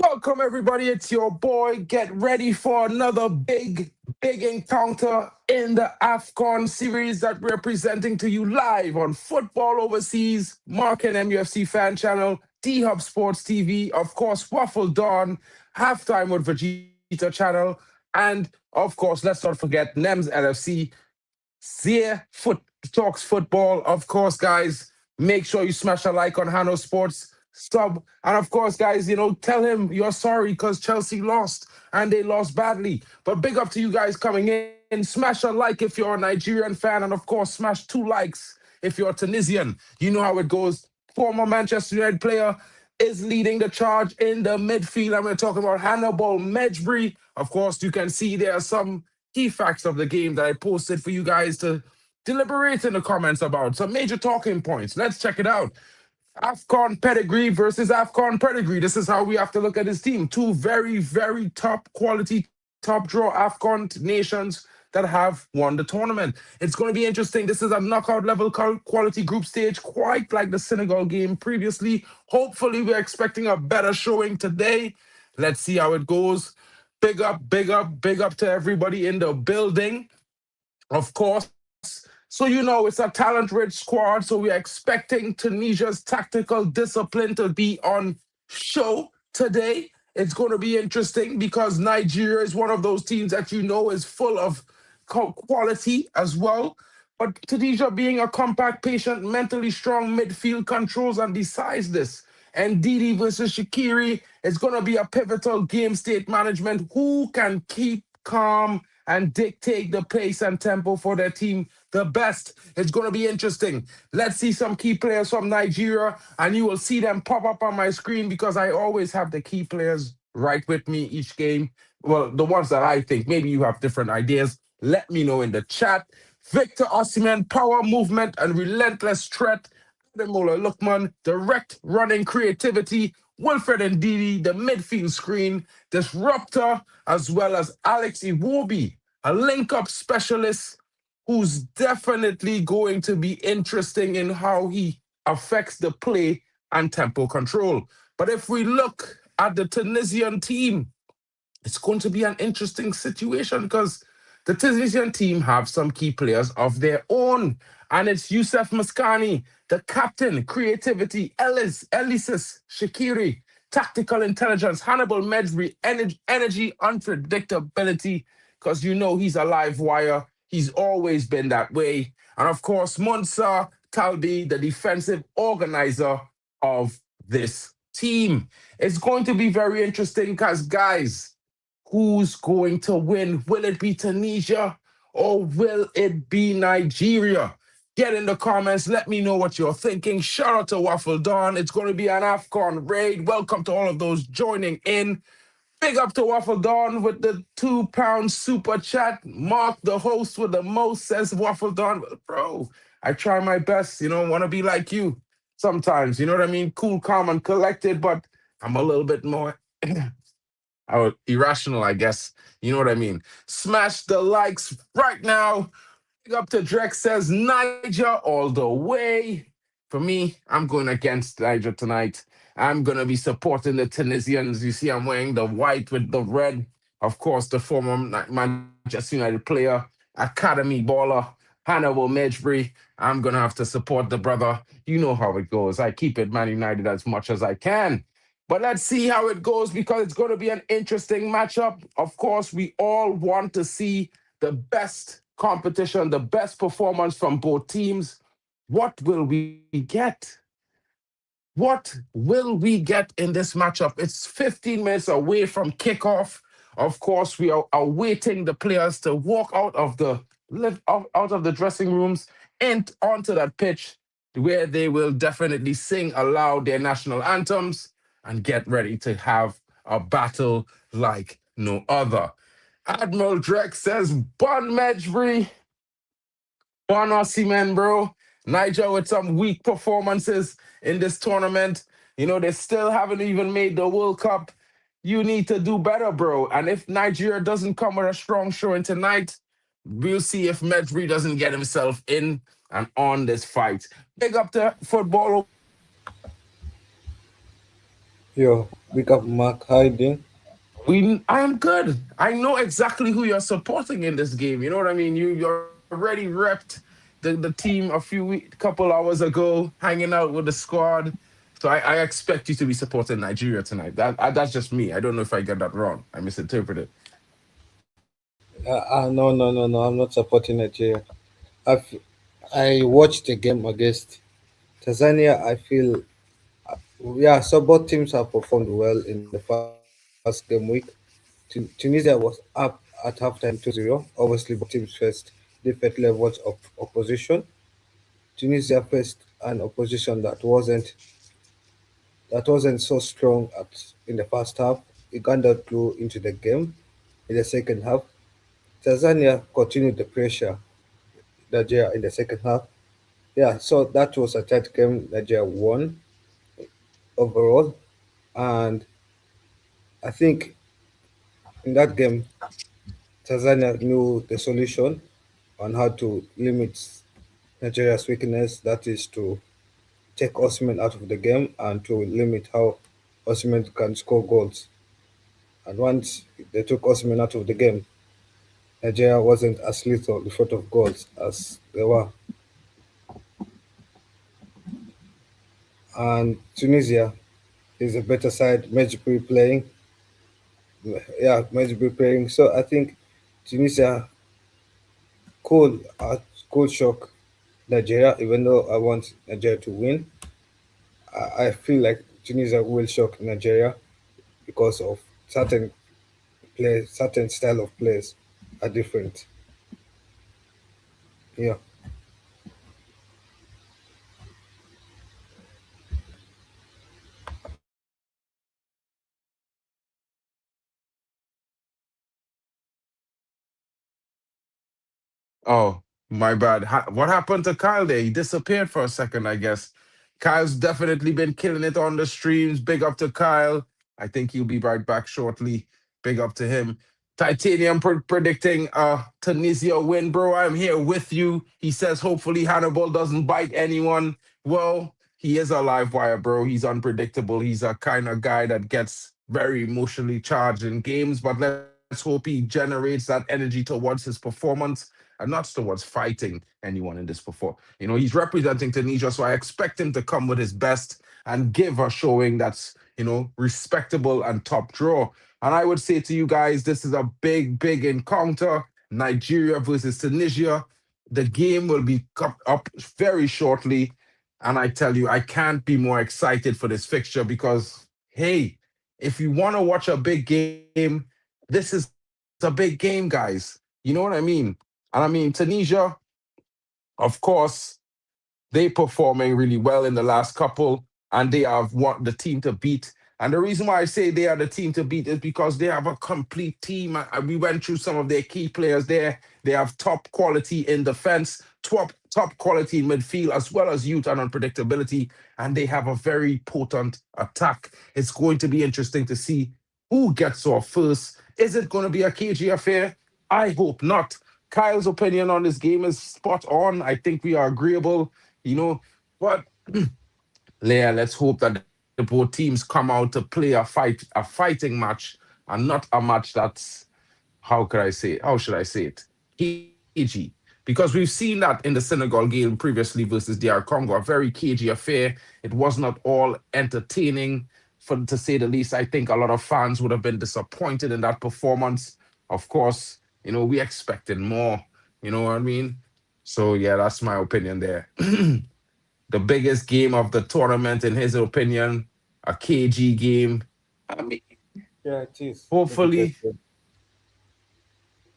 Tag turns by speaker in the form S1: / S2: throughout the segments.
S1: Welcome, everybody. It's your boy. Get ready for another big encounter in the AFCON series that we're presenting to you live on Football Overseas, Mark and MUFC Fan Channel, D Hub Sports TV, of course, Waffle Dawn, Halftime with Vegeta Channel, and of course, let's not forget NEMS LFC, Zia Foot Talks Football. Of course, guys, make sure you smash a like on Hanno Sports sub. And of course, guys, tell him you're sorry because Chelsea lost and they lost badly. But big up to you guys coming in. Smash a like if you're a Nigerian fan. And of course, smash 2 likes if you're a Tunisian. You know how it goes. Former Manchester United player is leading the charge in the midfield. And we're talking about Hannibal Mejbri. Of course, you can see there are some key facts of the game that I posted for you guys to deliberate in the comments about. Some major talking points. Let's check it out. AFCON pedigree versus AFCON pedigree. This is how we have to look at this team. Two very top quality, top draw AFCON nations that have won the tournament. It's going to be interesting. This is a knockout level quality group stage, quite like the Senegal game previously. Hopefully, we're expecting a better showing today. Let's see how it goes. Big up to everybody in the building. Of course, so it's a talent-rich squad. So we're expecting Tunisia's tactical discipline to be on show today. It's going to be interesting because Nigeria is one of those teams that is full of quality as well. But Tunisia being a compact, patient, mentally strong midfield controls and decides this. And Didi versus Skhiri is going to be a pivotal game state management. Who can keep calm and dictate the pace and tempo for their team the best? It's going to be interesting. Let's see some key players from Nigeria, and you will see them pop up on my screen because I always have the key players right with me each game. Well, the ones that I think. Maybe you have different ideas. Let me know in the chat. Victor Osimhen, power, movement, and relentless threat. Admiral Lookman, direct running creativity. Wilfred and Didi, the midfield screen. Disruptor, as well as Alex Iwobi, a link-up specialist who's definitely going to be interesting in how he affects the play and tempo control. But if we look at the Tunisian team, it's going to be an interesting situation because the Tunisian team have some key players of their own. And it's Youssef Msakni, the captain, creativity, Elisis Skhiri, tactical intelligence, Hannibal Mejbri, energy, unpredictability, because he's a live wire. He's always been that way. And of course, Monsa Talbi, the defensive organizer of this team. It's going to be very interesting because, guys, who's going to win? Will it be Tunisia or will it be Nigeria? Get in the comments. Let me know what you're thinking. Shout out to Waffle Dawn. It's going to be an AFCON raid. Welcome to all of those joining in. Big up to Waffle Dawn with the £2 super chat. Mark, the host with the most, says Waffle Dawn. Bro, I try my best, want to be like you sometimes. You know what I mean? Cool, calm, and collected, but I'm a little bit more irrational, I guess. You know what I mean? Smash the likes right now. Big up to Drex, says Niger all the way. For me, I'm going against Niger tonight. I'm going to be supporting the Tunisians. You see, I'm wearing the white with the red. Of course, the former Manchester United player, academy baller, Hannibal Mejbri. I'm going to have to support the brother. You know how it goes. I keep it Man United as much as I can. But let's see how it goes because it's going to be an interesting matchup. Of course, we all want to see the best competition, the best performance from both teams. What will we get? What will we get in this matchup? It's 15 minutes away from kickoff. Of course, we are awaiting the players to walk out of the dressing rooms and onto that pitch where they will definitely sing aloud their national anthems and get ready to have a battle like no other. Admiral Drex says, Bon Mejbri, Bon Osimhen, bro. Niger with some weak performances in this tournament. They still haven't even made the World Cup. You need to do better, bro. And if Nigeria doesn't come with a strong showing tonight, we'll see if Mejbri doesn't get himself in and on this fight. Big up to football
S2: Yo, big up Mark. How you doing?
S1: I am good. I know exactly who you're supporting in this game. You know what I mean? You already repped the team a couple hours ago, hanging out with the squad. So I expect you to be supporting Nigeria tonight. That's just me. I don't know if I get that wrong. I misinterpreted.
S2: No, no, no, no. I'm not supporting Nigeria. I've, I watched the game against Tanzania. I feel, yeah, so both teams have performed well in the first game week. Tunisia was up at halftime 2-0. Obviously, both teams faced different levels of opposition. Tunisia faced an opposition that wasn't so strong in the first half. Uganda grew into the game in the second half. Tanzania continued the pressure Nigeria in the second half. Yeah, so that was a tight game. Nigeria won overall, and I think in that game, Tanzania knew the solution on how to limit Nigeria's weakness. That is to take Osimhen out of the game and to limit how Osimhen can score goals. And once they took Osimhen out of the game, Nigeria wasn't as lethal in front of goals as they were. And Tunisia is a better side, Mejbri playing. Yeah, Mejbri playing. So I think Tunisia could, could shock Nigeria, even though I want Nigeria to win. I feel like Tunisia will shock Nigeria because of certain style of plays are different. Yeah.
S1: Oh, my bad. What happened to Kyle there? He disappeared for a second, I guess. Kyle's definitely been killing it on the streams. Big up to Kyle. I think he'll be right back shortly. Big up to him. Titanium predicting Tunisia win, bro. I'm here with you. He says hopefully Hannibal doesn't bite anyone. Well, he is a live wire, bro. He's unpredictable. He's a kind of guy that gets very emotionally charged in games, but let's hope he generates that energy towards his performance and not towards fighting anyone in this he's representing Tunisia, so I expect him to come with his best and give a showing that's respectable and top draw. And I would say to you guys, this is a big, big encounter. Nigeria versus Tunisia. The game will be up very shortly. And I tell you, I can't be more excited for this fixture because, hey, if you want to watch a big game, this is a big game, guys. You know what I mean? And I mean, Tunisia, of course, they performing really well in the last couple, and they have want the team to beat. And the reason why I say they are the team to beat is because they have a complete team. We went through some of their key players there. They have top quality in defense, top quality in midfield, as well as youth and unpredictability. And they have a very potent attack. It's going to be interesting to see who gets off first. Is it going to be a KG affair? I hope not. Kyle's opinion on this game is spot on. I think we are agreeable, you know. But Leah, let's hope that the both teams come out to play a fighting match, and not a match that's how could I say it? How should I say it? Cagey. Because we've seen that in the Senegal game previously versus DR Congo, a very cagey affair. It was not all entertaining, for to say the least. I think a lot of fans would have been disappointed in that performance. Of course, we expected more. You know what I mean? So yeah, that's my opinion there. The biggest game of the tournament, in his opinion, a KG game. I mean,
S2: Yeah, it is the biggest
S1: hopefully
S2: game.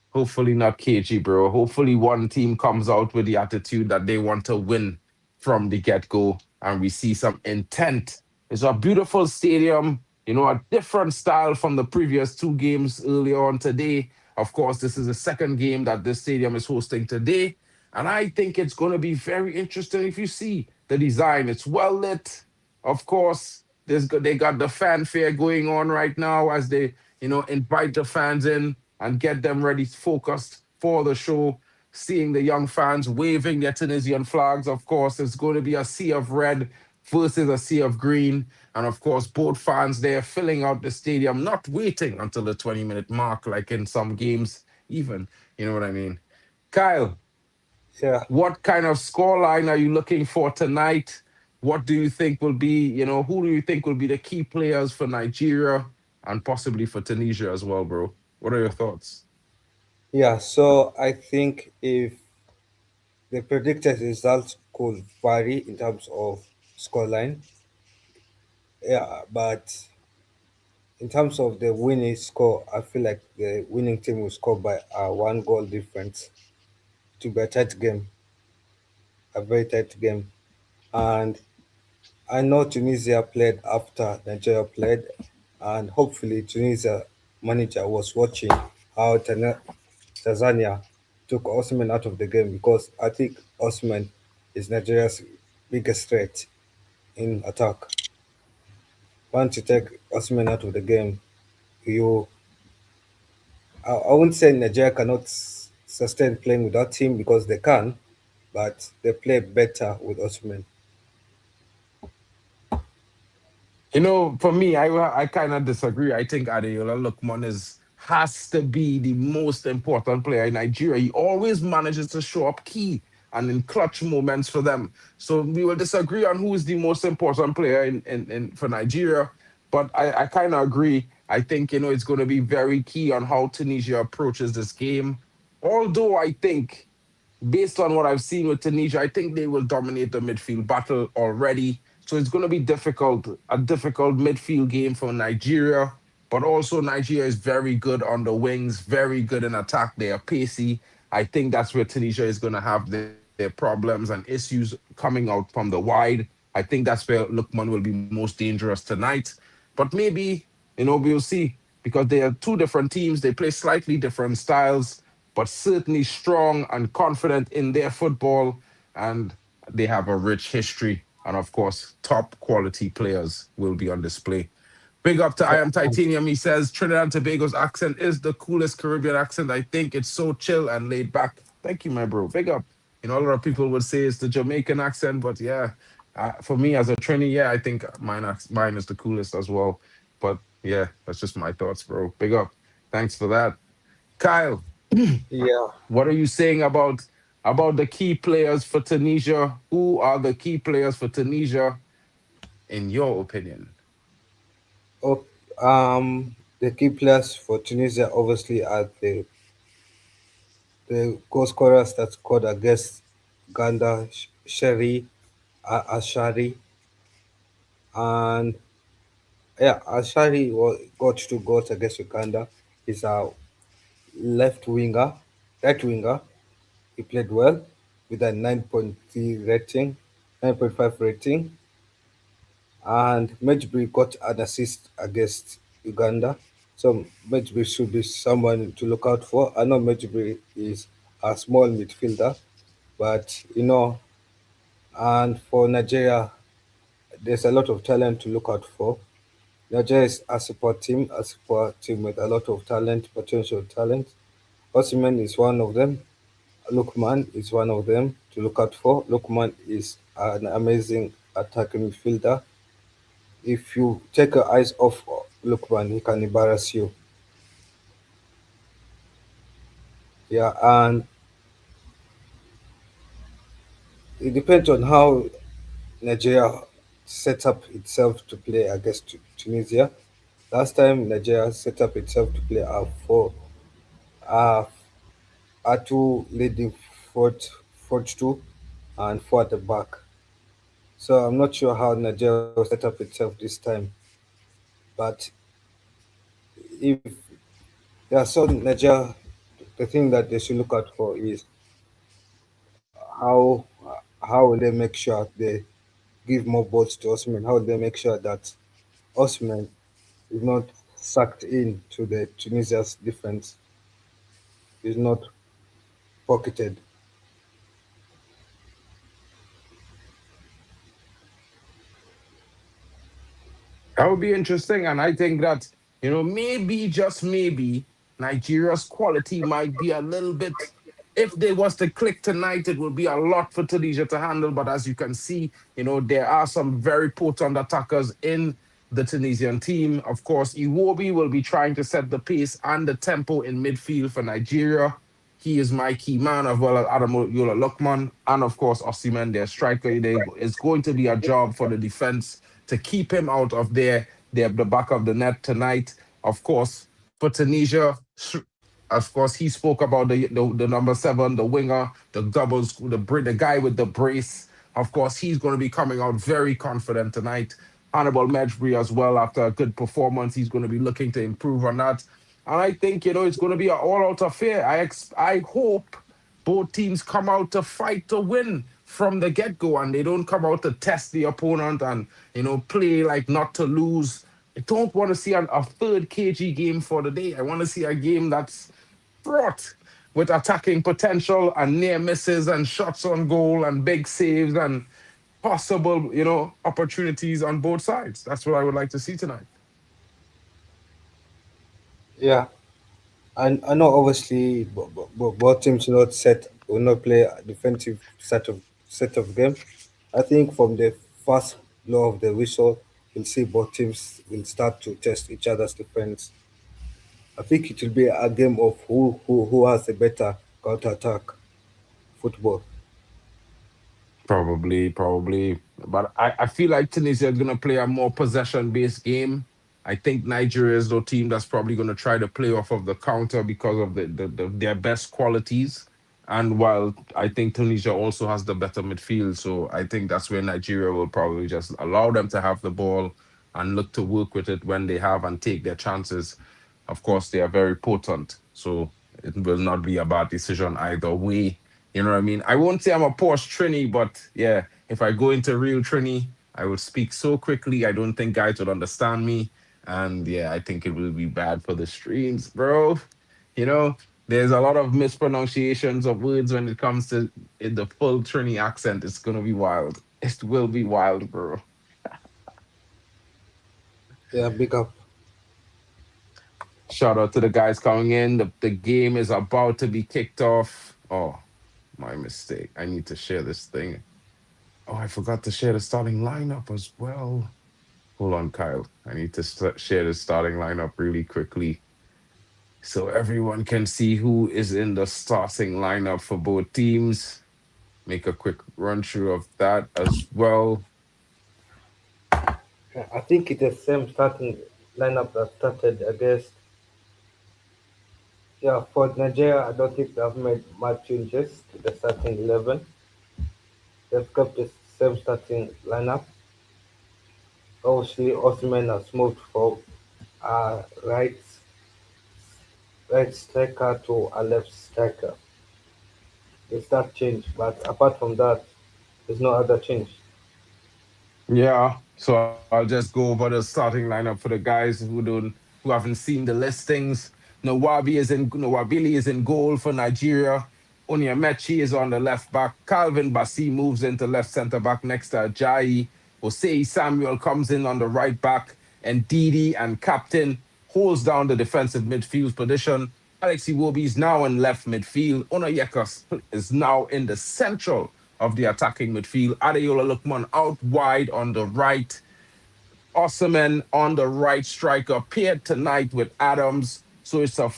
S1: Hopefully not KG, bro. Hopefully one team comes out with the attitude that they want to win from the get-go and we see some intent. It's a beautiful stadium, a different style from the previous two games earlier on today. Of course, this is the second game that this stadium is hosting today. And I think it's going to be very interesting if you see the design. It's well lit. Of course, they got the fanfare going on right now as they, invite the fans in and get them ready, focused for the show. Seeing the young fans waving their Tunisian flags, of course, it's going to be a sea of red versus a sea of green. And of course, both fans there filling out the stadium, not waiting until the 20-minute mark, like in some games, even. You know what I mean? Kyle,
S2: Yeah,
S1: what kind of scoreline are you looking for tonight? What do you think will be, who do you think will be the key players for Nigeria and possibly for Tunisia as well, bro? What are your thoughts?
S2: yeah. So I think if the predicted results could vary in terms of scoreline, yeah, but in terms of the winning score, I feel like the winning team will score by a one goal difference to be a tight game, a very tight game. And I know Tunisia played after Nigeria played, and hopefully Tunisia manager was watching how Tanzania took Osimhen out of the game because I think Osimhen is Nigeria's biggest threat in attack. Once you take Osimhen out of the game, you I wouldn't say Nigeria cannot sustain playing without him because they can, but they play better with Osimhen.
S1: For me, I kind of disagree. I think Adeola Lookman has to be the most important player in Nigeria. He always manages to show up key and in clutch moments for them. So we will disagree on who is the most important player in for Nigeria. But I kind of agree. I think, it's going to be very key on how Tunisia approaches this game. Although I think based on what I've seen with Tunisia, I think they will dominate the midfield battle already. So it's going to be a difficult midfield game for Nigeria. But also, Nigeria is very good on the wings, very good in attack. They are pacey. I think that's where Tunisia is going to have their problems and issues coming out from the wide. I think that's where Lookman will be most dangerous tonight. But maybe, we'll see because they are two different teams. They play slightly different styles, but certainly strong and confident in their football. And they have a rich history. And of course, top quality players will be on display. Big up to I Am Titanium. He says Trinidad and Tobago's accent is the coolest Caribbean accent. I think it's so chill and laid back. Thank you, my bro. Big up. A lot of people would say it's the Jamaican accent, but yeah, for me as a Trini, yeah, I think mine is the coolest as well. But yeah, that's just my thoughts, bro. Big up. Thanks for that. Kyle,
S2: Yeah.
S1: what are you saying about the key players for Tunisia? Who are the key players for Tunisia in your opinion?
S2: Oh, the key players for Tunisia obviously are the goal scorers that scored against Uganda, Sherry, Ashari, and yeah, Ashari got two goals against Uganda. He's a left winger, right winger. He played well with a 9.3 rating, 9.5 rating, and Medjugorje got an assist against Uganda. So Medjugorje should be someone to look out for. I know Medjugorje is a small midfielder, but and for Nigeria, there's a lot of talent to look out for. Nigeria is a support team with a lot of talent, potential talent. Osimhen is one of them. Lookman is one of them to look out for. Lookman is an amazing attacking midfielder. If you take your eyes off Lookman, he can embarrass you. Yeah, and it depends on how Nigeria set up itself to play against Tunisia. Last time Nigeria set up itself to play uh, a two leading fourth two and four at the back. So I'm not sure how Nigeria will set up itself this time. But if yeah, so Nigeria, the thing that they should look out for is how how will they make sure they give more balls to Osimhen? How will they make sure that Osimhen is not sucked into the Tunisia's defense, is not pocketed?
S1: That would be interesting. And I think that, maybe, just maybe, Nigeria's quality might be a little bit. If they was to click tonight, it will be a lot for Tunisia to handle. But as you can see, there are some very potent attackers in the Tunisian team. Of course, Iwobi will be trying to set the pace and the tempo in midfield for Nigeria. He is my key man, as well as Admiral Lookman, and of course Osimhen, their striker. It's going to be a job for the defense to keep him out of the back of the net tonight. Of course, for Tunisia, of course, he spoke about the number seven, the winger, the doubles, the guy with the brace. Of course, he's going to be coming out very confident tonight. Hannibal Mejbri as well, after a good performance, he's going to be looking to improve on that. And I think it's going to be an all-out affair. I hope both teams come out to fight to win from the get-go, and they don't come out to test the opponent and play like not to lose. I don't want to see a third KG game for the day. I want to see a game that's fraught with attacking potential and near misses and shots on goal and big saves and possible, opportunities on both sides. That's what I would like to see tonight.
S2: Yeah, and I know obviously both teams will not play a defensive set of game. I think from the first blow of the whistle, we'll see both teams will start to test each other's defense. I think it will be a game of who has a better counter attack football.
S1: Probably. But I feel like Tunisia is going to play a more possession-based game. I think Nigeria is the team that's probably going to try to play off of the counter because of their best qualities. And while I think Tunisia also has the better midfield, so I think that's where Nigeria will probably just allow them to have the ball and look to work with it when they have and take their chances. Of course, they are very potent, so it will not be a bad decision either way. You know what I mean? I won't say I'm a Porsche Trini, but yeah, if I go into real Trini, I will speak so quickly. I don't think guys would understand me. And yeah, I think it will be bad for the streams, bro. You know, there's a lot of mispronunciations of words when it comes to the full Trini accent. It's gonna be wild. It will be wild, bro.
S2: Yeah, big up.
S1: Shout out to the guys coming in. The game is about to be kicked off. Oh, my mistake. I need to share this thing. Oh, I forgot to share the starting lineup as well. Hold on, Kyle. I need to share the starting lineup really quickly so everyone can see who is in the starting lineup for both teams. Make a quick run through of that as well.
S2: Yeah, I think it's the same starting lineup that started against. Yeah, for Nigeria, I don't think they've made much changes to the starting 11. They've kept the same starting lineup. Obviously, Osimhen has moved from a right striker to a left striker. It's that change, but apart from that, there's no other change.
S1: Yeah, so I'll just go over the starting lineup for the guys who haven't seen the listings. Nwabili is in goal for Nigeria. Onyemachi is on the left back. Calvin Bassi moves into left centre back next to Ajayi. Osei Samuel comes in on the right back, and Didi and Captain holds down the defensive midfield position. Alex Iwobi is now in left midfield. Onayeka is now in the central of the attacking midfield. Adeyola Lookman out wide on the right. Osimhen on the right striker paired tonight with Adams. So it's a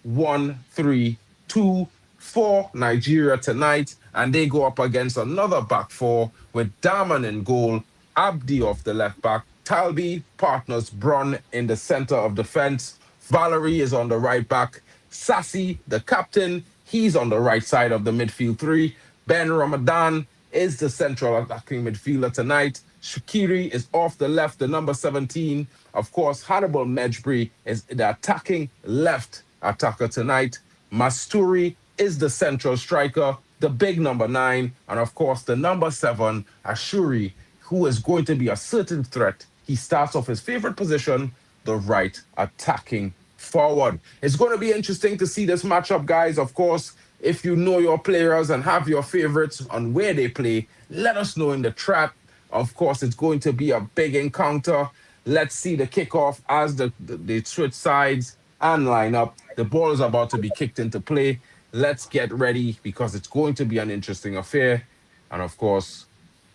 S1: 4-1-3-2 for Nigeria tonight. And they go up against another back four with Daman in goal, Abdi off the left back, Talbi partners Bron in the center of defense. Valerie is on the right back. Sassi, the captain, he's on the right side of the midfield three. Ben Ramadan is the central attacking midfielder tonight. Skhiri is off the left, the number 17. Of course, Hannibal Mejbri is the attacking left attacker tonight. Masturi is the central striker, the big number 9. And of course, the number 7, Ashuri, who is going to be a certain threat. He starts off his favorite position, the right attacking forward. It's going to be interesting to see this matchup, guys. Of course, if you know your players and have your favorites on where they play, let us know in the chat. Of course, it's going to be a big encounter. Let's see the kickoff as they switch sides and line up. The ball is about to be kicked into play. let's get ready because it's going to be an interesting affair. And of course,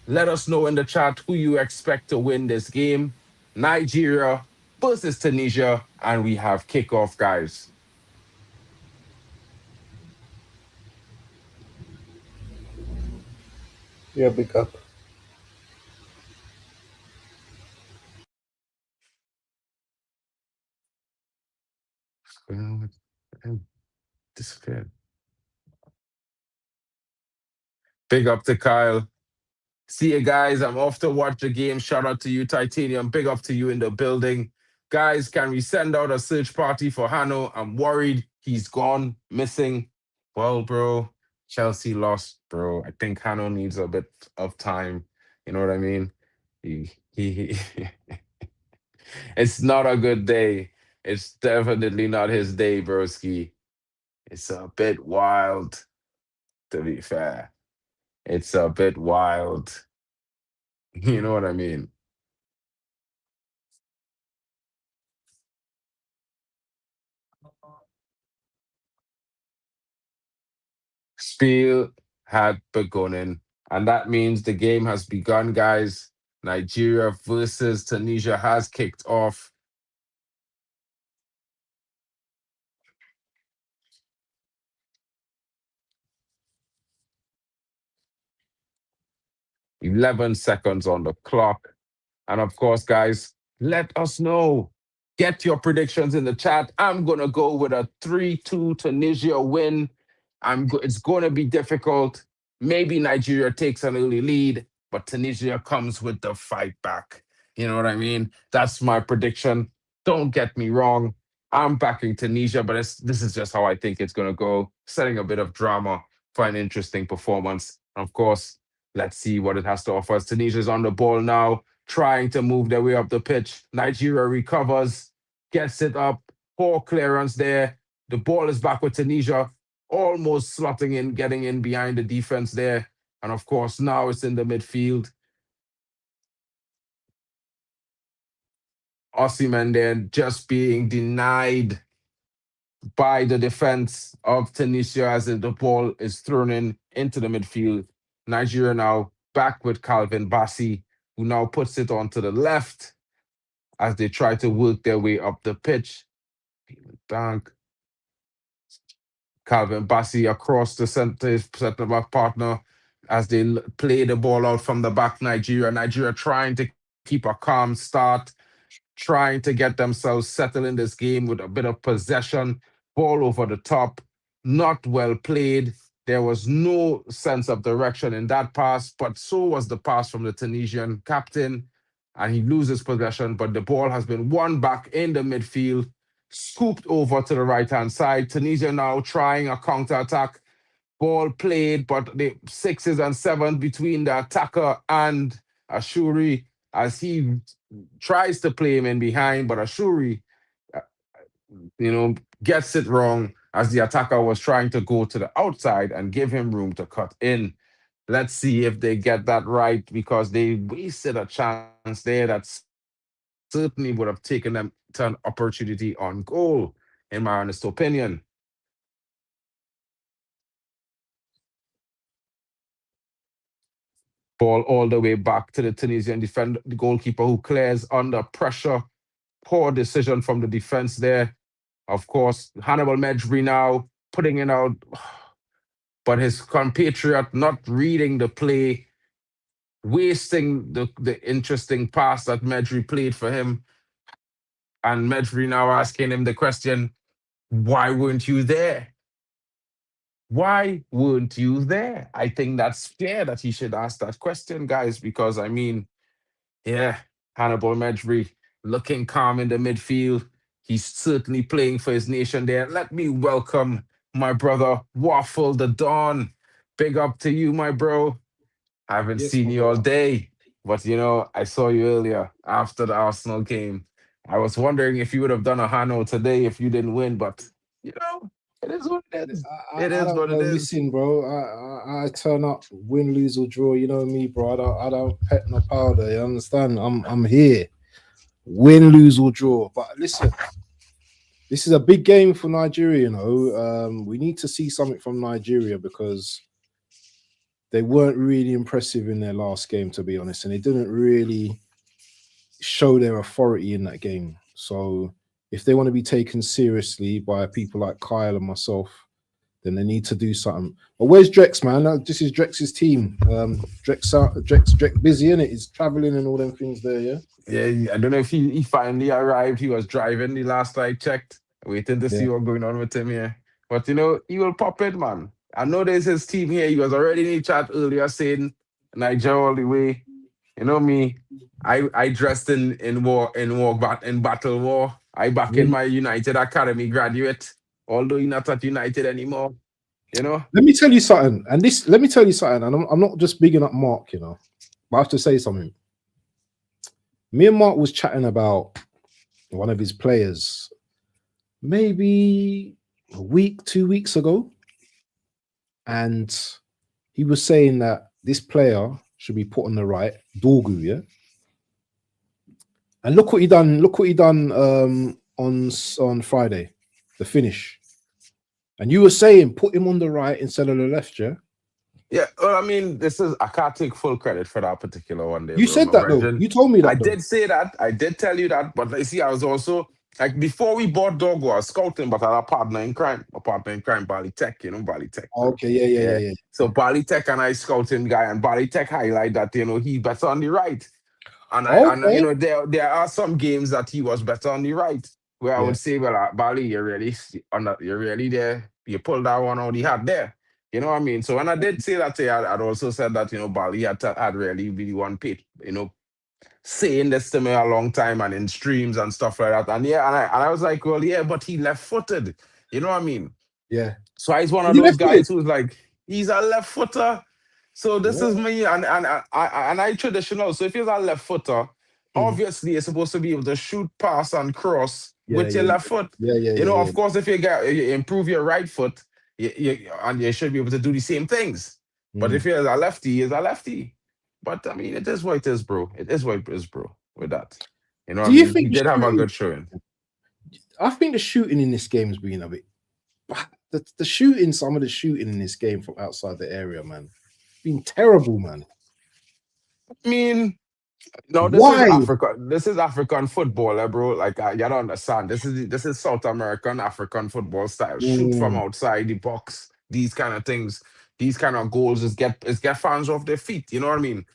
S1: let us know in the chat who you expect to win this game. Nigeria versus Tunisia, and we have kickoff, guys.
S2: Yeah, big up.
S1: Disappeared. Big up to Kyle. See you guys. I'm off to watch the game. Shout out to you, Titanium. Big up to you in the building. Guys, can we send out a search party for Hanno? I'm worried he's gone, missing. Well, bro, Chelsea lost, bro. I think Hanno needs a bit of time. You know what I mean? He it's not a good day. It's definitely not his day, broski. It's a bit wild, to be fair. It's a bit wild. You know what I mean? Spiel had begonnen, and that means the game has begun, guys. Nigeria versus Tunisia has kicked off. 11 seconds on the clock. And of course, guys, let us know. Get your predictions in the chat. I'm going to go with a 3-2 Tunisia win. It's going to be difficult. Maybe Nigeria takes an early lead, but Tunisia comes with the fight back. You know what I mean? That's my prediction. Don't get me wrong. I'm backing Tunisia, but this is just how I think it's going to go, setting a bit of drama for an interesting performance. Of course, let's see what it has to offer. Tunisia's on the ball now, trying to move their way up the pitch. Nigeria recovers, gets it up. Poor clearance there. The ball is back with Tunisia, almost slotting in, getting in behind the defense there. And of course, now it's in the midfield. Osimhen there just being denied by the defense of Tunisia as the ball is thrown in into the midfield. Nigeria now back with Calvin Bassey, who now puts it onto the left as they try to work their way up the pitch. Bank. Calvin Bassey across the center back partner as they play the ball out from the back. Nigeria trying to keep a calm start, trying to get themselves settled in this game with a bit of possession, ball over the top, not well played. There was no sense of direction in that pass, but so was the pass from the Tunisian captain, and he loses possession. But the ball has been won back in the midfield, scooped over to the right hand side. Tunisia now trying a counter attack. Ball played, but the sixes and sevens between the attacker and Ashuri as he tries to play him in behind, but Ashuri, uh, gets it wrong as the attacker was trying to go to the outside and give him room to cut in. Let's see if they get that right because they wasted a chance there that certainly would have taken them to an opportunity on goal, in my honest opinion. Ball all the way back to the Tunisian defender, the goalkeeper who clears under pressure. Poor decision from the defense there. Of course, Hannibal Mejbri now putting it out, but his compatriot not reading the play, wasting the interesting pass that Mejbri played for him. And Mejbri now asking him the question, why weren't you there? Why weren't you there? I think that's fair that he should ask that question, guys, because I mean, yeah, Hannibal Mejbri looking calm in the midfield. He's certainly playing for his nation there. Let me welcome my brother Waffle the Dawn. Big up to you, my bro. I haven't
S2: Yes,
S1: seen
S2: my
S1: you all
S2: brother.
S1: day, but I saw you earlier after the Arsenal game. I was wondering if you would have done a Hanno today if you didn't win, but you know, it is what it is. It
S3: I
S1: is
S3: don't
S1: what it
S3: go
S1: is.
S3: missing, bro. I turn up, win, lose or draw. You know me, bro. I don't pet no powder. You understand? I'm here. Win, lose or draw. But listen, this is a big game for Nigeria, you know. We need to see something from Nigeria because they weren't really impressive in their last game, to be honest, and they didn't really show their authority in that game. So if they want to be taken seriously by people like Kyle and myself, then they need to do something. But where's Drex, man? This is Drex's team. Drex busy, innit? He's traveling and all them things there, yeah?
S1: Yeah, I don't know if he finally arrived. He was driving the last I checked, waiting to see
S3: Yeah.
S1: what's going on with him here. But, you know, he will pop in, man. I know there's his team here. He was already in the chat earlier saying, Niger all the way. You know me, I dressed in battle war. I back in my United Academy graduate, although you're not at United anymore. You know?
S3: Let me tell you something, and I'm not just bigging up Mark, you know, but I have to say something. Me and Mark was chatting about one of his players maybe a week, 2 weeks ago, and he was saying that this player should be put on the right, Dorgu, yeah. And look what he done. Look what he done on Friday, the finish. And you were saying put him on the right instead of the left, yeah?
S1: Yeah, well, I mean, I can't take full credit for that particular one there.
S3: You said that though. You told me that.
S1: I did say that. I did tell you that. But you see, I was also like before we bought Dogo, I was scouting, but I had a partner in crime. My partner in crime, Bally Tech, you know, Bally Tech.
S3: Okay, yeah.
S1: So Bally Tech and I scouting guy, and Bally Tech highlight that, you know, he's better on the right. And and you know, there are some games that he was better on the right. Where I would say, well, Bally, you're really there. You pulled that one out he had there. You know what I mean? So when I did say that, I'd also said that, you know, Bally had really one page, you know, saying this to me a long time and in streams and stuff like that. And I was like, well, yeah, but he left-footed. You know what I mean?
S3: Yeah.
S1: So he's one of those guys who's like, he's a left footer. So this is me, and I traditional. So if he's a left footer, obviously you're supposed to be able to shoot, pass, and cross with your left foot. You know, of course, if you improve your right foot, you should be able to do the same things. But if you're a lefty, he's a lefty. But I mean, it is what it is, bro. It is what it is, bro. With that, you know, he did have a good showing.
S3: I think the shooting in this game has been a bit. The shooting, some of the shooting in this game from outside the area, man, been terrible, man.
S1: I mean, no, this is Africa. This is African football, bro. Like you don't understand. This is South American African football style. Shoot from outside the box. These kind of things. These kind of goals is get fans off their feet. You know what I mean?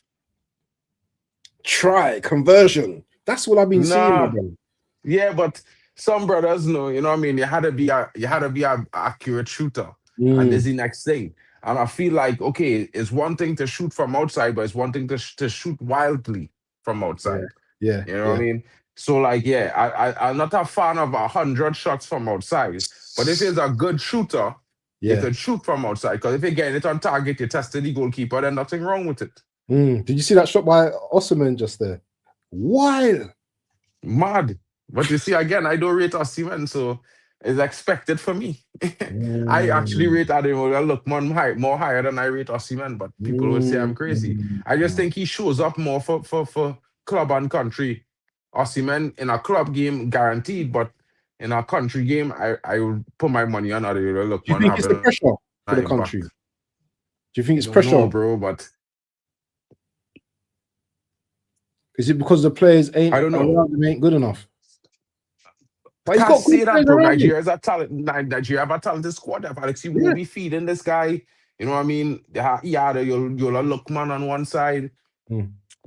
S3: Try conversion. That's what I've been seeing, bro.
S1: Yeah, but some brothers know, you know what I mean? You had to be a accurate shooter. And this is the next thing. And I feel like, okay, it's one thing to shoot from outside, but it's one thing to shoot wildly from outside.
S3: Yeah.
S1: You know what I mean? So like, I'm not a fan of 100 shots from outside, but if he's a good shooter, you could shoot from outside. Because if you're getting it on target, you tested the goalkeeper, then nothing wrong with it.
S3: Did you see that shot by Osimhen just there? Wild.
S1: Mad. But you see, again, I don't rate Osimhen, so it's expected for me. I actually rate Admiral Lookman more higher than I rate Osimhen, but people would say I'm crazy. I just think he shows up more for club and country. Osimhen in a club game, guaranteed, but in a country game, I would put my money on Admiral Lookman.
S3: Do you think it's the pressure for the country? Do you think it's pressure?
S1: No, bro, but...
S3: Is it because the players ain't good enough?
S1: But I can't say that, bro. Nigeria has a talent. Nigeria have a talented squad. Alex, you will be feeding this guy. You know what I mean? You'll Lookman on one side.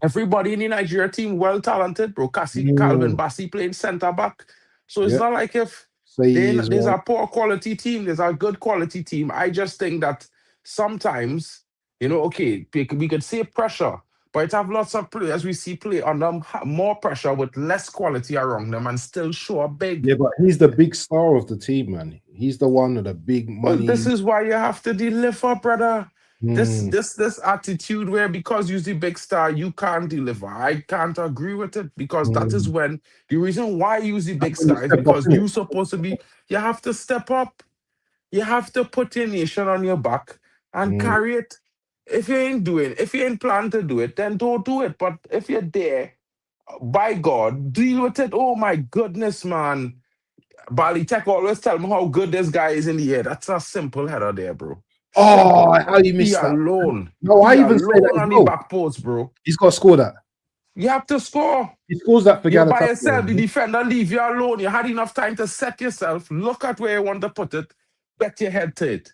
S1: Everybody in the Nigeria team well talented, bro. Calvin Bassey playing centre back. So it's not like if there's a poor quality team, there's a good quality team. I just think that sometimes, you know, okay, we could say pressure, but it have lots of players we see play under more pressure with less quality around them and still show up big.
S3: Yeah, but he's the big star of the team, man. He's the one with the big money.
S1: Well, this is why you have to deliver, brother. This attitude where because you're the big star, you can't deliver. I can't agree with it because that is when the reason why you the big star is because you're supposed to be, you have to step up. You have to put your nation on your back and carry it. If you ain't plan to do it, then don't do it. But if you're there, by God, deal with it. Oh my goodness, man. Bally Tech always tell me how good this guy is in the air. That's a simple header there, bro.
S3: Oh,
S1: Simple.
S3: how you
S1: He
S3: missed that?
S1: alone.
S3: No,
S1: He
S3: I even say that
S1: alone
S3: as
S1: on the
S3: well.
S1: back post, bro.
S3: He's got to score that.
S1: You have to score.
S3: He scores that for
S1: You're
S3: Galatasaray.
S1: by yourself. The defender leave you alone. You had enough time to set yourself. Look at where you want to put it. Bet your head to it.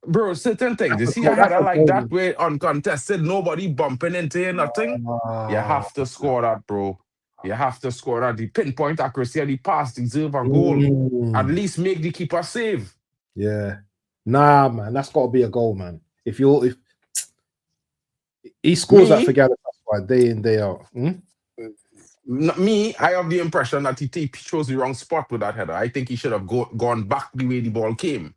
S1: Bro, certain things. You see a header like that where uncontested, nobody bumping into you, nothing. You have to score that, bro. You have to score that. The pinpoint accuracy of the pass deserve a goal. At least make the keeper save.
S3: Yeah. Nah, man. That's got to be a goal, man. If he scores that for Galatasaray day in, day out.
S1: Me, I have the impression that he chose the wrong spot with that header. I think he should have gone back the way the ball came.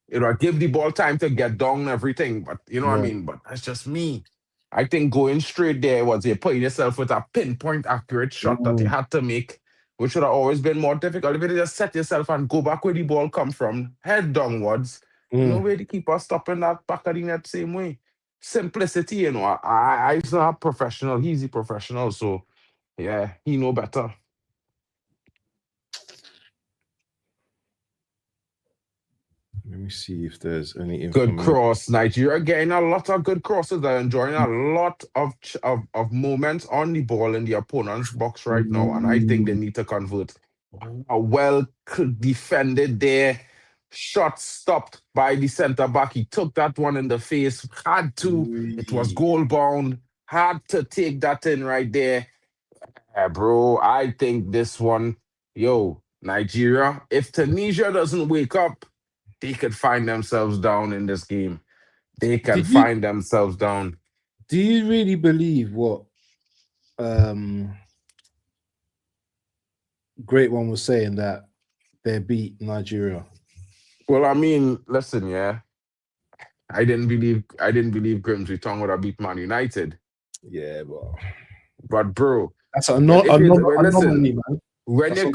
S1: It would give the ball time to get down and everything, but you know what I mean? But that's just me. I think going straight there was you putting yourself with a pinpoint accurate shot that you had to make, which would have always been more difficult. If you just set yourself and go back where the ball come from, head downwards, no way the keeper stopping that back of the net same way. Simplicity, you know. I's not a professional. He's a professional, so yeah, he know better.
S3: Let me see if there's any information.
S1: Good cross. Nigeria getting a lot of good crosses. They're enjoying a lot of moments on the ball in the opponent's box right now. And I think they need to convert. A well defended there. Shot stopped by the centre back. He took that one in the face. Had to. It was goal bound. Had to take that in right there. Yeah, bro, I think this one, Nigeria, if Tunisia doesn't wake up, they could find themselves down in this game. They can find themselves down.
S3: Do you really believe what Great One was saying, that they beat Nigeria?
S1: Well, I mean, listen, yeah. I didn't believe Grimsby Town would have beat Man United.
S3: Yeah,
S1: but bro,
S3: that's an anomaly, man.
S1: When you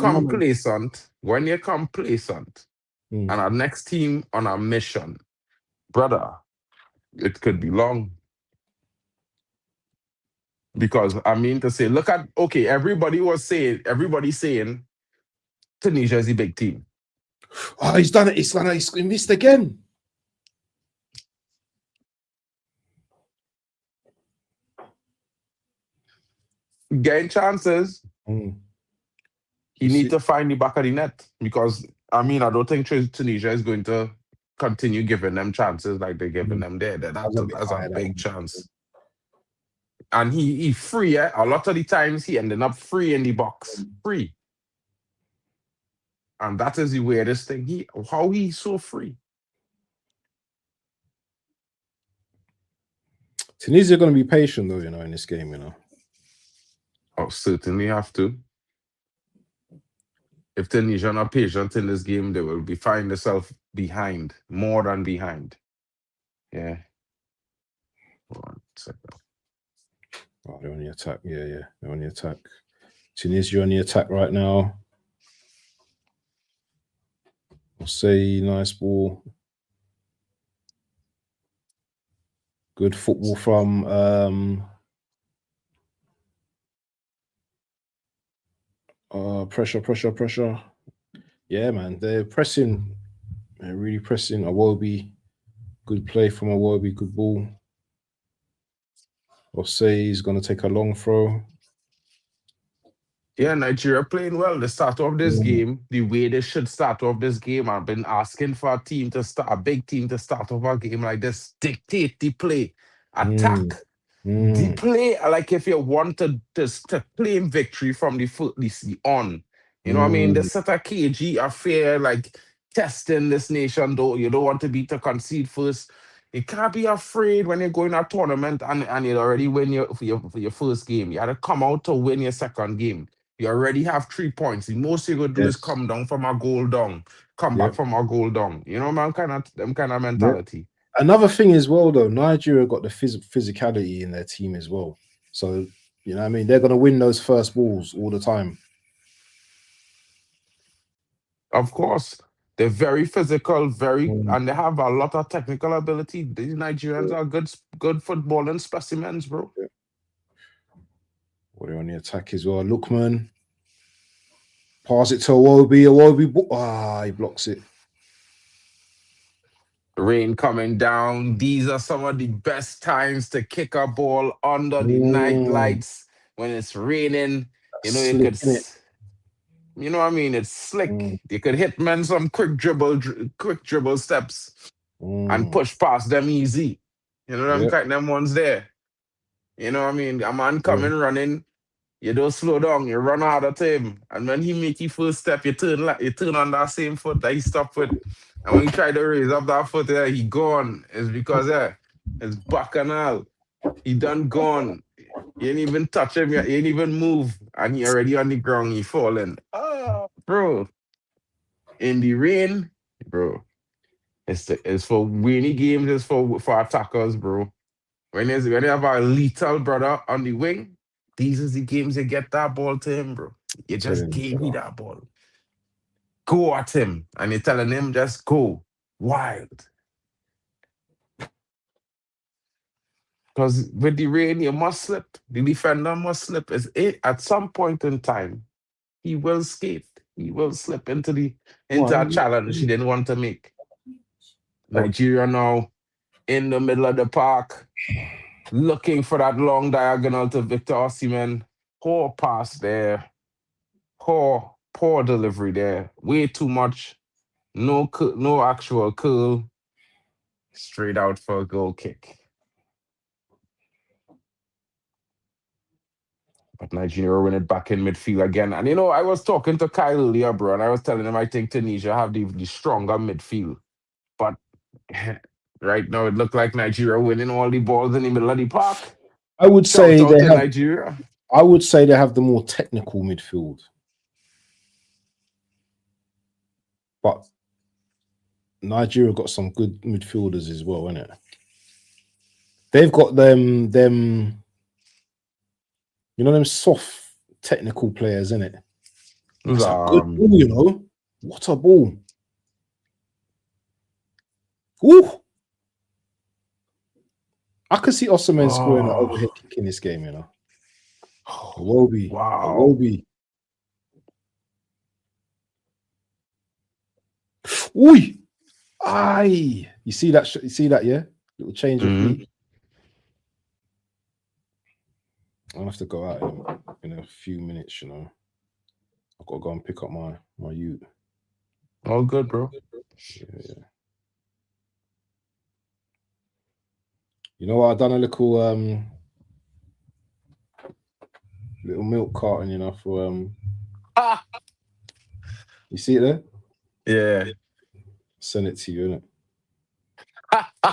S1: complacent, and our next team on a mission, brother, it could be long. Because I mean to say, look at, okay, everybody's saying Tunisia is a big team.
S3: Oh, he's done it. He's missed again.
S1: Getting chances. He need to find the back of the net, because I mean, I don't think Tunisia is going to continue giving them chances like they're giving them there. That's a big chance. And he free, a lot of the times he ended up free in the box. Free. And that is the weirdest thing. How he's so free.
S3: Tunisia are going to be patient though, in this game,
S1: Oh, certainly have to. If Tunisia are not patient in this game, they will find themselves behind, more than behind. Yeah. 1 second.
S3: Oh, they're on the attack. Yeah, they're on the attack. Tunisia on the attack right now. I'll say nice ball. Good football from pressure. Yeah, man. They're pressing. They're really pressing. Awobi. Good play from Awobi. Good ball. I'll say he's going to take a long throw.
S1: Yeah, Nigeria playing well. They start off this game the way they should start off this game. I've been asking for a big team to start off a game like this. Dictate the play. Attack. The play, like if you want to claim victory from the on. You know what I mean? This set a KG affair, like testing this nation, though. You don't want to be to concede first. You can't be afraid when you're going to a tournament and you already win for your first game. You had to come out to win your second game. You already have 3 points. The most you're gonna do is come down from a goal down, come back from a goal down. You know, man, kind of mentality.
S3: Another thing as well, though, Nigeria got the physicality in their team as well. So, you know what I mean? They're going to win those first balls all the time.
S1: Of course. They're very physical, and they have a lot of technical ability. These Nigerians are good footballing specimens, bro.
S3: Yeah. Well, they're on the attack as well. Lookman. Pass it to Iwobi. He blocks it.
S1: Rain coming down. These are some of the best times to kick a ball under the night lights when it's raining. You know, you
S3: Slick,
S1: could,
S3: innit?
S1: you know what I mean? It's slick. You could hit men some quick dribble steps and push past them easy. You know, them
S3: Yep.
S1: kind them ones there. You know what I mean? A man coming running, you don't slow down, you run out of him. And when he make his first step, you turn on that same foot that he stopped with. And when he try to raise up that foot there, he gone. It's because it's bacchanal. He done gone. You ain't even touch him, you ain't even move. And he already on the ground, he falling. Oh, bro. In the rain, bro. It's for winning games, it's for attackers, bro. When you have a lethal brother on the wing, these is the games you get that ball to him, bro. You just gave me that ball. Go at him. And you're telling him just go. Wild. Because with the rain, you must slip. The defender must slip. At some point in time, he will skate. He will slip into a challenge he didn't want to make. Nigeria now in the middle of the park, looking for that long diagonal to Victor Osimhen. Poor pass there. Poor delivery there. Way too much. No actual curl. Straight out for a goal kick. But Nigeria win it back in midfield again. And I was talking to Kyle earlier, bro, and I was telling him I think Tunisia have the stronger midfield. But right now it looked like Nigeria winning all the balls in the middle of the park.
S3: I would say they have
S1: Nigeria.
S3: I would say they have the more technical midfield. But Nigeria got some good midfielders as well, innit? They've got them them soft technical players, innit? That's a good ball, What a ball. Ooh. I could see Osimhen scoring an overhead kick in this game, Iwobi.
S1: Wow.
S3: Iwobi. Oi. Aye. You see that, yeah? Little change of feet. I'll have to go out in a few minutes, I've got to go and pick up my ute.
S1: All good, bro.
S3: Yeah. You know what? I've done a little milk carton, for You see it there?
S1: Yeah.
S3: Send it to you, innit?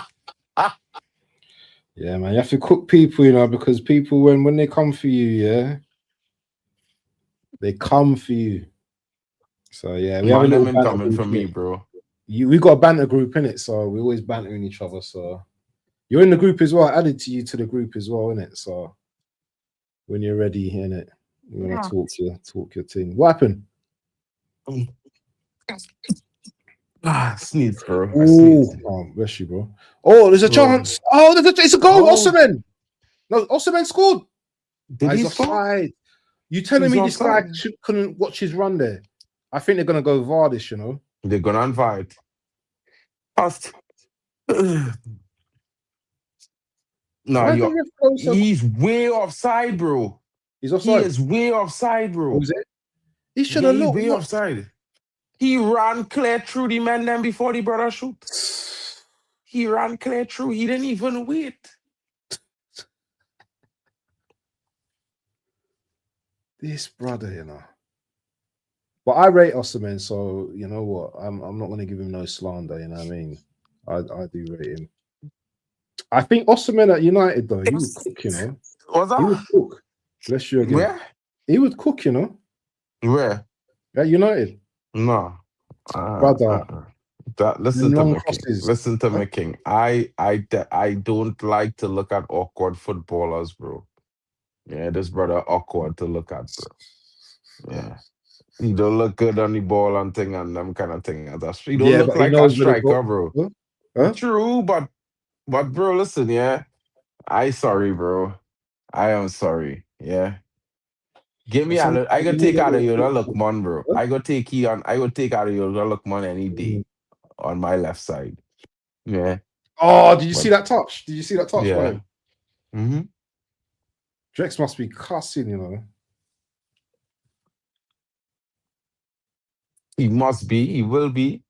S3: Yeah, man. You have to cook people, because people when they come for you, yeah, they come for you. So yeah, we have a little banter
S1: coming for me, bro.
S3: We got a banter group in it, so we're always bantering each other. So you're in the group as well. I added to you to the group as well, innit? So when you're ready, innit, you want to talk your thing. What happened?
S1: Sneeze, bro.
S3: Oh, bless you, bro. Oh, there's a chance. Oh, it's a goal. Osimhen. No, Osimhen scored.
S1: Did he
S3: score? You telling me this guy couldn't watch his run there? I think they're gonna go VAR this,
S1: They're gonna invite. No, he's way offside, bro.
S3: He's offside.
S1: He is way offside, bro.
S3: Was it? He should have looked.
S1: Way offside. He ran clear through the men then before the brother shoot. He ran clear through. He didn't even wait.
S3: This brother, But I rate Osimhen, so you know what? I'm not going to give him no slander. You know what I mean? I do rate him. I think Osimhen at United though, he would cook.
S1: What's that?
S3: He would cook. Bless you again.
S1: Where?
S3: He would cook.
S1: Where?
S3: At United.
S1: No,
S3: brother.
S1: Listen to me, King. Listen to me, King. I don't like to look at awkward footballers, bro. Yeah, this brother awkward to look at, bro. Yeah. He don't look good on the ball and thing and them kind of thing. He don't look like a striker, bro.
S3: Huh?
S1: True, but bro, listen, yeah. I sorry, bro. I am sorry. Yeah. Give me
S3: Some-
S1: I go take out of you the Lookman, bro. I go take you on. I go take out of you the Lookman any day on my left side. Yeah.
S3: Oh, did you
S1: But-
S3: see that touch? Did you see that touch by
S1: Yeah.
S3: him?
S1: Mm-hmm.
S3: Drex must be cussing, you know.
S1: He must be. He will be.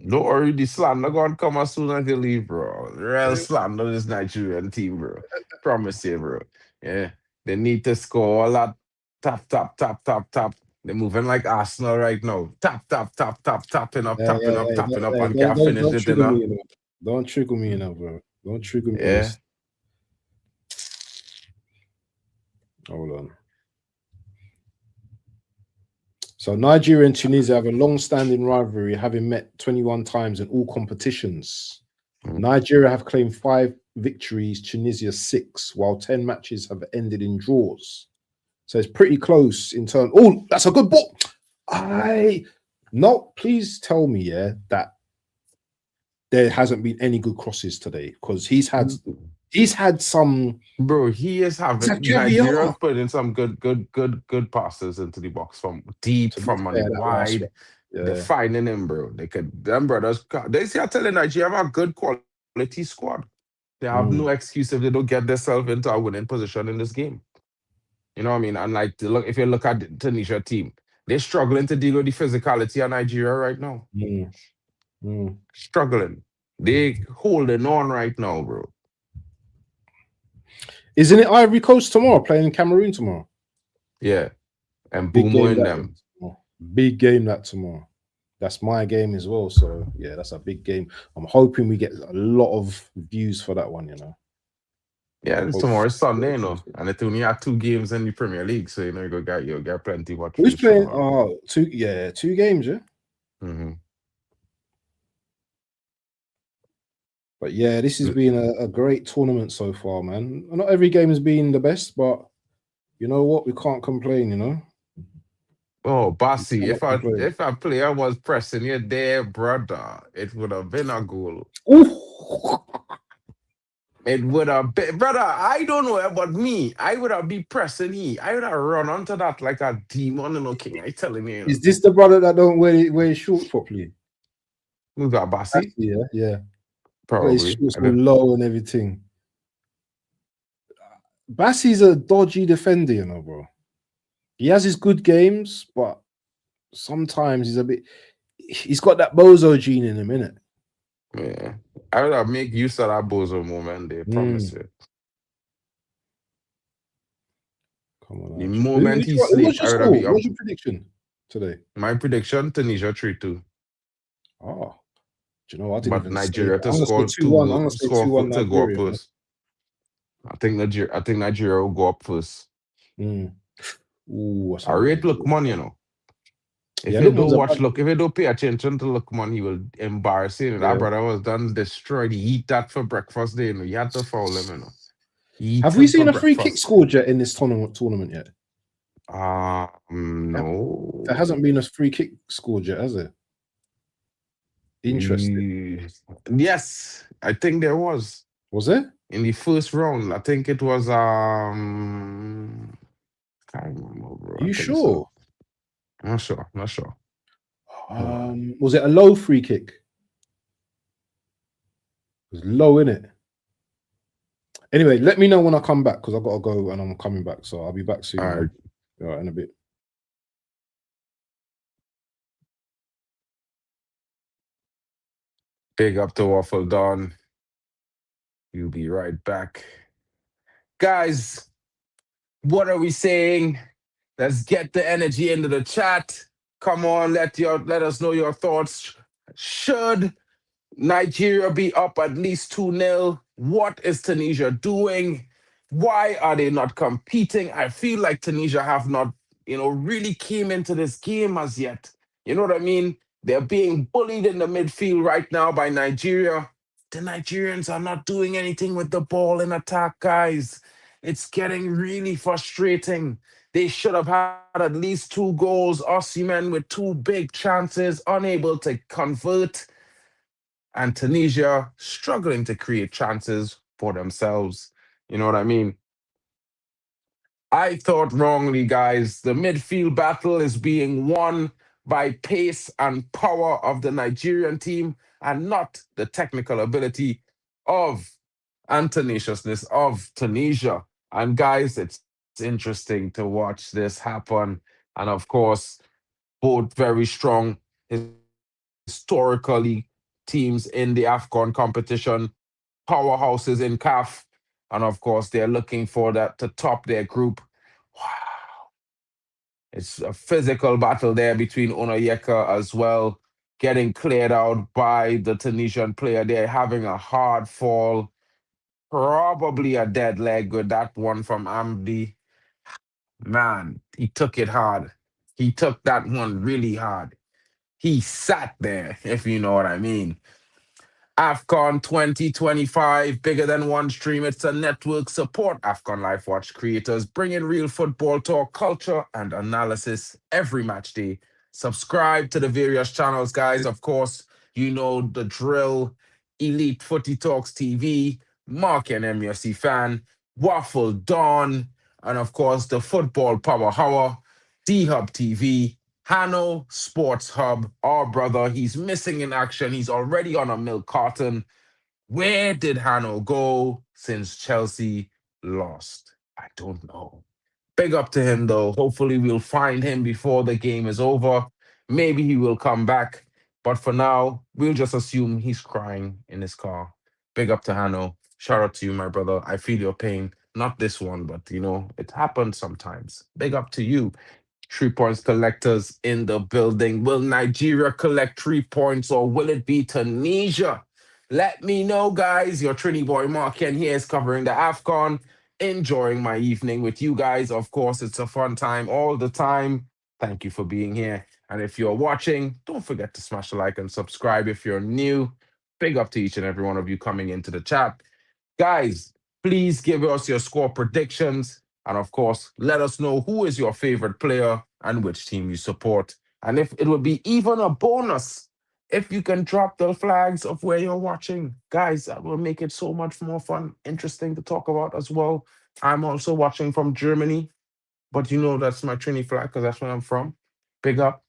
S1: Don't worry, the slander gonna come as soon as you leave, bro. Real slander this Nigerian team, bro. Promise you, bro. Yeah. They need to score all that tap, tap, tap, tap, tap. They're moving like Arsenal right now. Tap, tap, tap, tap, tapping up, tapping up, tapping up, and can't finish
S3: Don't
S1: it, you
S3: trigger
S1: know?
S3: me, you know. Don't trigger me, you know, bro. Don't trigger me.
S1: Yeah.
S3: Hold on. So Nigeria and Tunisia have a long-standing rivalry, having met 21 times in all competitions. Nigeria have claimed 5 victories, Tunisia 6, while 10 matches have ended in draws. So it's pretty close in terms. Oh, that's a good ball. Please tell me, that there hasn't been any good crosses today, because he's had some.
S1: Bro, he is having Nigeria's put in some good passes into the box from deep, from wide. They're finding him, bro. Them brothers. They see, I telling Nigeria have a good quality squad. They have no excuse if they don't get themselves into a winning position in this game. You know what I mean? And like, if you look at the Tunisia team, they're struggling to deal with the physicality of Nigeria right now. Struggling. They holding on right now, bro.
S3: Isn't it Ivory Coast tomorrow, playing Cameroon tomorrow?
S1: Yeah. And Boomo in them.
S3: Big game that tomorrow. That's my game as well. So yeah, that's a big game. I'm hoping we get a lot of views for that one, you know.
S1: Yeah, it's tomorrow's Sunday, you know. And it only had 2 games in the Premier League, so you know you'll get plenty watch.
S3: Who's playing? Oh, 2 games, yeah.
S1: Mm-hmm.
S3: But yeah, this has been a great tournament so far, man. Not every game has been the best, but you know what? We can't complain, you know.
S1: Oh, Bossy, if a player was pressing you there, brother, it would have been a goal.
S3: Ooh.
S1: It would have been, brother. I don't know about me. I would have been pressing he. I would have run onto that like a demon, you know, king. I telling you.
S3: Is this the brother that don't wear his shorts properly?
S1: Who's that, Bossy?
S3: Yeah.
S1: Probably.
S3: His shorts all low and everything. Bassy's a dodgy defender, you know, bro. He has his good games, but sometimes he's got that bozo gene in him, innit?
S1: Yeah. I would have make use of that bozo moment, they promise you.
S3: Come on.
S1: The moment he sleeps, I would have be up.
S3: What's your prediction today?
S1: My prediction, Tunisia 3-2.
S3: Oh. Do you know, I didn't even
S1: Nigeria
S3: say
S1: to score 2-1. I'm to go up first. I think Nigeria will go up first.
S3: Ooh,
S1: I rate Lookman, you know. If you don't pay attention to Lookman, he will embarrass you. That brother was done destroyed. He eat that for breakfast day, you know. You had to foul him, you know.
S3: Have we seen a free kick scored yet in this tournament yet?
S1: No.
S3: There hasn't been a free kick scored yet, has it? Interesting.
S1: Yes, I think there was.
S3: Was it?
S1: In the first round, I think it was can't remember, bro.
S3: Are you sure?
S1: So. Not sure.
S3: Was it a low free kick? It was low, innit? Anyway, let me know when I come back, because I've got to go and I'm coming back. So I'll be back soon.
S1: All
S3: right, in a bit.
S1: Big up to Waffle Don. You'll be right back. Guys, what are we saying? Let's get the energy into the chat. Come on, let us know your thoughts. Should Nigeria be up at least 2-0? What is Tunisia doing? Why are they not competing? I feel like Tunisia have not, really came into this game as yet. You know what I mean? They're being bullied in the midfield right now by Nigeria. The Nigerians are not doing anything with the ball in attack, guys. It's getting really frustrating. They should have had at least 2 goals. Osimhen with 2 big chances, unable to convert. And Tunisia struggling to create chances for themselves. You know what I mean? I thought wrongly, guys. The midfield battle is being won by pace and power of the Nigerian team and not the technical ability of and tenaciousness of Tunisia. And guys, it's interesting to watch this happen. And of course, both very strong historically teams in the AFCON competition, powerhouses in CAF. And of course, they're looking for that to top their group. Wow. It's a physical battle there between Onayeka as well, getting cleared out by the Tunisian player. They're having a hard fall, probably a dead leg with that one from Amdi. Man, he took it hard. He took that one really hard. He sat there, if you know what I mean. AFCON 2025, bigger than one stream. It's a network. Support AFCON Live Watch creators, bringing real football talk, culture, and analysis every match day. Subscribe to the various channels, guys. Of course, you know the drill. Elite Footy Talks TV, Mark and MUFC Fan, Waffle Dawn, and of course the Football Power Hour, D Hub TV, Hanno Sports Hub, our brother, he's missing in action. He's already on a milk carton. Where did Hanno go since Chelsea lost? I don't know. Big up to him, though. Hopefully, we'll find him before the game is over. Maybe he will come back. But for now, we'll just assume he's crying in his car. Big up to Hanno. Shout out to you, my brother. I feel your pain. Not this one, but it happens sometimes. Big up to you. 3 points collectors in the building. Will Nigeria collect 3 points or will it be Tunisia? Let me know, guys. Your Trini boy Mark Ken here is covering the AFCON. Enjoying my evening with you guys. Of course, it's a fun time all the time. Thank you for being here. And if you're watching, don't forget to smash the like and subscribe if you're new. Big up to each and every one of you coming into the chat. Guys, please give us your score predictions. And of course, let us know who is your favorite player and which team you support. And if it would be even a bonus if you can drop the flags of where you're watching. Guys, that will make it so much more fun, interesting to talk about as well. I'm also watching from Germany, but that's my Trini flag because that's where I'm from. Big up.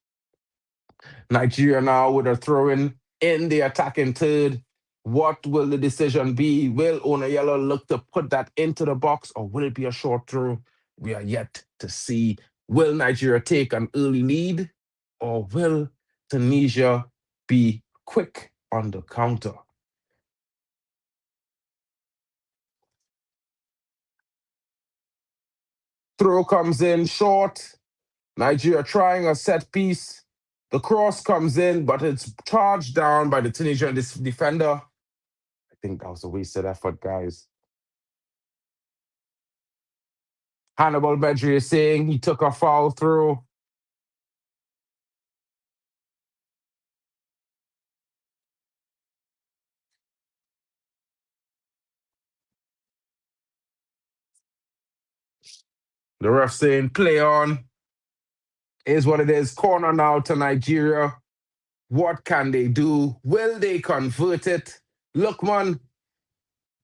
S1: Nigeria now with a throw in the attacking third. What will the decision be? Will Onayela look to put that into the box or will it be a short throw? We are yet to see. Will Nigeria take an early lead or will Tunisia be quick on the counter? Throw comes in short. Nigeria trying a set piece. The cross comes in, but it's charged down by the Tunisian defender. I think that was a wasted effort, guys. Hannibal Bedri is saying he took a foul through. The ref saying play on. Is what it is. Corner now to Nigeria. What can they do? Will they convert it? Lookman.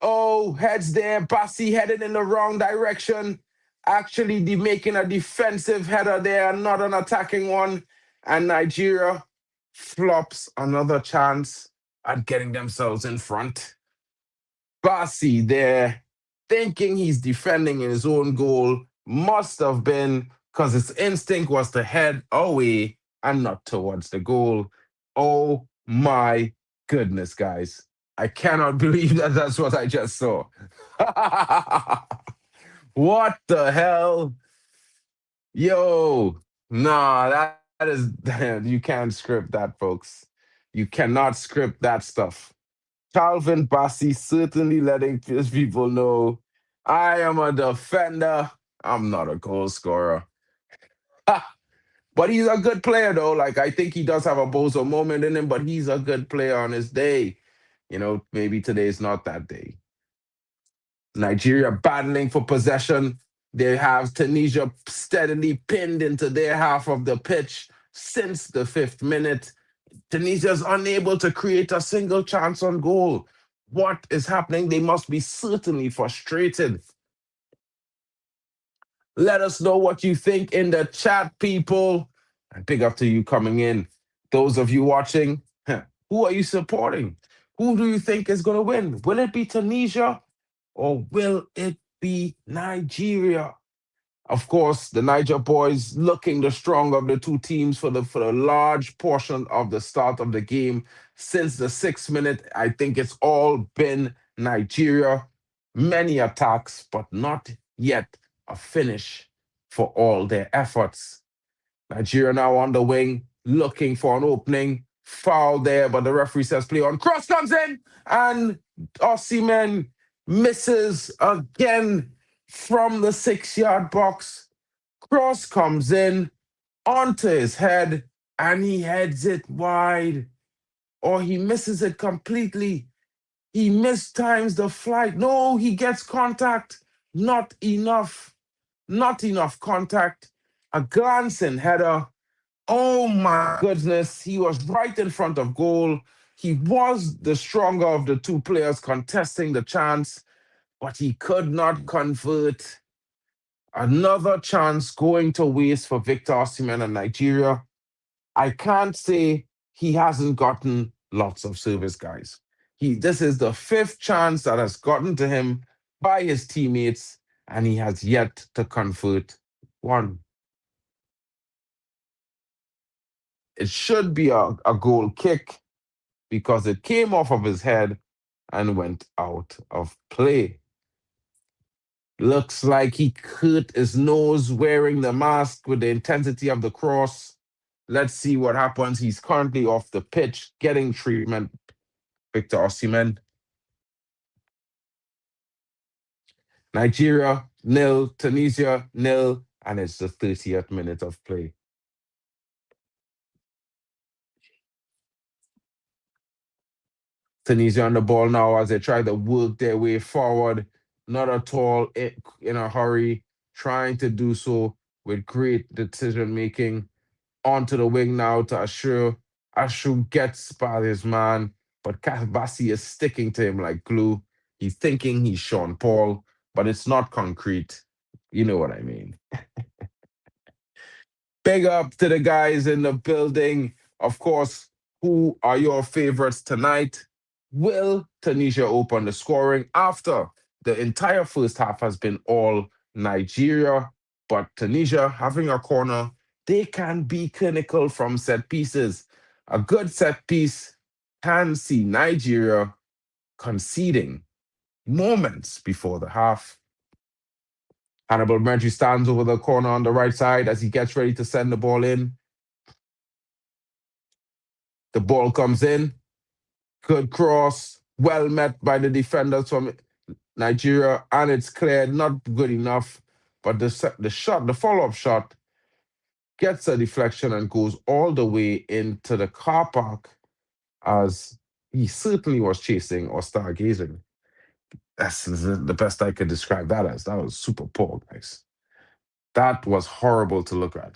S1: Oh, heads there. Bally headed in the wrong direction. Actually, making a defensive header there, not an attacking one. And Nigeria flops another chance at getting themselves in front. Bally there, thinking he's defending his own goal, must have been because his instinct was to head away and not towards the goal. Oh my goodness, guys. I cannot believe that that's what I just saw. What the hell? Yo, nah, that is, you can't script that, folks. You cannot script that stuff. Calvin Bally certainly letting his people know I am a defender. I'm not a goal scorer. But he's a good player, though. Like, I think he does have a Bozo moment in him, but he's a good player on his day. Maybe today's not that day. Nigeria battling for possession. They have Tunisia steadily pinned into their half of the pitch since the 5th minute. Tunisia's unable to create a single chance on goal. What is happening? They must be certainly frustrated. Let us know what you think in the chat, people. And big up to you coming in. Those of you watching, who are you supporting? Who do you think is going to win? Will it be Tunisia or will it be Nigeria? Of course, the Niger boys looking the stronger of the two teams for the large portion of the start of the game. Since the 6th minute, I think it's all been Nigeria. Many attacks, but not yet a finish for all their efforts. Nigeria now on the wing, looking for an opening. Foul there, but the referee says play on. Cross comes in, and Osimhen misses again from the 6-yard box. Cross comes in onto his head, and he heads it wide. Or he misses it completely. He mistimes the flight. No, he gets contact. Not enough. Not enough contact. A glancing header. Oh my goodness. He was right in front of goal. He was the stronger of the two players contesting the chance, but he could not convert. Another chance going to waste for Victor Osimhen and Nigeria. I can't say he hasn't gotten lots of service, guys. This is the 5th chance that has gotten to him by his teammates, and he has yet to convert one. It should be a goal kick because it came off of his head and went out of play. Looks like he hurt his nose wearing the mask with the intensity of the cross. Let's see what happens. He's currently off the pitch, getting treatment. Victor Osimhen. Nigeria, 0. Tunisia, 0. And it's the 30th minute of play. Tunisia on the ball now as they try to work their way forward. Not at all in a hurry. Trying to do so with great decision-making. Onto the wing now to Ashu. Ashu gets by his man, but Bally is sticking to him like glue. He's thinking he's Sean Paul, but it's not concrete. You know what I mean. Big up to the guys in the building. Of course, who are your favorites tonight? Will Tunisia open the scoring after the entire first half has been all Nigeria? But Tunisia having a corner, they can be clinical from set pieces. A good set piece can see Nigeria conceding moments before the half. Hannibal stands over the corner on the right side as he gets ready to send the ball in. The ball comes in. Good cross. Well met by the defenders from Nigeria. And it's cleared. Not good enough. But the follow-up shot, gets a deflection and goes all the way into the car park as he certainly was chasing or stargazing. That's the best I could describe that as. That was super poor, guys. That was horrible to look at.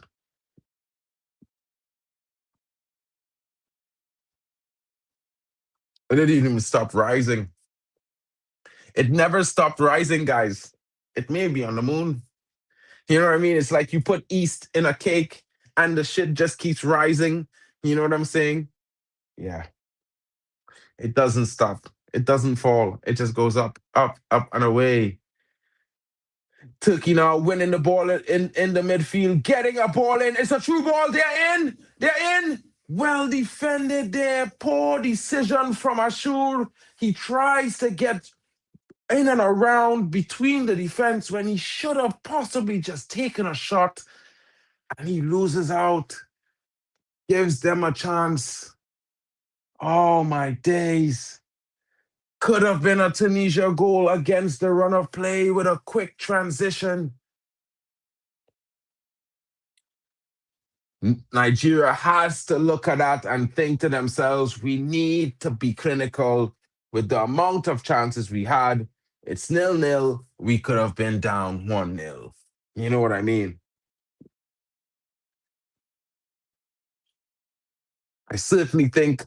S1: It didn't even stop rising. It never stopped rising, guys. It may be on the moon. You know what I mean? It's like you put yeast in a cake and the shit just keeps rising. You know what I'm saying? Yeah. It doesn't stop. It doesn't fall. It just goes up, up, up, and away. Turkey now winning the ball in the midfield, getting a ball in. It's a true ball. They're in. They're in. Well defended there. Poor decision from Ashur. He tries to get in and around between the defense when he should have possibly just taken a shot, and he loses out. Gives them a chance. Oh, my days. Could have been a Tunisia goal against the run of play with a quick transition. Nigeria has to look at that and think to themselves, we need to be clinical with the amount of chances we had. It's 0-0. We could have been down 1-0. You know what I mean? I certainly think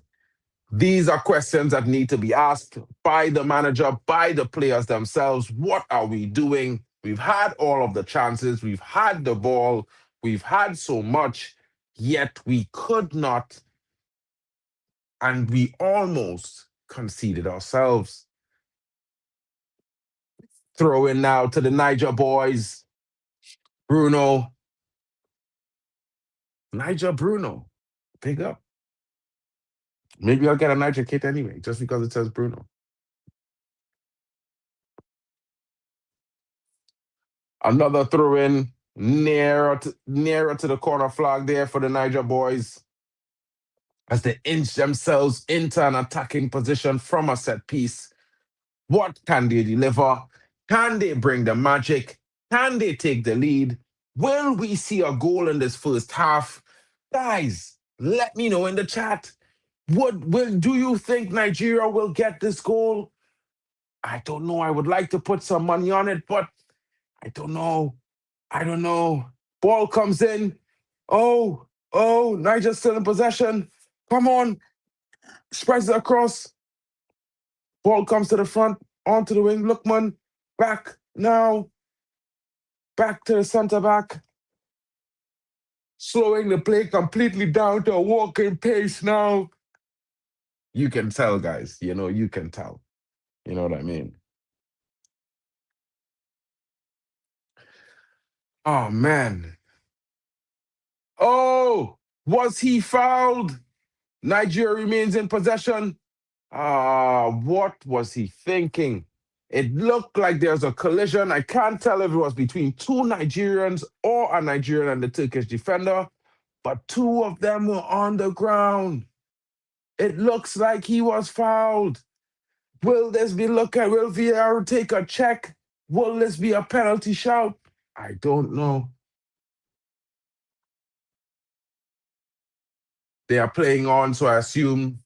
S1: these are questions that need to be asked by the manager, by the players themselves. What are we doing? We've had all of the chances. We've had the ball. We've had so much, yet we could not, and we almost conceded ourselves. Throw in now to the Niger boys. Bruno. Niger Bruno. Big up. Maybe I'll get a Niger kit anyway, just because it says Bruno. Another throw in nearer to the corner flag there for the Niger boys as they inch themselves into an attacking position from a set piece. What can they deliver? Can they bring the magic? Can they take the lead? Will we see a goal in this first half? Guys, let me know in the chat. Do you think Nigeria will get this goal? I don't know. I would like to put some money on it, but I don't know. I don't know. Ball comes in. Oh, Niger's still in possession. Come on. Spreads it across. Ball comes to the front, onto the wing. Lookman, back now. Back to the center back. Slowing the play completely down to a walking pace now. You can tell, guys. You can tell. You know what I mean? Oh, man. Oh, was he fouled? Nigeria remains in possession. What was he thinking? It looked like there's a collision. I can't tell if it was between two Nigerians or a Nigerian and the Turkish defender, but two of them were on the ground. It looks like he was fouled. Will VAR take a check? Will this be a penalty shout? I don't know. They are playing on, so I assume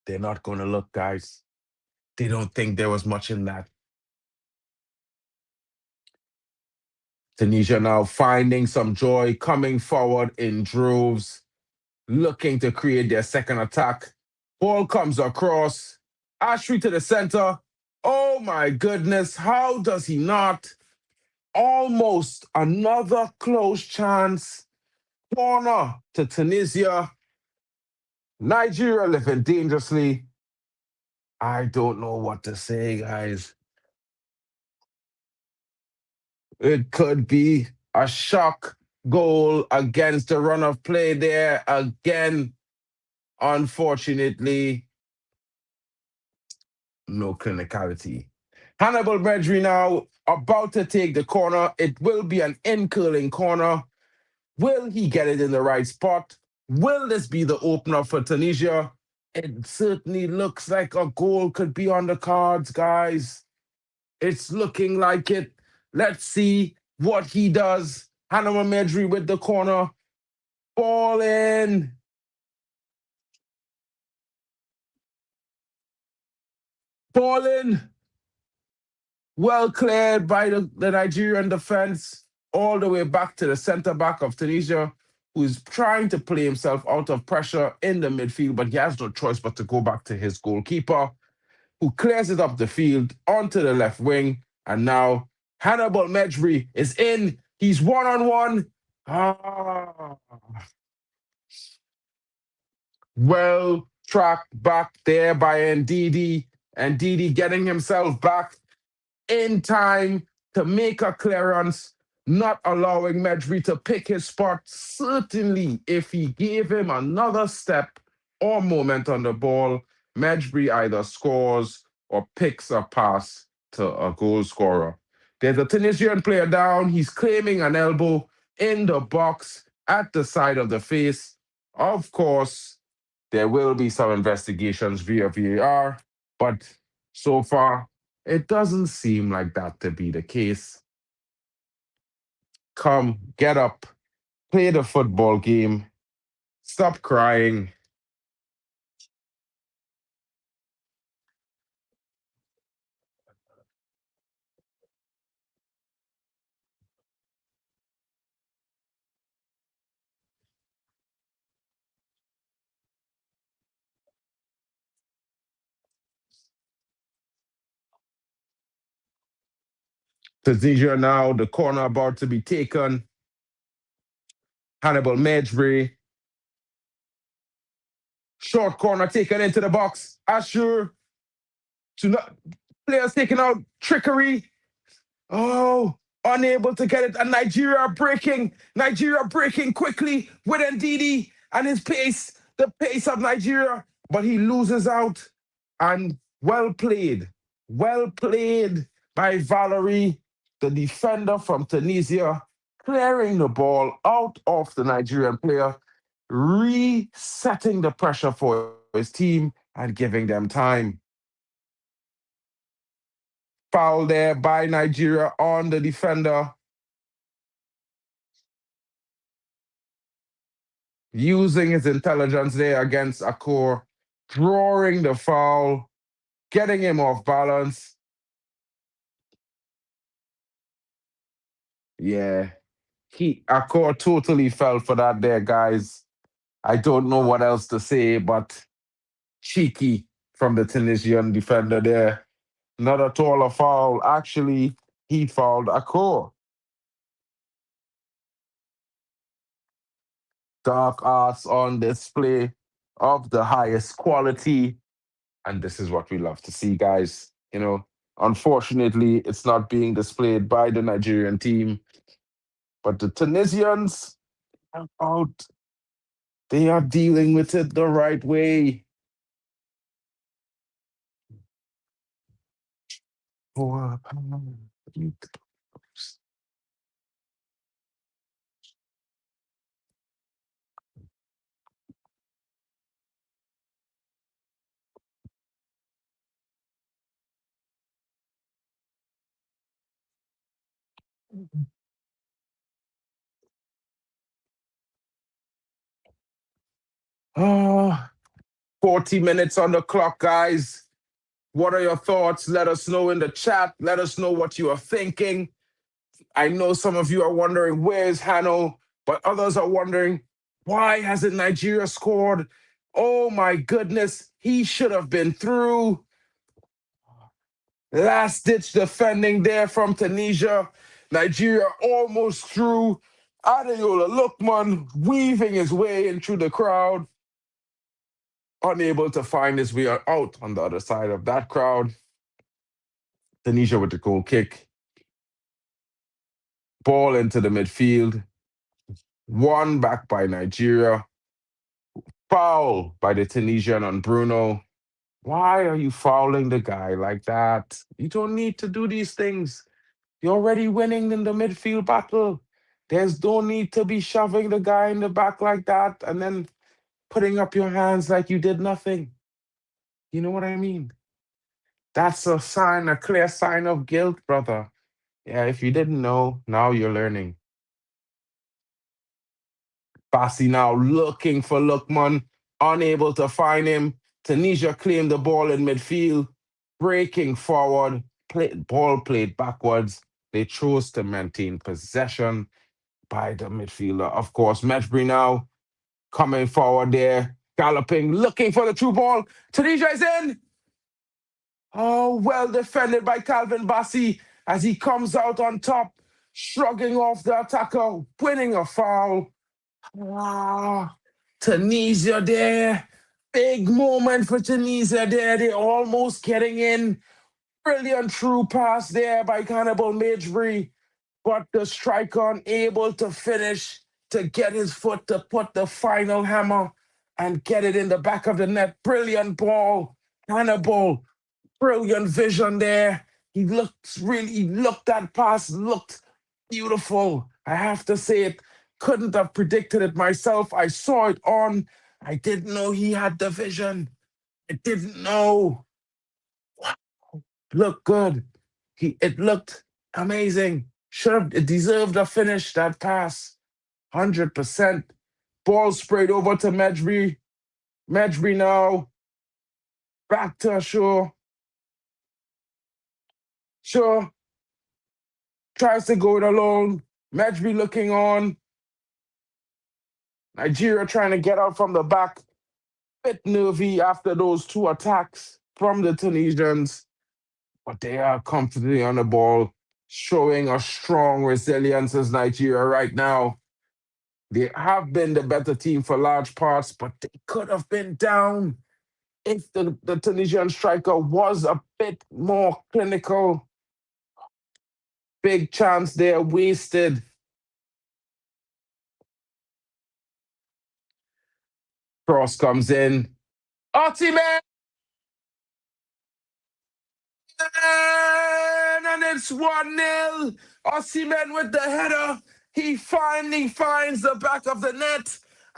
S1: they're not going to look, guys. They don't think there was much in that. Tunisia now finding some joy, coming forward in droves, looking to create their second attack. Ball comes across. Ashri to the center. Oh my goodness, how does he not? Almost another close chance. Corner to Tunisia. Nigeria living dangerously. I don't know what to say, guys. It could be a shock goal against the run of play there again. Unfortunately, no clinicality. Hannibal Medri now about to take the corner. It will be an in-curling corner. Will he get it in the right spot? Will this be the opener for Tunisia? It certainly looks like a goal could be on the cards, guys. It's looking like it. Let's see what he does. Hanno Medri with the corner. Ball in. Ball in. Well cleared by the Nigerian defense all the way back to the center back of Tunisia, who's trying to play himself out of pressure in the midfield, but he has no choice but to go back to his goalkeeper, who clears it up the field onto the left wing. And now Hannibal Medri is in. He's one-on-one. Well tracked back there by Ndidi. Ndidi getting himself back in time to make a clearance, not allowing Medri to pick his spot. Certainly, if he gave him another step or moment on the ball, Medri either scores or picks a pass to a goal scorer. There's a Tunisian player down. He's claiming an elbow in the box at the side of the face. Of course, there will be some investigations via VAR, but so far, it doesn't seem like that to be the case. Come, get up, play the football game, stop crying. Tunisia now, the corner about to be taken. Hannibal Mejbri. Short corner taken into the box. Ashur. Players taking out trickery. Oh, unable to get it. And Nigeria breaking quickly with Ndidi and his pace, the pace of Nigeria. But he loses out. And well played by Valerie, the defender from Tunisia, clearing the ball out of the Nigerian player, resetting the pressure for his team and giving them time. Foul there by Nigeria on the defender. Using his intelligence there against Akor, drawing the foul, getting him off balance. Yeah, Akor totally fell for that there, guys. I don't know what else to say, but cheeky from the Tunisian defender there. Not at all a foul. Actually, he fouled Akor. Dark arts on display of the highest quality. And this is what we love to see, guys. Unfortunately, it's not being displayed by the Nigerian team. But the Tunisians are out. They are dealing with it the right way. Oh, 40 minutes on the clock, guys. What are your thoughts? Let us know in the chat. Let us know what you are thinking. I know some of you are wondering, where's Hanno? But others are wondering, why hasn't Nigeria scored? Oh my goodness, he should have been through. Last-ditch defending there from Tunisia. Nigeria almost through. Adeola Lookman weaving his way in through the crowd. Unable to find his way out on the other side of that crowd. Tunisia with the goal kick. Ball into the midfield. Won back by Nigeria. Foul by the Tunisian on Bruno. Why are you fouling the guy like that? You don't need to do these things. You're already winning in the midfield battle. There's no need to be shoving the guy in the back like that and then putting up your hands like you did nothing. You know what I mean? That's a clear sign of guilt, brother. Yeah, if you didn't know, now you're learning. Bally now looking for Lookman, unable to find him. Tunisia claimed the ball in midfield, breaking forward, ball played backwards. They chose to maintain possession by the midfielder. Of course, Mejbri now coming forward there, galloping, looking for the true ball. Tunisia is in. Oh, well defended by Calvin Bally as he comes out on top, shrugging off the attacker, winning a foul. Ah, Tunisia there. Big moment for Tunisia there. They're almost getting in. Brilliant through pass there by Hannibal Mejbri. But the striker unable to finish, to get his foot to put the final hammer and get it in the back of the net. Brilliant ball. Hannibal, brilliant vision there. That pass looked beautiful. I have to say it. Couldn't have predicted it myself. I saw it on. I didn't know he had the vision. I didn't know. Looked good. It looked amazing. It deserved a finish, that pass. 100%. Ball sprayed over to Mejbri. Mejbri now. Back to Ashur. Sure. Tries to go it alone. Mejbri looking on. Nigeria trying to get out from the back. Bit nervy after those two attacks from the Tunisians. But they are comfortably on the ball. showing a strong resilience as Nigeria right now. They have been the better team for large parts, but they could have been down if the Tunisian striker was a bit more clinical. Big chance there wasted. Cross comes in. Osimhen! And it's 1-0. Osimhen with the header. He finally finds the back of the net.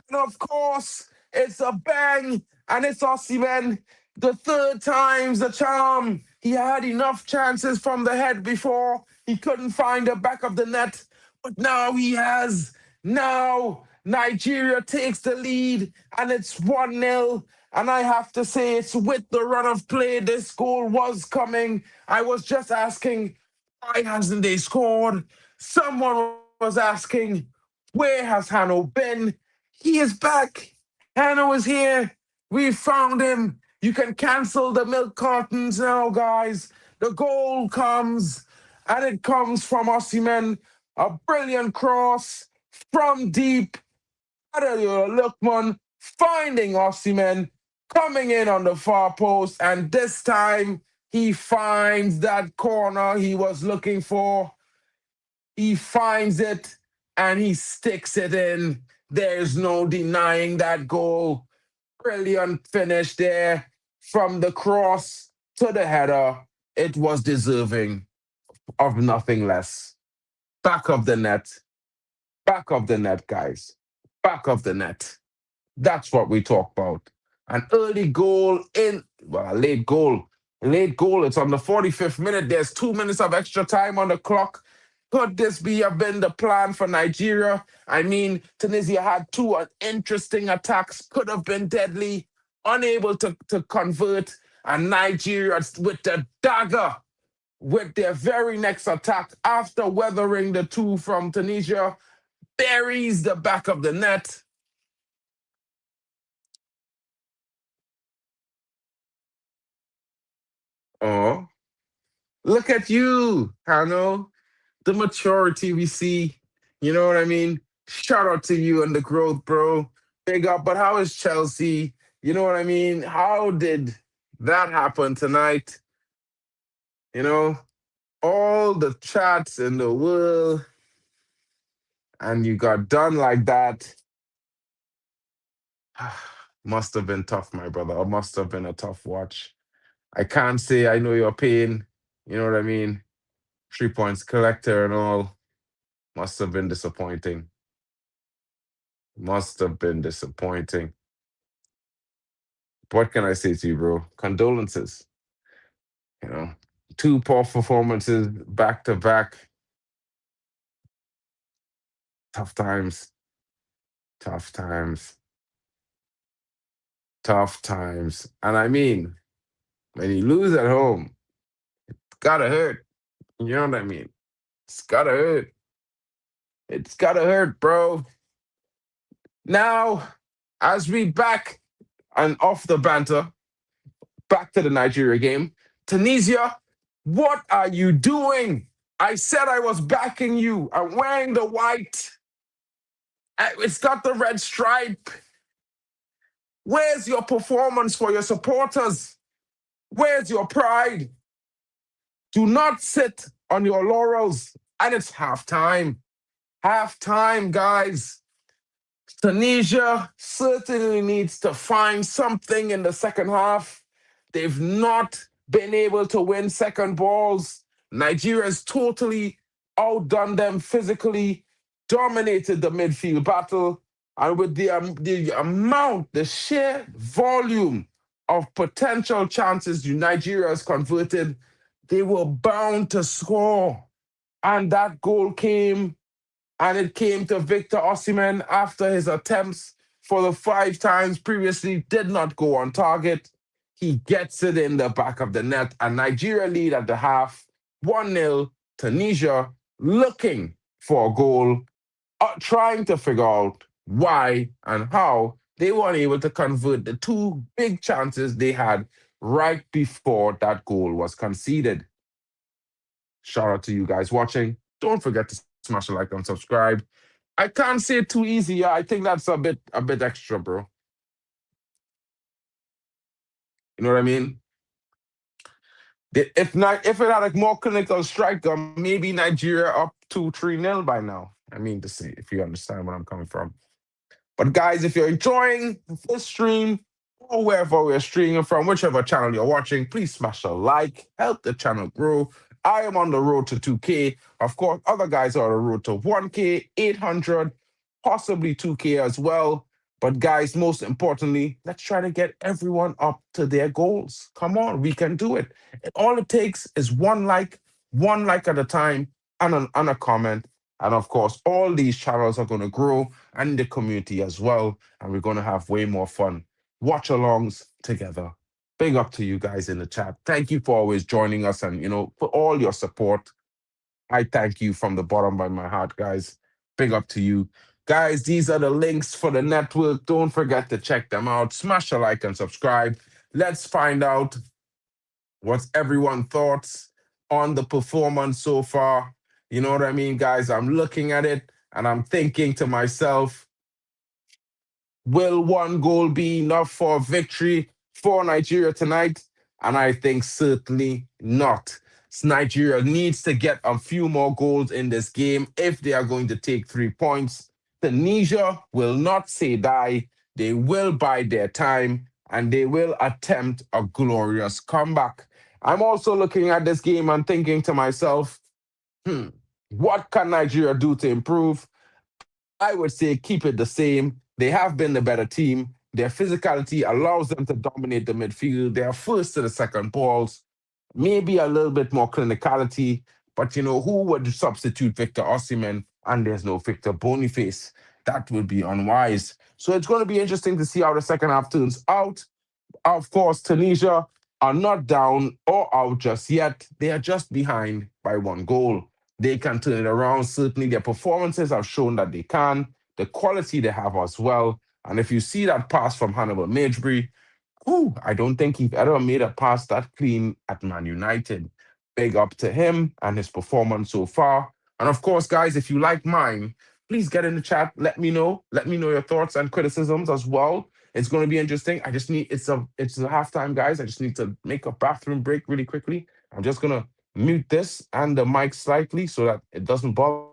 S1: And of course, it's a bang. And it's Osimhen. The third time's the charm. He had enough chances from the head before. He couldn't find the back of the net. But now he has. Now Nigeria takes the lead. And it's 1-0. And I have to say, it's with the run of play, this goal was coming. I was just asking, why hasn't they scored? Someone was asking, where has Hanno been? He is back. Hanno is here. We found him. You can cancel the milk cartons now, guys. The goal comes, and it comes from Osimhen. A brilliant cross from deep. Lookman finding Osimhen, coming in on the far post, and this time he finds that corner he was looking for. He finds it and he sticks it in. There's no denying that goal. Brilliant finish there from the cross to the header. It was deserving of nothing less. Back of the net. Back of the net, guys. Back of the net. That's what we talk about. An early goal a late goal. Late goal, it's on the 45th minute. There's 2 minutes of extra time on the clock. Could this have been the plan for Nigeria? I mean, Tunisia had two interesting attacks, could have been deadly, unable to convert. And Nigeria, with the dagger, with their very next attack, after weathering the two from Tunisia, buries the back of the net. Oh, look at you, Hanno. The maturity we see. You know what I mean? Shout out to you and the growth, bro. Big up. But how is Chelsea? You know what I mean? How did that happen tonight? You know, all the chats in the world, and you got done like that. Must have been tough, my brother. It must have been a tough watch. I can't say I know your pain. You know what I mean? 3 points collector and all. Must have been disappointing. Must have been disappointing. What can I say to you, bro? Condolences. You know, 2 poor performances back to back. Tough times. Tough times. Tough times. And I mean, when you lose at home, it's gotta hurt. You know what I mean? It's gotta hurt. It's gotta hurt, bro. Now, as we back and off the banter, back to the Nigeria game. Tunisia, what are you doing? I said I was backing you. I'm wearing the white. It's got the red stripe. Where's your performance for your supporters? Where's your pride? Do not sit on your laurels. And it's halftime. Halftime, guys. Tunisia certainly needs to find something in the second half. They've not been able to win second balls. Nigeria has totally outdone them physically, dominated the midfield battle, and with the sheer volume of potential chances Nigeria has converted, they were bound to score. And that goal came, and it came to Victor Osimhen after his attempts for the 5 times previously did not go on target. He gets it in the back of the net, and Nigeria lead at the half, 1-0. Tunisia looking for a goal, trying to figure out why and how they weren't able to convert the 2 big chances they had right before that goal was conceded. Shout out to you guys watching. Don't forget to smash a like and subscribe. I can't say it too easy. Yeah, I think that's a bit extra, bro. You know what I mean? If not, if it had a more clinical striker, maybe Nigeria up 2-3-0 by now. I mean to say, if you understand where I'm coming from. But guys, if you're enjoying this stream or wherever we're streaming from, whichever channel you're watching, please smash a like, help the channel grow. I am on the road to 2K. Of course, other guys are on the road to 1K, 800, possibly 2K as well. But guys, most importantly, let's try to get everyone up to their goals. Come on, we can do it. All it takes is one like at a time, and a comment. And of course, all these channels are going to grow and the community as well. And we're going to have way more fun. Watch alongs together. Big up to you guys in the chat. Thank you for always joining us and, for all your support. I thank you from the bottom of my heart, guys. Big up to you. Guys, these are the links for the network. Don't forget to check them out. Smash a like and subscribe. Let's find out what's everyone's thoughts on the performance so far. You know what I mean, guys? I'm looking at it and I'm thinking to myself, will one goal be enough for victory for Nigeria tonight? And I think certainly not. Nigeria needs to get a few more goals in this game if they are going to take 3 points. Tunisia will not say die. They will bide their time and they will attempt a glorious comeback. I'm also looking at this game and thinking to myself, what can Nigeria do to improve? I would say keep it the same. They have been the better team. Their physicality allows them to dominate the midfield. They are first to the second balls. Maybe a little bit more clinicality, but who would substitute Victor Osimhen? And there's no Victor Boniface. That would be unwise. So it's going to be interesting to see how the second half turns out. Of course, Tunisia are not down or out just yet. They are just behind by 1 goal. They can turn it around. Certainly, their performances have shown that they can. The quality they have as well. And if you see that pass from Hannibal Magebury, I don't think he's ever made a pass that clean at Man United. Big up to him and his performance so far. And of course, guys, if you like mine, please get in the chat. Let me know. Let me know your thoughts and criticisms as well. It's going to be interesting. It's a halftime, guys. I just need to make a bathroom break really quickly. I'm just gonna mute this and the mic slightly so that it doesn't bother.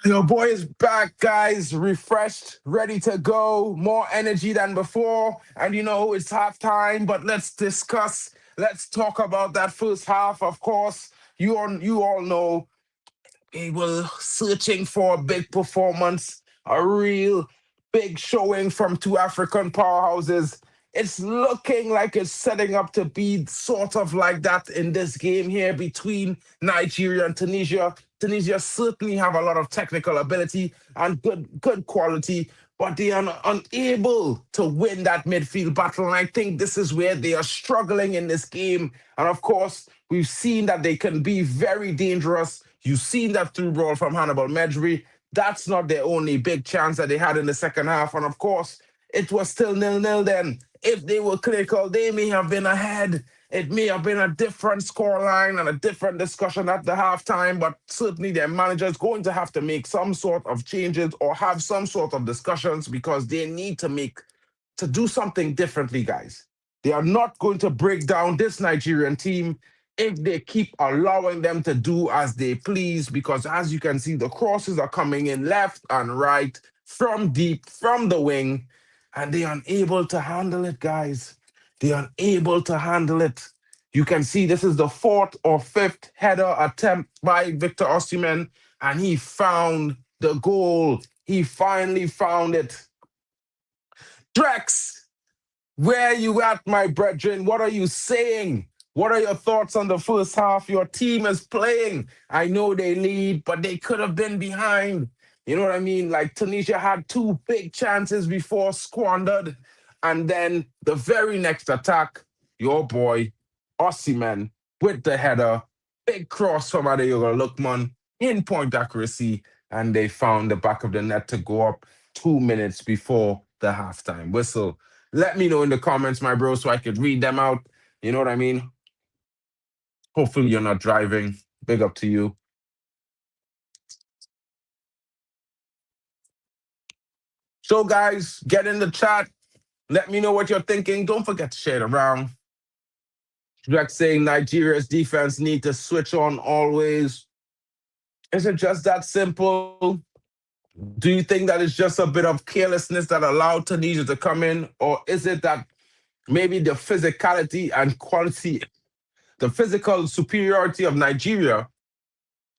S1: Your boy is back, guys, refreshed, ready to go, more energy than before. And it's halftime, but let's talk about that first half. Of course, you all know we were searching for a big performance, a real big showing from two African powerhouses. It's looking like it's setting up to be sort of like that in this game here between Nigeria and Tunisia. Tunisia certainly have a lot of technical ability and good quality, but they are unable to win that midfield battle. And I think this is where they are struggling in this game. And of course, we've seen that they can be very dangerous. You've seen that through ball from Hannibal Medri. That's not their only big chance that they had in the second half. And of course, it was still 0-0 then. If they were clinical, they may have been ahead. It may have been a different scoreline and a different discussion at the halftime, but certainly their manager is going to have to make some sort of changes or have some sort of discussions because they need to do something differently, guys. They are not going to break down this Nigerian team if they keep allowing them to do as they please, because as you can see, the crosses are coming in left and right from deep, from the wing, and they are unable to handle it, guys. They are unable to handle it. You can see this is the fourth or fifth header attempt by Victor Osimhen, and he found the goal. He finally found it. Drex, where you at, my brethren? What are you saying? What are your thoughts on the first half? Your team is playing. I know they lead, but they could have been behind. You know what I mean? Like Tunisia had two big chances before squandered. And then the very next attack, your boy, Osimhen, with the header, big cross from Admiral Lookman, in point accuracy, and they found the back of the net to go up 2 minutes before the halftime whistle. Let me know in the comments, my bro, so I could read them out. You know what I mean? Hopefully you're not driving. Big up to you. So, guys, get in the chat. Let me know what you're thinking. Don't forget to share it around. Drex saying Nigeria's defense need to switch on always. Is it just that simple? Do you think that it's just a bit of carelessness that allowed Tunisia to come in? Or is it that maybe the physicality and quality, the physical superiority of Nigeria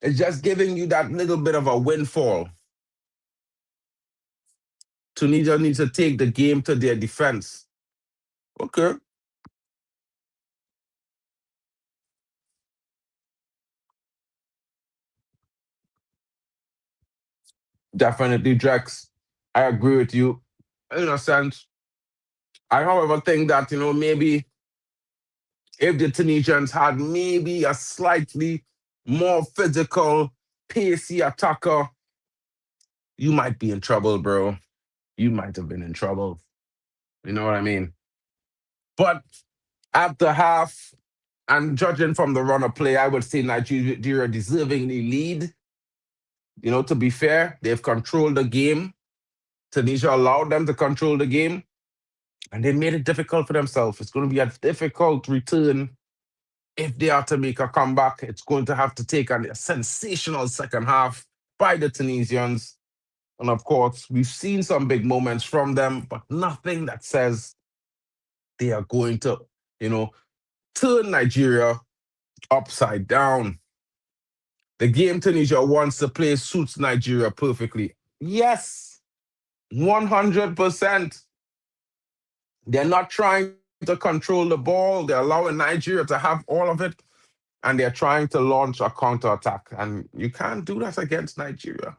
S1: is just giving you that little bit of a windfall? Tunisia needs to take the game to their defense. Okay. Definitely, Drex. I agree with you in a sense. I, however, think that, maybe if the Tunisians had maybe a slightly more physical, pacey attacker, you might be in trouble, bro. You might have been in trouble. You know what I mean? But at the half, and judging from the run of play, I would say Nigeria deservingly lead. To be fair, they've controlled the game. Tunisia allowed them to control the game, and they made it difficult for themselves. It's going to be a difficult return if they are to make a comeback. It's going to have to take a sensational second half by the Tunisians. And of course, we've seen some big moments from them, but nothing that says they are going to, turn Nigeria upside down. The game Tunisia wants to play suits Nigeria perfectly. Yes, 100%. They're not trying to control the ball. They're allowing Nigeria to have all of it, and they're trying to launch a counterattack. And you can't do that against Nigeria.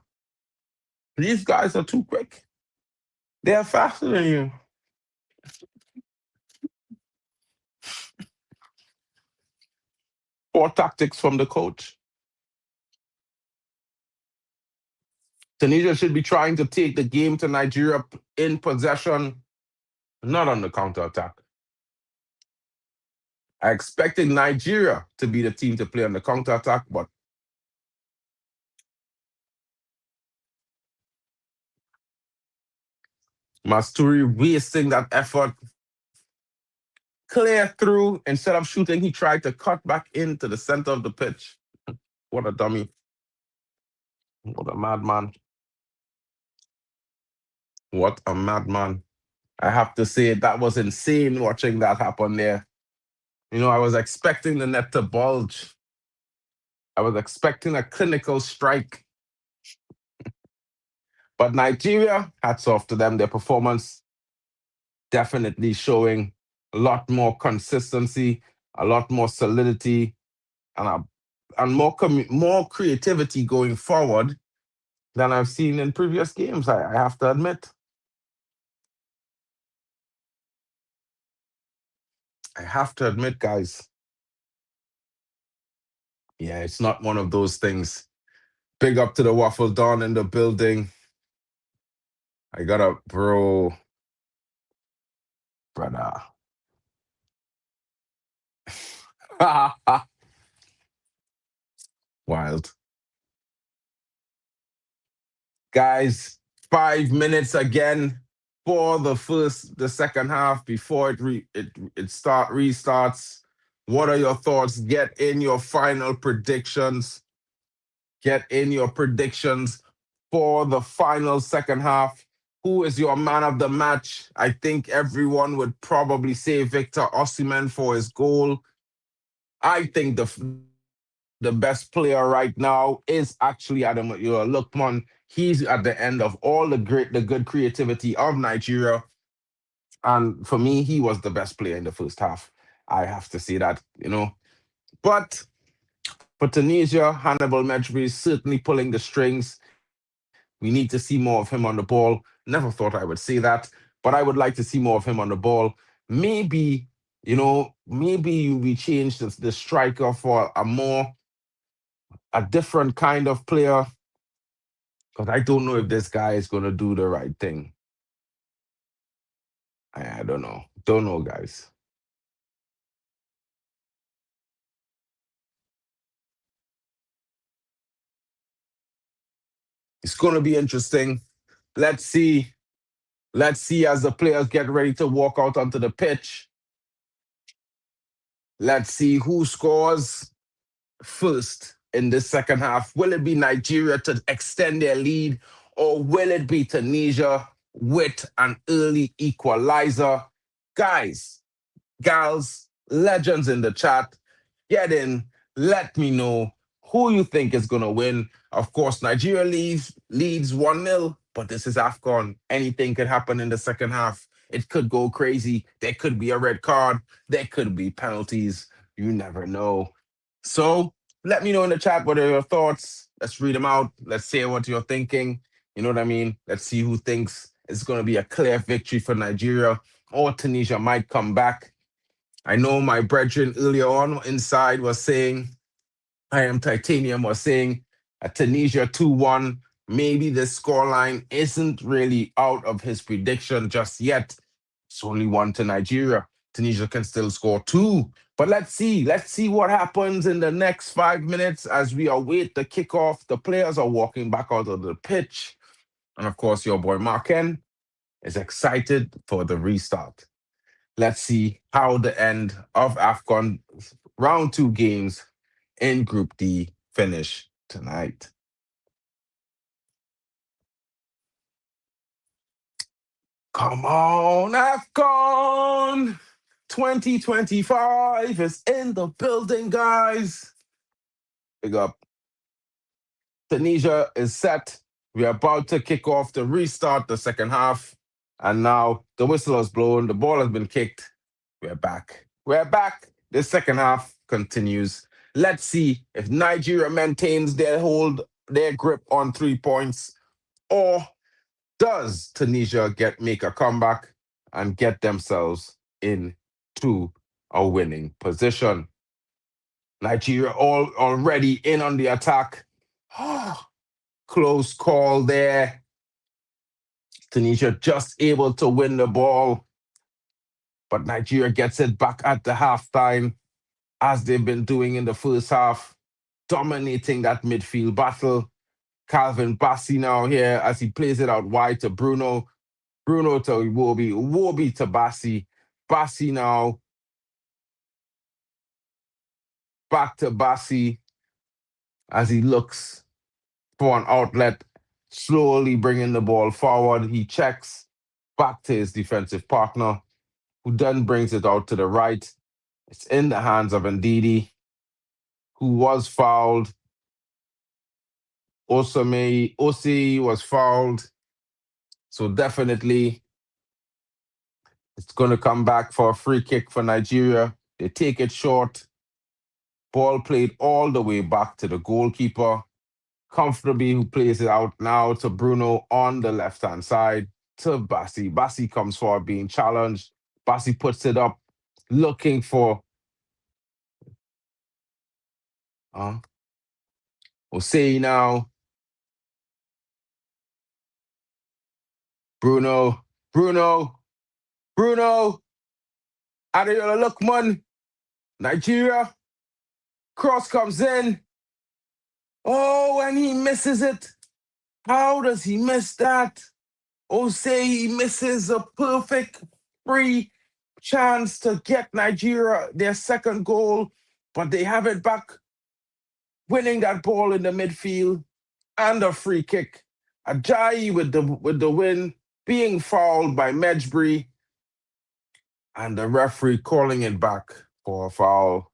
S1: These guys are too quick. They're faster than you. Poor tactics from the coach. Tunisia should be trying to take the game to Nigeria in possession, not on the counterattack. I expected Nigeria to be the team to play on the counterattack, but Masturi wasting that effort. Clear through. Instead of shooting, he tried to cut back into the center of the pitch. What a dummy. What a madman. What a madman. I have to say, that was insane watching that happen there. I was expecting the net to bulge. I was expecting a clinical strike. But Nigeria, hats off to them. Their performance definitely showing a lot more consistency, a lot more solidity, and more creativity going forward than I've seen in previous games, I have to admit. I have to admit, guys. Yeah, it's not one of those things. Big up to the Waffle Don in the building. I got a brother. Wild. Guys, 5 minutes again for the second half before it restarts. What are your thoughts? Get in your final predictions. Get in your predictions for the final second half. Who is your man of the match? I think everyone would probably say Victor Osimhen for his goal. I think the best player right now is actually Admiral Lookman. He's at the end of all the good creativity of Nigeria. And for me, he was the best player in the first half. I have to say that. But for Tunisia, Hannibal Mejbri is certainly pulling the strings. We need to see more of him on the ball. Never thought I would say that, but I would like to see more of him on the ball. Maybe we change the striker for a different kind of player, because I don't know if this guy is going to do the right thing. I don't know. Don't know, guys. It's going to be interesting. Let's see. Let's see as the players get ready to walk out onto the pitch. Let's see who scores first in the second half. Will it be Nigeria to extend their lead, or will it be Tunisia with an early equalizer? Guys, gals, legends in the chat, get in. Let me know who you think is going to win. Of course, Nigeria leads 1-0, but this is AFCON. Anything could happen in the second half. It could go crazy. There could be a red card. There could be penalties. You never know. So let me know in the chat what are your thoughts. Let's read them out. Let's say what you're thinking. You know what I mean? Let's see who thinks it's going to be a clear victory for Nigeria, or Tunisia might come back. I know my brethren earlier on inside was saying, I am Titanium was saying, a Tunisia 2-1. Maybe the scoreline isn't really out of his prediction just yet. It's only 1 to Nigeria. Tunisia can still score 2. But let's see. Let's see what happens in the next 5 minutes as we await the kickoff. The players are walking back out of the pitch. And of course, your boy Marken is excited for the restart. Let's see how the end of AFCON round 2 games in Group D finish tonight. Come on, AFCON 2025 is in the building, guys. Big up. Tunisia is set. We're about to kick off to restart the second half. And now the whistle has blown. The ball has been kicked. We're back. We're back. The second half continues. Let's see if Nigeria maintains their grip on 3 points, or does Tunisia make a comeback and get themselves into a winning position. Nigeria already in on the attack. Close call there. Tunisia just able to win the ball, but Nigeria gets it back at the halftime, as they've been doing in the first half, dominating that midfield battle. Calvin Bassi now here as he plays it out wide to Bruno. Bruno to Iwobi. Iwobi to Bassi. Bassi now. Back to Bassi as he looks for an outlet, slowly bringing the ball forward. He checks back to his defensive partner, who then brings it out to the right. It's in the hands of Ndidi, who was fouled. Osi was fouled. So definitely it's going to come back for a free kick for Nigeria. They take it short. Ball played all the way back to the goalkeeper. Comfortably, who plays it out now to Bruno on the left-hand side to Bassi. Bassi comes forward being challenged. Bassi puts it up, looking for Osei now. Bruno. Admiral Lookman. Nigeria. Cross comes in. Oh, and he misses it. How does he miss that? Osei misses a perfect free chance to get Nigeria their second goal, but they have it back, winning that ball in the midfield and a free kick. Ajayi with the win, being fouled by Medjbury, and the referee calling it back for a foul.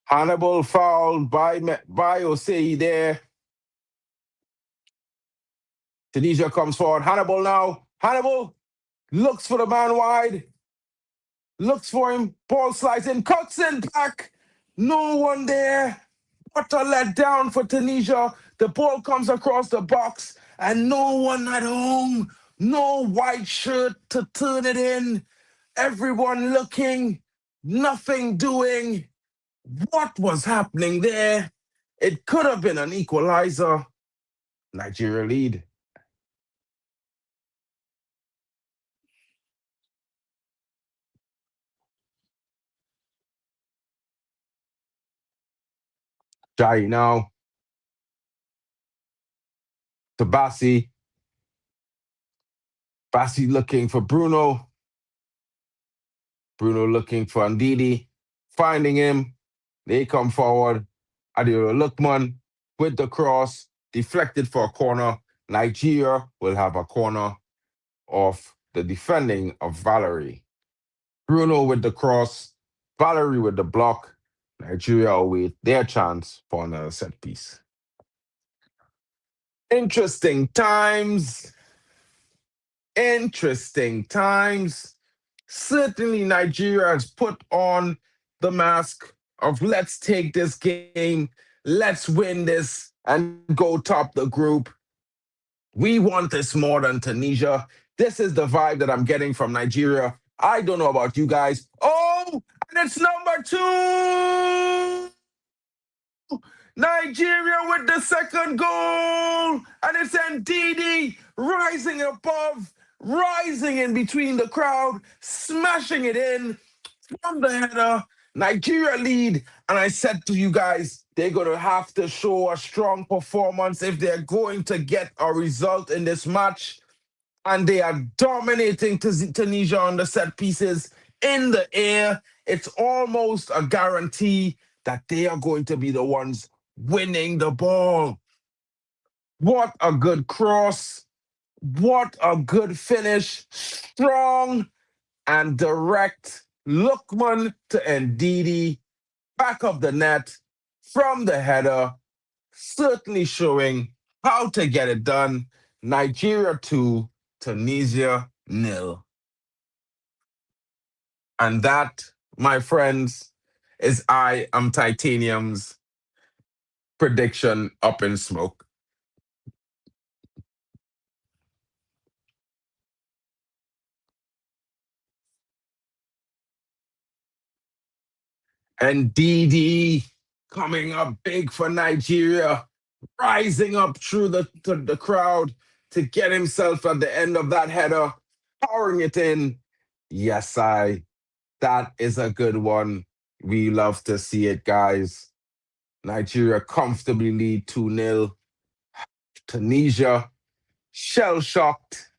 S1: Hannibal fouled by Osei there. Tunisia comes forward. Hannibal now. Hannibal looks for the man wide. Looks for him. Ball slides in. Cuts in back. No one there. What a letdown for Tunisia. The ball comes across the box and no one at home. No white shirt to turn it in. Everyone looking. Nothing doing. What was happening there? It could have been an equalizer. Nigeria lead. Jai now to Bassi. Bassi looking for Bruno. Bruno looking for Ndidi. Finding him. They come forward. Admiral Lookman with the cross. Deflected for a corner. Nigeria will have a corner of the defending of Valerie. Bruno with the cross. Valerie with the block. Nigeria await their chance for another set piece. Interesting times. Certainly, Nigeria has put on the mask of let's take this game, let's win this, and go top the group. We want this more than Tunisia. This is the vibe that I'm getting from Nigeria. I don't know about you guys. Oh, and it's number 2. Nigeria with the second goal. And it's Ndidi rising above, rising in between the crowd, smashing it in from the header. Nigeria lead. And I said to you guys, they're going to have to show a strong performance if they're going to get a result in this match. And they are dominating Tunisia on the set pieces in the air. It's almost a guarantee that they are going to be the ones winning the ball. What a good cross. What a good finish. Strong and direct. Lookman to Ndidi. Back of the net from the header. Certainly showing how to get it done. Nigeria 2, Tunisia 0. And that, my friends, is I Am Titanium's prediction up in smoke. And Ndidi coming up big for Nigeria, rising up through the crowd to get himself at the end of that header, powering it in. Yes, that is a good one. We love to see it, guys. Nigeria comfortably lead 2-0. Tunisia shell-shocked.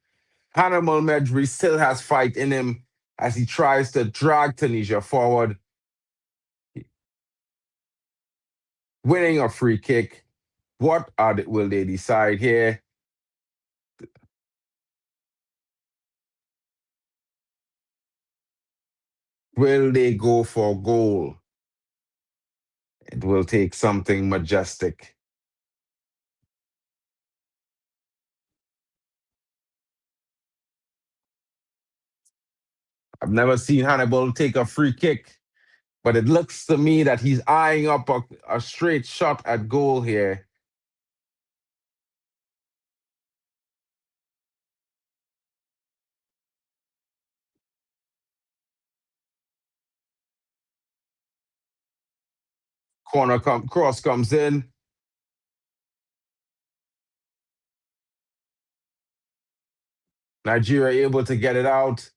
S1: Hannibal Medri still has fight in him as he tries to drag Tunisia forward, winning a free kick. What will they decide here? Will they go for goal? It will take something majestic. I've never seen Hannibal take a free kick, but it looks to me that he's eyeing up a straight shot at goal here. Cross comes in. Nigeria able to get it out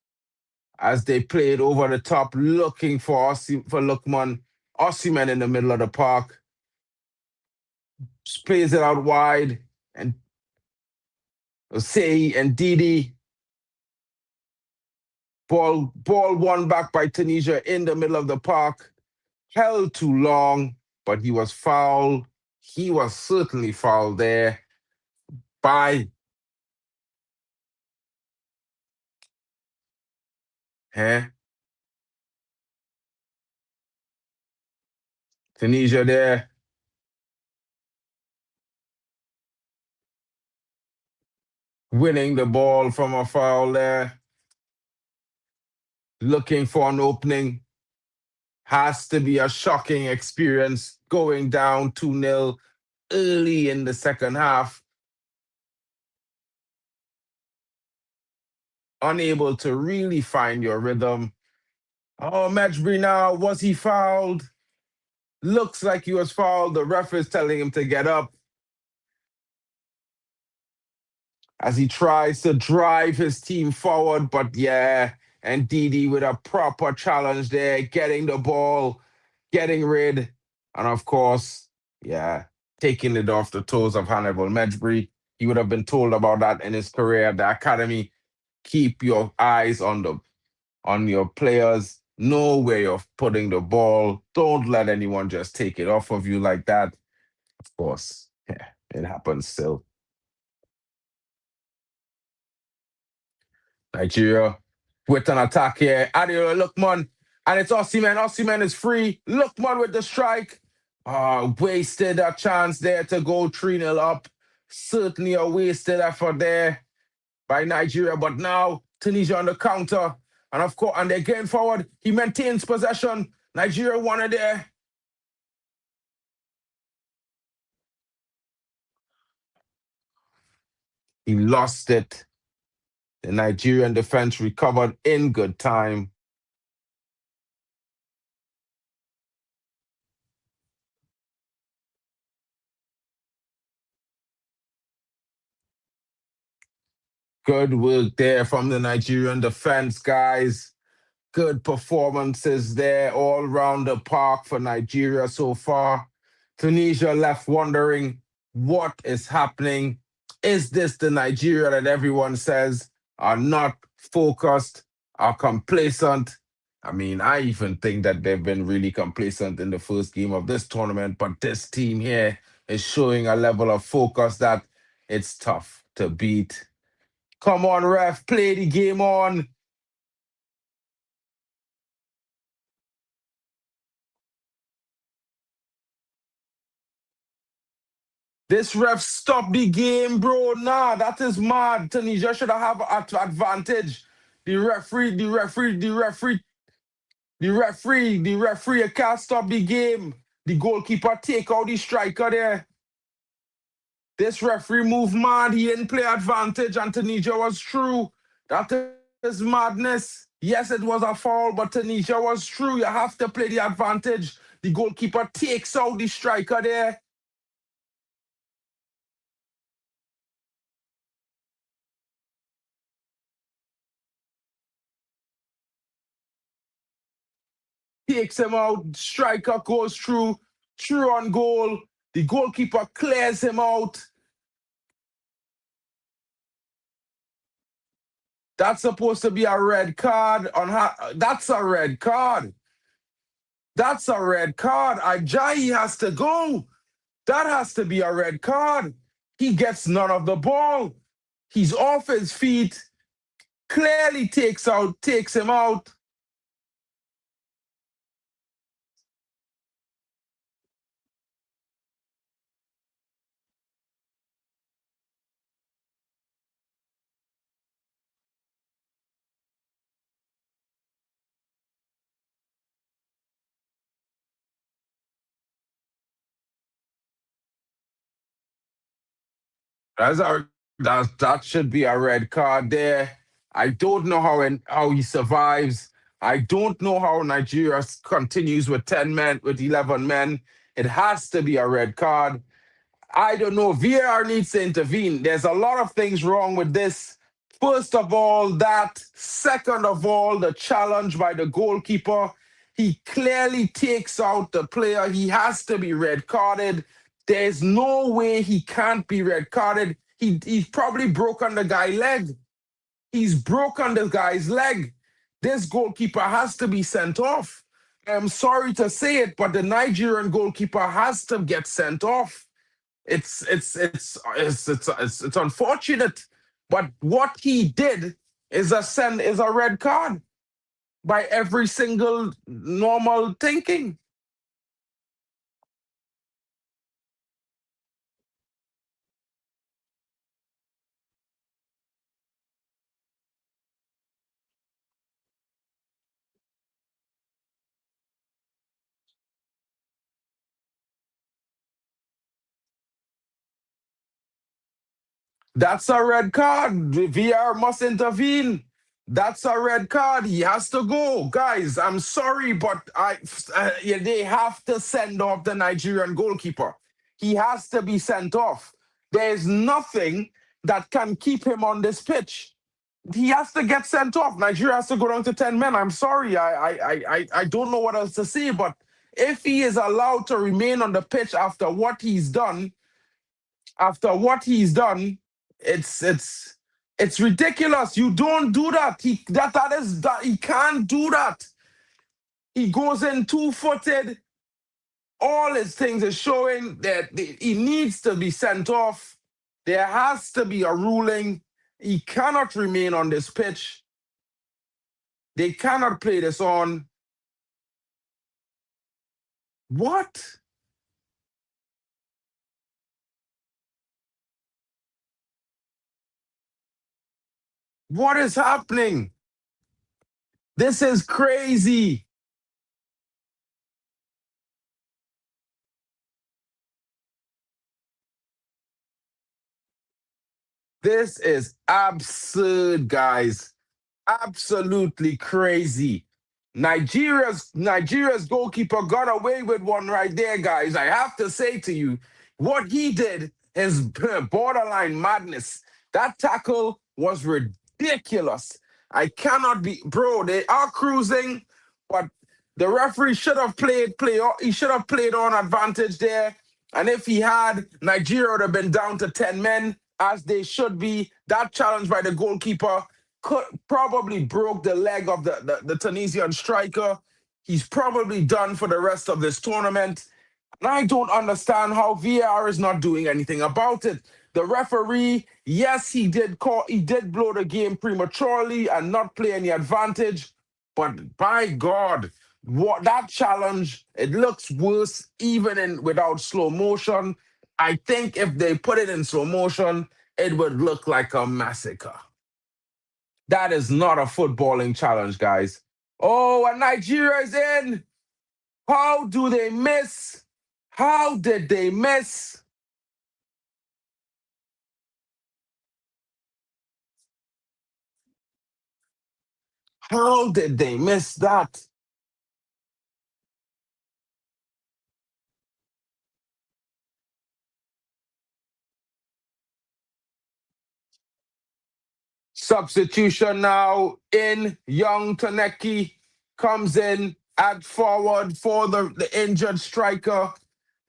S1: as they played over the top, looking for Lookman. Osimhen in the middle of the park. Just plays it out wide, and Say and Didi. Ball won back by Tunisia in the middle of the park. Held too long, but he was fouled. He was certainly fouled there by Tunisia there. Winning the ball from a foul there. Looking for an opening. Has to be a shocking experience going down 2-0 early in the second half. Unable to really find your rhythm. Oh, Medri now, was he fouled? Looks like he was fouled. The ref is telling him to get up as he tries to drive his team forward. But yeah, and Didi with a proper challenge there, getting the ball, getting rid, and of course, yeah, taking it off the toes of Hannibal Medri. He would have been told about that in his career at the academy. Keep your eyes on your players. Know where you're putting the ball. Don't let anyone just take it off of you like that. Of course, yeah, it happens still. Nigeria with an attack here. Admiral Lookman, and it's Osimhen. Osimhen is free. Lookman with the strike. Wasted a chance there to go 3-0 up. Certainly a wasted effort there by Nigeria. But now Tunisia on the counter. And of course, and they're getting forward. He maintains possession. Nigeria won it there. He lost it. The Nigerian defense recovered in good time. Good work there from the Nigerian defense, guys. Good performances there all around the park for Nigeria so far. Tunisia left wondering what is happening. Is this the Nigeria that everyone says are not focused, are complacent? I mean, I even think that they've been really complacent in the first game of this tournament, but this team here is showing a level of focus that it's tough to beat. Come on, ref, play the game on. This ref stopped the game, bro. Nah, that is mad. Tunisia should have advantage. The referee can't stop the game. The goalkeeper take out the striker there. This referee moved mad. He didn't play advantage, and Tunisia was true. That is madness. Yes, it was a foul, but Tunisia was true. You have to play the advantage. The goalkeeper takes out the striker there. Takes him out. Striker goes through on goal. The goalkeeper clears him out. That's supposed to be a red card on her. That's a red card. That's a red card. Ajayi has to go. That has to be a red card. He gets none of the ball. He's off his feet. Clearly takes him out. That should be a red card there. I don't know how he survives. I don't know how Nigeria continues with 10 men, with 11 men. It has to be a red card. I don't know. VAR needs to intervene. There's a lot of things wrong with this. First of all, that. Second of all, the challenge by the goalkeeper. He clearly takes out the player. He has to be red carded. There's no way he can't be red carded. He's probably broken the guy's leg. He's broken the guy's leg. This goalkeeper has to be sent off. I'm sorry to say it, but the Nigerian goalkeeper has to get sent off. It's unfortunate, but what he did is a red card by every single normal thinking. That's a red card. The VR must intervene. That's a red card. He has to go. Guys, I'm sorry, but they have to send off the Nigerian goalkeeper. He has to be sent off. There's nothing that can keep him on this pitch. He has to get sent off. Nigeria has to go down to 10 men. I'm sorry. I don't know what else to say, but if he is allowed to remain on the pitch after what he's done, it's ridiculous. You don't do that. He can't do that. He goes in 2-footed. All his things are showing that he needs to be sent off. There has to be a ruling. He cannot remain on this pitch. They cannot play this on. What? What is happening? This is crazy. This is absurd, guys. Absolutely crazy. Nigeria's goalkeeper got away with one right there, guys. I have to say to you, what he did is borderline madness. That tackle was ridiculous. I cannot be, bro. They are cruising, but the referee should have he should have played on advantage there. And if he had, Nigeria would have been down to 10 men, as they should be. That challenge by the goalkeeper probably broke the leg of the Tunisian striker. He's probably done for the rest of this tournament. And I don't understand how VAR is not doing anything about it. The referee, yes, he did blow the game prematurely and not play any advantage. But by God, what that challenge, it looks worse even without slow motion. I think if they put it in slow motion, it would look like a massacre. That is not a footballing challenge, guys. Oh, and Nigeria is in. How do they miss? How did they miss? How did they miss that? Substitution now in. Young Taneki comes in at forward for the injured striker.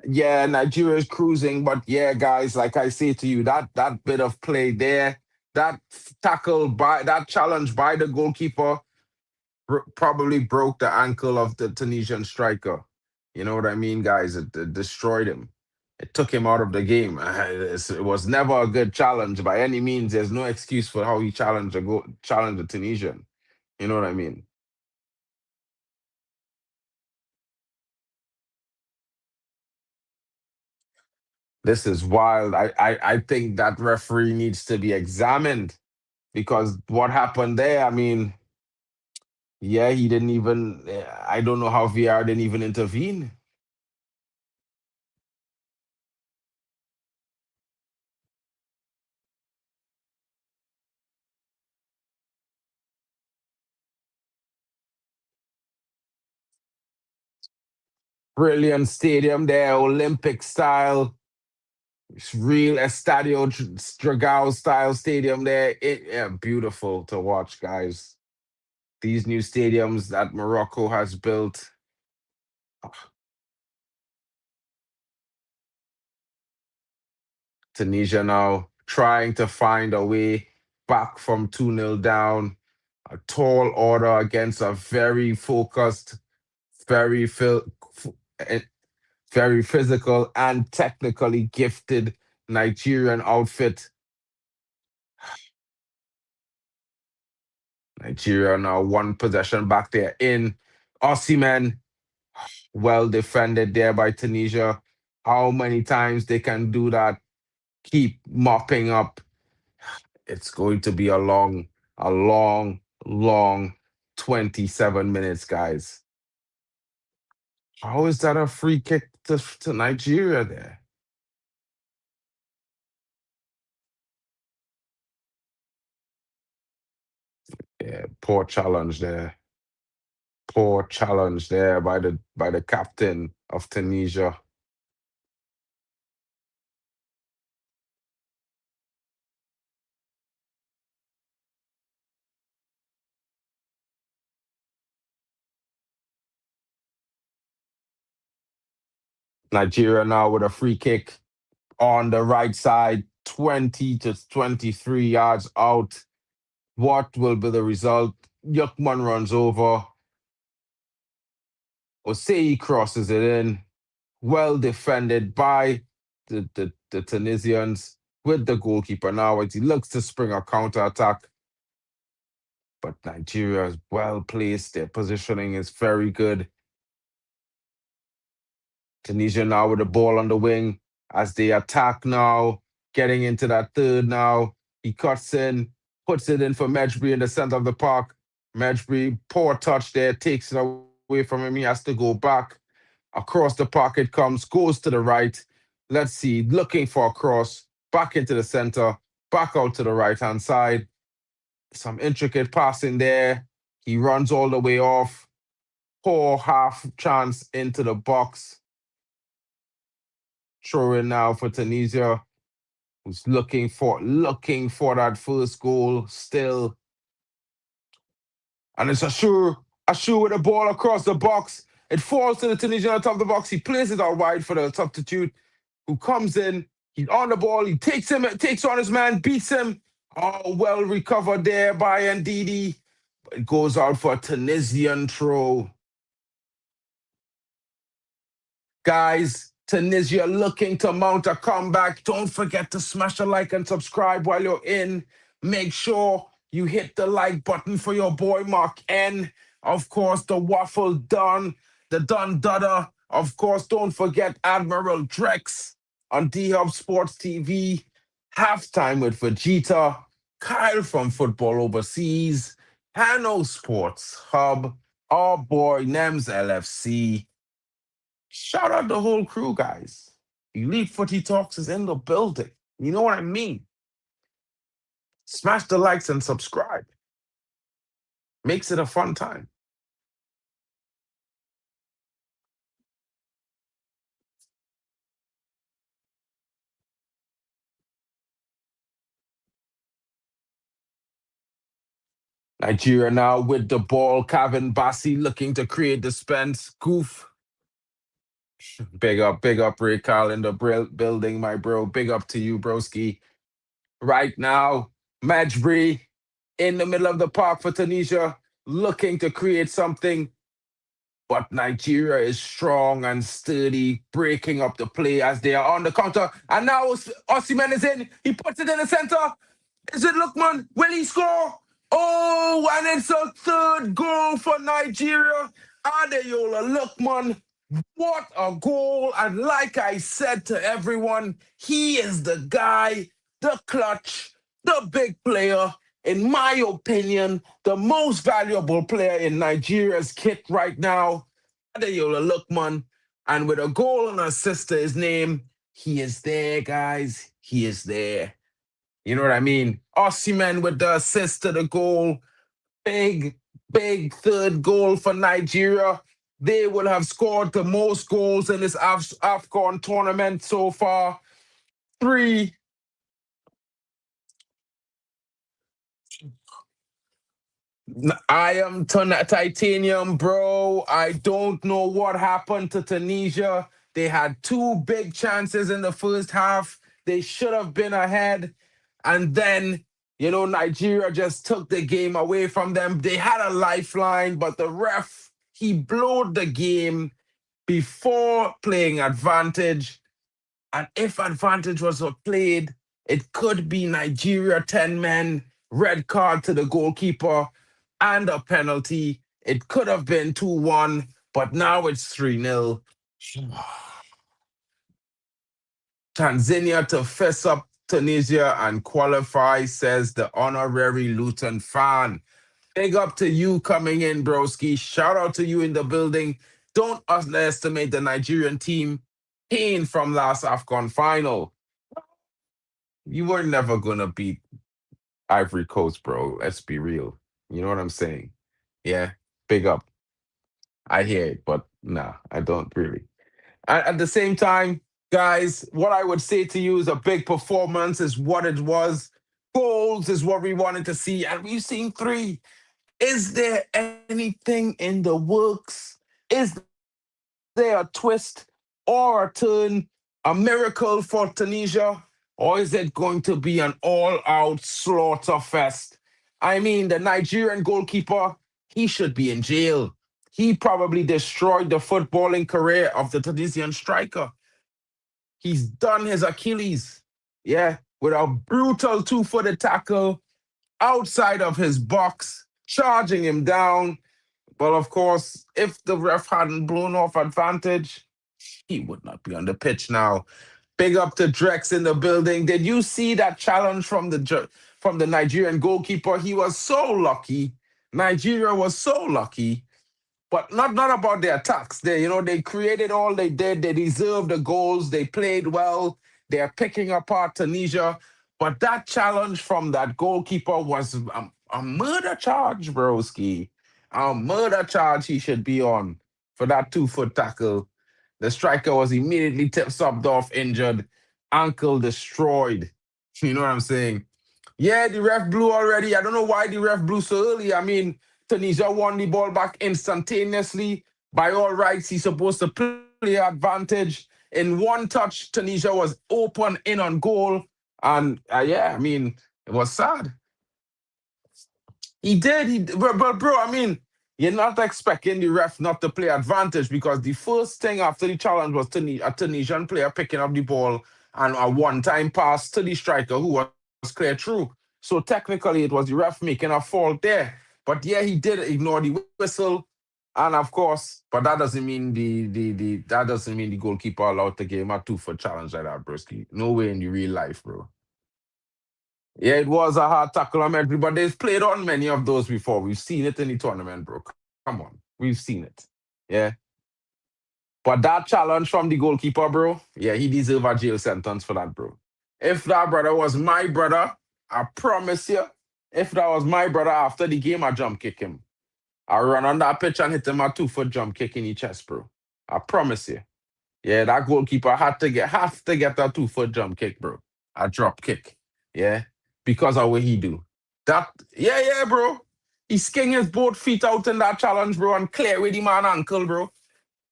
S1: Yeah, Nigeria is cruising, but yeah, guys, like I say to you, that bit of play there, that that challenge by the goalkeeper probably broke the ankle of the Tunisian striker. You know what I mean, guys? It destroyed him. It took him out of the game. It was never a good challenge by any means. There's no excuse for how he challenged the Tunisian. You know what I mean? This is wild. I think that referee needs to be examined because what happened there, I mean, yeah, he didn't even, I don't know how VR didn't even intervene. Brilliant stadium there, Olympic style. It's real Estadio Dragao style stadium there. Yeah, beautiful to watch, guys. These new stadiums that Morocco has built. Tunisia now trying to find a way back from 2-0 down. A tall order against a very focused, very eh, very physical and technically gifted Nigerian outfit. Nigeria now one possession back there in Osimhen. Well defended there by Tunisia. How many times they can do that? Keep mopping up. It's going to be a long 27 minutes, guys. How is that a free kick to Nigeria there? Yeah, poor challenge there. Poor challenge there by the captain of Tunisia. Nigeria now with a free kick on the right side, 20 to 23 yards out. What will be the result? Lookman runs over. Osei crosses it in. Well defended by the Tunisians with the goalkeeper now as he looks to spring a counter attack. But Nigeria is well placed. Their positioning is very good. Tunisia now with the ball on the wing as they attack now, getting into that third now. He cuts in, puts it in for Mejbri in the center of the park. Mejbri, poor touch there, takes it away from him. He has to go back. Across the park it comes, goes to the right. Let's see, looking for a cross, back into the center, back out to the right-hand side. Some intricate passing there. He runs all the way off. Poor half chance into the box. Throw in now for Tunisia, who's looking for that first goal still. And it's Ashur with the ball across the box. It falls to the Tunisian on top of the box. He plays it out wide for the substitute, who comes in. He's on the ball. He takes on his man, beats him. Oh, well recovered there by Ndidi. It goes out for a Tunisian throw. Guys, Tunisia looking to mount a comeback. Don't forget to smash the like and subscribe while you're in. Make sure you hit the like button for your boy Mark N. Of course, the Waffle Dun, the Dun Dudder. Of course, don't forget Admiral Drex on D-Hub Sports TV. Halftime with Vegeta. Kyle from Football Overseas. Hanno Sports Hub. Our boy Nems LFC. Shout out the whole crew, guys. Elite Footy Talks is in the building. You know what I mean? Smash the likes and subscribe. Makes it a fun time. Nigeria now with the ball. Kevin Bassi looking to create dispense. Goof. Big up, Ray Carl in the building, my bro. Big up to you, broski. Right now, Majbri in the middle of the park for Tunisia, looking to create something. But Nigeria is strong and sturdy, breaking up the play as they are on the counter. And now Osimhen is in. He puts it in the center. Is it Lookman? Will he score? Oh, and it's a third goal for Nigeria. Adeyola Lookman. What a goal. And like I said to everyone, he is the guy, the clutch, the big player. In my opinion, the most valuable player in Nigeria's kit right now. Adeyola Lookman. And with a goal and assist to his name, he is there, guys. He is there. You know what I mean? Osimhen with the assist to the goal. Big, big third goal for Nigeria. They will have scored the most goals in this AFCON tournament so far. 3. I am titanium, bro. I don't know what happened to Tunisia. They had 2 big chances in the first half. They should have been ahead. And then, Nigeria just took the game away from them. They had a lifeline, but the ref, he blowed the game before playing advantage. And if advantage was played, it could be Nigeria 10 men, red card to the goalkeeper, and a penalty. It could have been 2-1, but now it's 3-0. Tanzania to fess up Tunisia and qualify, says the honorary Luton fan. Big up to you coming in, broski. Shout out to you in the building. Don't underestimate the Nigerian team pain from last AFCON final. You were never going to beat Ivory Coast, bro. Let's be real. You know what I'm saying? Yeah, big up. I hear it, but nah, I don't really. At the same time, guys, what I would say to you is a big performance is what it was. Goals is what we wanted to see, and we've seen 3. Is there anything in the works? Is there a twist or a turn, a miracle for Tunisia? Or is it going to be an all-out slaughter fest? I mean, the Nigerian goalkeeper, he should be in jail. He probably destroyed the footballing career of the Tunisian striker. He's done his Achilles, with a brutal 2-footed tackle outside of his box, charging him down. But of course, if the ref hadn't blown off advantage, he would not be on the pitch now. Big up to Drex in the building. Did you see that challenge from the Nigerian goalkeeper? He was so lucky. Nigeria was so lucky. But not about the attacks. They created all they did. They deserved the goals. They played well. They're picking apart Tunisia. But that challenge from that goalkeeper was a murder charge, broski. A murder charge he should be on for that 2-foot tackle. The striker was immediately subbed off, injured, ankle destroyed. You know what I'm saying? Yeah, the ref blew already. I don't know why the ref blew so early. I mean, Tunisia won the ball back instantaneously. By all rights, he's supposed to play advantage. In one touch, Tunisia was open in on goal. And it was sad. He did. But bro, you're not expecting the ref not to play advantage because the first thing after the challenge was a Tunisian player picking up the ball and a one-time pass to the striker who was clear through. So technically, it was the ref making a fault there. But yeah, he did ignore the whistle, and of course, but that doesn't mean the goalkeeper allowed to give him a 2-foot challenge like that, broski. No way in the real life, bro. Yeah, it was a hard tackle on Medri, but they've played on many of those before. We've seen it in the tournament, bro. Come on, we've seen it. Yeah. But that challenge from the goalkeeper, bro, yeah, he deserves a jail sentence for that, bro. If that brother was my brother, I promise you, if that was my brother after the game, I jump kick him. I run on that pitch and hit him a 2-foot jump kick in the chest, bro. I promise you. Yeah, that goalkeeper have to get that 2-foot jump kick, bro. A drop kick. Yeah. Because of what he do. Bro. He sking his both feet out in that challenge, bro, and clear with the man ankle, bro.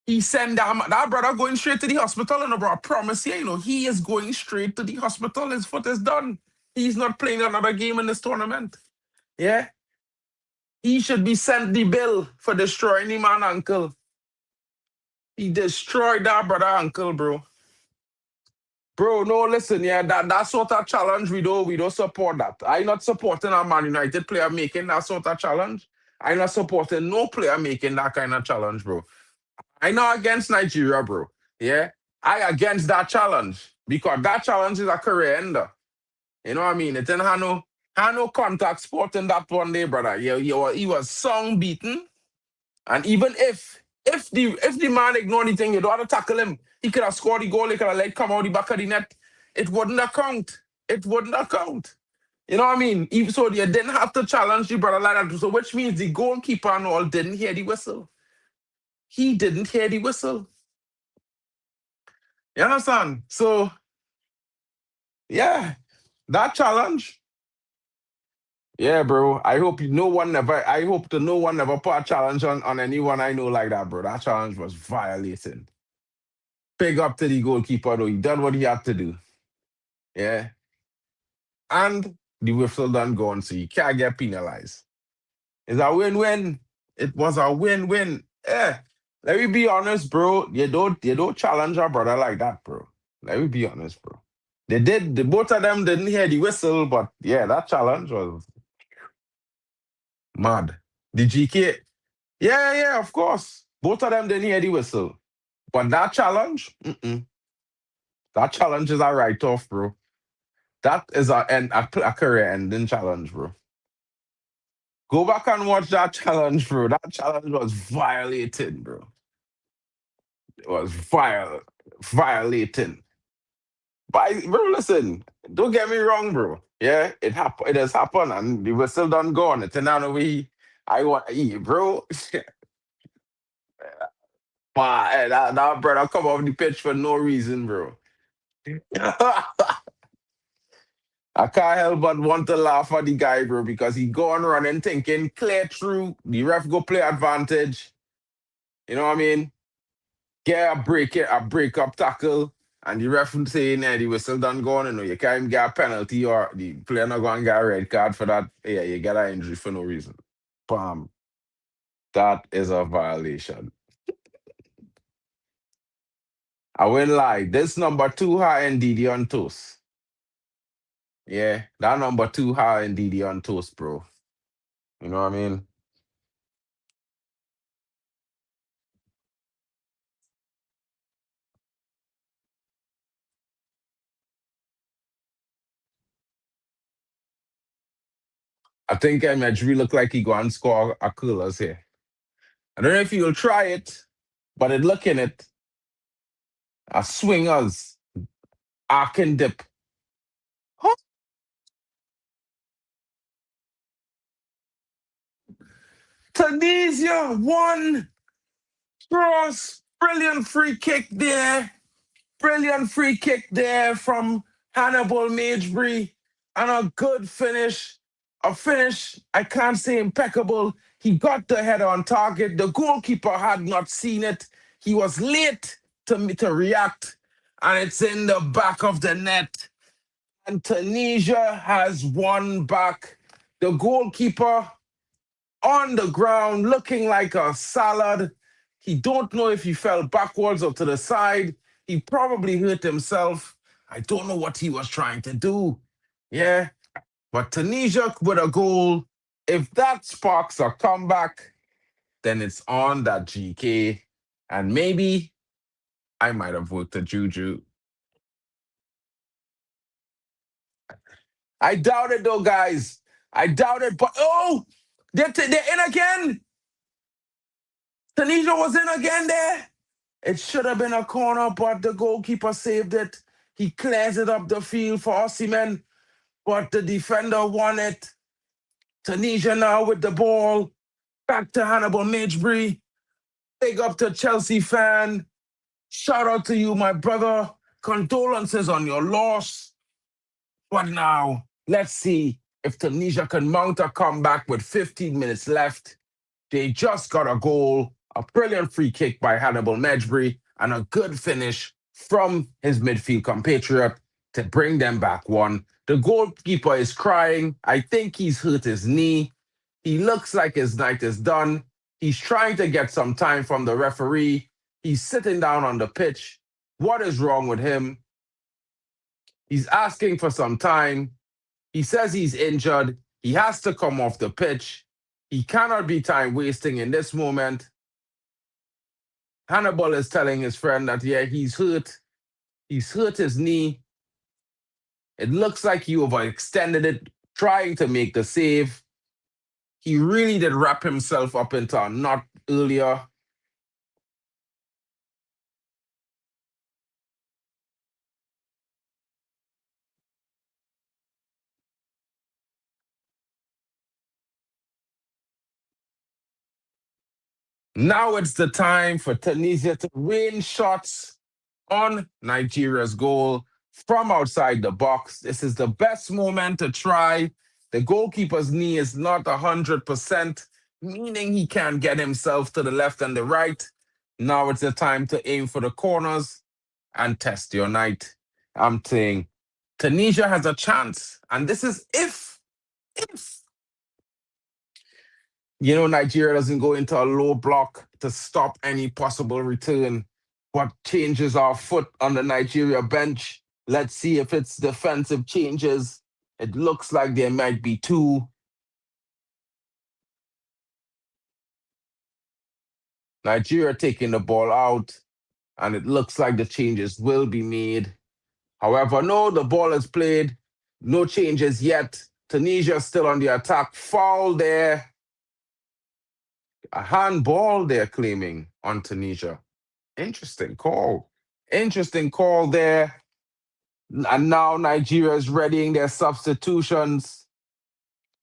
S1: He send that brother going straight to the hospital, and bro, I promise you, he is going straight to the hospital. His foot is done. He's not playing another game in this tournament. Yeah? He should be sent the bill for destroying him and uncle. He destroyed that brother uncle, bro. Bro, no, listen, yeah, that sort of challenge, we don't support that. I'm not supporting a Man United player making that sort of challenge. I'm not supporting no player making that kind of challenge, bro. I'm not against Nigeria, bro. Yeah? I against that challenge because that challenge is a career ender. You know what I mean? It's in Hanno contact sport in that one day, brother. Yeah, he was song beaten. And even if the man ignored anything, you don't have to tackle him. He could have scored the goal, he could have let come out the back of the net. It wouldn't account. It wouldn't account. You know what I mean? So you didn't have to challenge the brother like that. So which means the goalkeeper and all didn't hear the whistle. He didn't hear the whistle. You understand? So yeah, that challenge. Yeah, bro. I hope no one never put a challenge on anyone I know like that, bro. That challenge was violating. Big up to the goalkeeper, though. He done what he had to do. Yeah. And the whistle done gone, so you can't get penalized. It's a win-win. It was a win-win. Yeah. Let me be honest, bro. You don't challenge a brother like that, bro. Let me be honest, bro. Both of them didn't hear the whistle, but yeah, that challenge was mad. The GK. Yeah, of course. Both of them didn't hear the whistle. But that challenge, that challenge is a write-off, bro. That is a career-ending challenge, bro. Go back and watch that challenge, bro. That challenge was violating, bro. It was violating. But, bro, listen, don't get me wrong, bro. Yeah, it has happened, and we were still done gone. It's another way I want to eat, bro. But that brother come off the pitch for no reason, bro. I can't help but want to laugh at the guy, bro, because he go on running thinking, clear through, the ref go play advantage. You know what I mean? Get a break up tackle, and the ref saying the whistle done gone, you can't even get a penalty or the player not going to get a red card for that. Yeah, you get an injury for no reason. Bam. That is a violation. I won't lie. This number 2 high indeed on toast. Yeah, that number 2 high indeed on toast, bro. You know what I mean? I think Medjugorje look like he go and score a coolers here. I don't know if he'll try it, but it look in it. A swingers, arc and dip. Huh? Tunisia won. Cross. Brilliant free kick there. Brilliant free kick there from Hannibal Magebry. And a good finish. A finish, I can't say impeccable. He got the header on target. The goalkeeper had not seen it. He was late to react. And it's in the back of the net. And Tunisia has won back. The goalkeeper on the ground looking like a salad. He don't know if he fell backwards or to the side. He probably hurt himself. I don't know what he was trying to do. Yeah. But Tunisia with a goal, if that sparks a comeback, then it's on that GK. And maybe I might have worked a juju. I doubt it though, guys. I doubt it. But they're in again. Tunisia was in again there. It should have been a corner, but the goalkeeper saved it. He clears it up the field for Osimhen, but the defender won it. Tunisia now with the ball. Back to Hannibal Magebry. Big up to Chelsea fan. Shout out to you, my brother. Condolences on your loss. But now, let's see if Tunisia can mount a comeback with 15 minutes left. They just got a goal, a brilliant free kick by Hannibal Magebry, and a good finish from his midfield compatriot. to bring them back one. The goalkeeper is crying. I think he's hurt his knee. He looks like his night is done. He's trying to get some time from the referee. He's sitting down on the pitch. What is wrong with him? He's asking for some time. He says he's injured. He has to come off the pitch. He cannot be time wasting in this moment. Hannibal is telling his friend that, yeah, he's hurt. He's hurt his knee. It looks like he overextended it, trying to make the save. He really did wrap himself up into a knot earlier. Now it's the time for Tunisia to rain shots on Nigeria's goal from outside the box. This is the best moment to try. The goalkeeper's knee is not 100%, meaning he can't get himself to the left and the right. Now it's the time to aim for the corners and test your night. I'm saying Tunisia has a chance, and this is if Nigeria doesn't go into a low block to stop any possible return. What changes our foot on the Nigeria bench? Let's see if it's defensive changes. It looks like there might be two. Nigeria taking the ball out, and it looks like the changes will be made. However, no, the ball is played. No changes yet. Tunisia still on the attack. Foul there. A handball they're claiming on Tunisia. Interesting call. Interesting call there. And now Nigeria is readying their substitutions.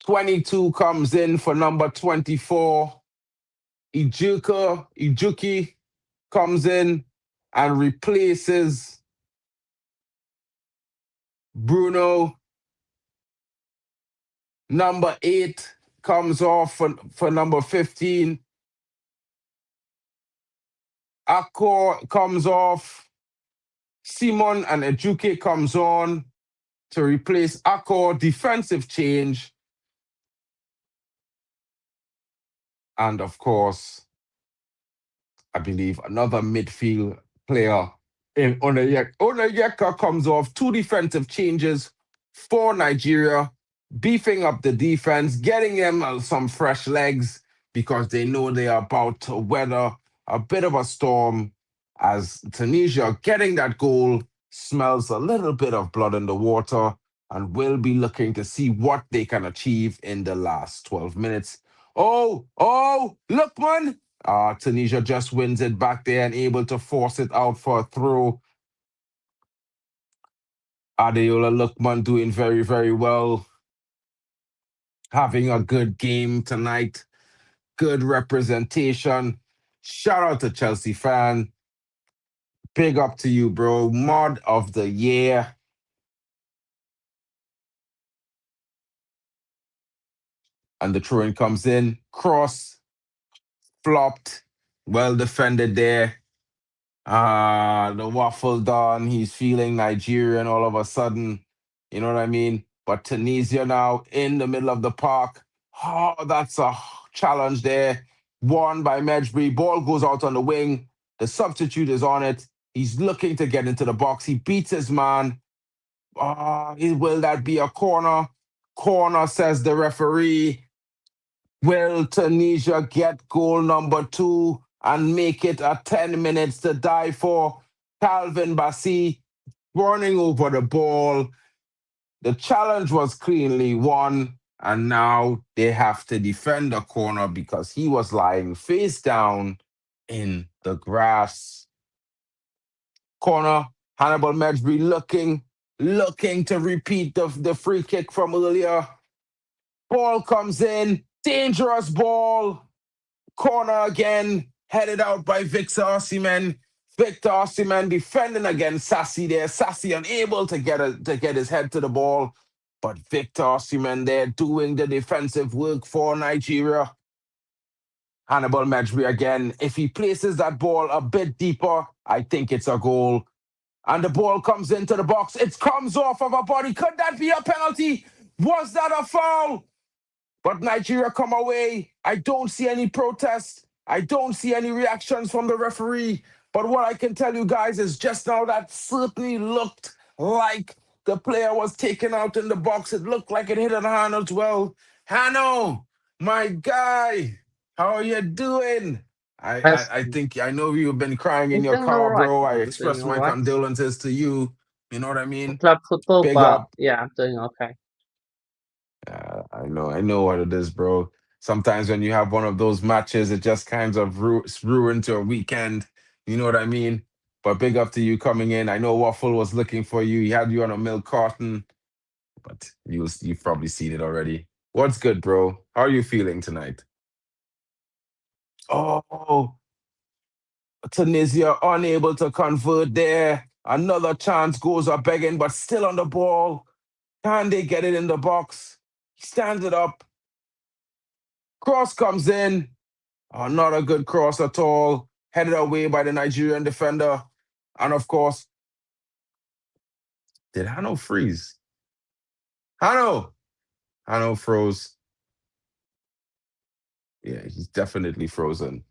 S1: 22 comes in for number 24. Ijuki comes in and replaces Bruno. Number 8 comes off for number 15. Akor comes off. Simon and Ejuke comes on to replace Akor. Defensive change. And of course, I believe another midfield player in Onayeka comes off. 2 defensive changes for Nigeria, beefing up the defense, getting them some fresh legs because they know they are about to weather a bit of a storm, as Tunisia getting that goal smells a little bit of blood in the water and will be looking to see what they can achieve in the last 12 minutes. Oh, Lookman! Tunisia just wins it back there and able to force it out for a throw. Adeola Lookman doing very, very well. Having a good game tonight. Good representation. Shout out to Chelsea fan. Big up to you, bro. Mod of the year. And the throw-in comes in. Cross. Flopped. Well defended there. The waffle done. He's feeling Nigerian all of a sudden. You know what I mean? But Tunisia now in the middle of the park. Oh, that's a challenge there. Won by Mejbri. Ball goes out on the wing. The substitute is on it. He's looking to get into the box. He beats his man. Will that be a corner? Corner, says the referee. Will Tunisia get goal number 2 and make it a 10 minutes to die for? Calvin Bassey running over the ball. The challenge was cleanly won, and now they have to defend the corner because he was lying face down in the grass. Corner, Hannibal Mejbri looking to repeat the free kick from earlier. Ball comes in, dangerous ball. Corner again, headed out by Victor Osimhen. Victor Osimhen defending against Sassy there. Sassy unable to get his head to the ball. But Victor Osimhen there doing the defensive work for Nigeria. Hannibal Mejbri again. If he places that ball a bit deeper, I think it's a goal. And the ball comes into the box. It comes off of a body. Could that be a penalty? Was that a foul? But Nigeria come away. I don't see any protests. I don't see any reactions from the referee. But what I can tell you guys is just now that certainly looked like the player was taken out in the box. It looked like it hit a hand as well. Hanno, my guy, how are you doing?
S4: Yes,
S1: I think I know you've been crying in
S4: I'm
S1: your
S4: doing all
S1: car,
S4: right.
S1: bro. I
S4: I'm doing
S1: express
S4: all
S1: my
S4: right.
S1: condolences to you. You know what I mean?
S4: Club football,
S1: Big
S4: but
S1: up.
S4: yeah, I'm doing okay.
S1: I know what it is, bro. Sometimes when you have one of those matches, it just kind of ruins your weekend. You know what I mean? But big up to you coming in. I know Waffle was looking for you. He had you on a milk carton, but you've probably seen it already. What's good, bro? How are you feeling tonight? Oh, Tunisia unable to convert there. Another chance goes up begging, but still on the ball. Can they get it in the box? He stands it up. Cross comes in. Oh, not a good cross at all. Headed away by the Nigerian defender. And of course, did Hanno freeze? Hanno! Hanno froze. Yeah, he's definitely frozen.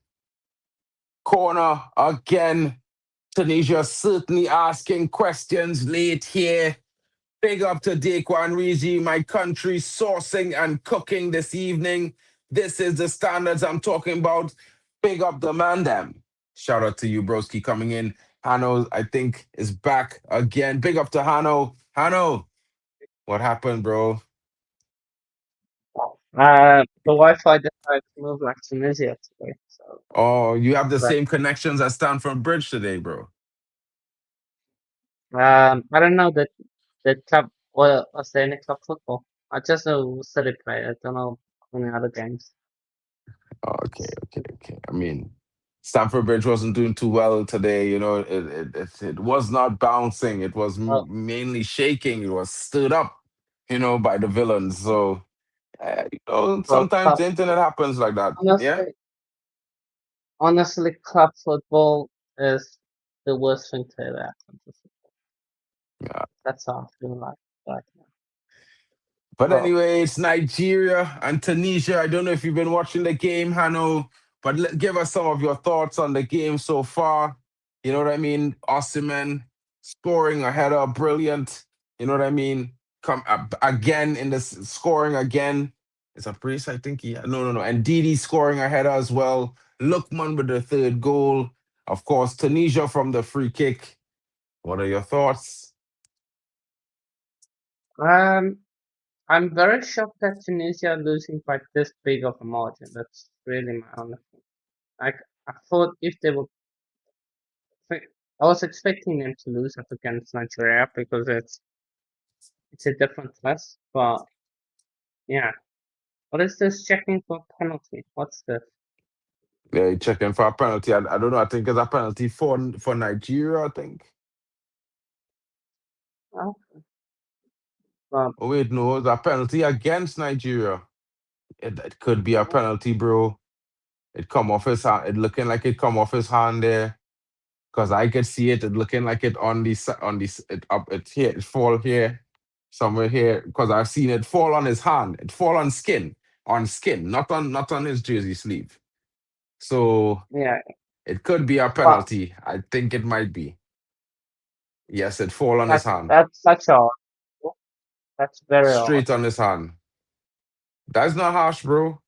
S1: Corner again. Tunisia certainly asking questions late here. Big up to Daquan Rigi, my country sourcing and cooking this evening. This is the standards I'm talking about. Big up the man, them. Shout out to you, broski, coming in. Hanno, I think, is back again. Big up to Hanno. Hanno, what happened, bro?
S4: The Wi-Fi decided to move like Tunisia today, so
S1: Oh, you have the
S4: but
S1: same connections as Stanford Bridge today, bro.
S4: I don't know the club or was there any club football. I just know City play. I don't know any other games.
S1: Okay. I mean, Stamford Bridge wasn't doing too well today. You know, it was not bouncing. It was
S4: Oh,
S1: mainly shaking. It was stood up, you know, by the villains. So, you know,
S4: well,
S1: sometimes the internet happens like that. Yeah.
S4: honestly, honestly, club football is the worst thing to ever happen to football.
S1: Yeah.
S4: That's how I feel like right now.
S1: But
S4: Well,
S1: anyway, it's Nigeria and Tunisia. I don't know if you've been watching the game, Hanno, but give us some of your thoughts on the game so far. You know what I mean? Osimhen scoring a header, brilliant. You know what I mean? Come again in this scoring again. It's a brace, I think. Yeah, no. And Didi scoring a header as well. Lookman with the third goal. Of course, Tunisia from the free kick. What are your thoughts?
S4: um, I'm very shocked that Tunisia are losing by this big of a margin. That's really my honest. Like I thought if they would, I was expecting them to lose up against Nigeria because it's a different class. But yeah, what is this checking for penalty? What's this?
S1: Yeah, checking for a penalty. I don't know. I think it's a penalty for Nigeria, I think.
S4: Oh, well,
S1: Oh, wait, no, it's a penalty against Nigeria. It could be a penalty, bro. It come off his hand. It looking like it come off his hand there. Because I could see it. It looking like it on it up it here. It fall here. Somewhere here. Because I've seen it fall on his hand. It fall on skin. On skin. Not on his jersey sleeve. So
S4: yeah,
S1: it could be a
S4: but
S1: penalty. I think it might be. Yes, it fall on his
S4: that's
S1: hand.
S4: that's such a that's very odd.
S1: Straight on his hand. That's not harsh, bro.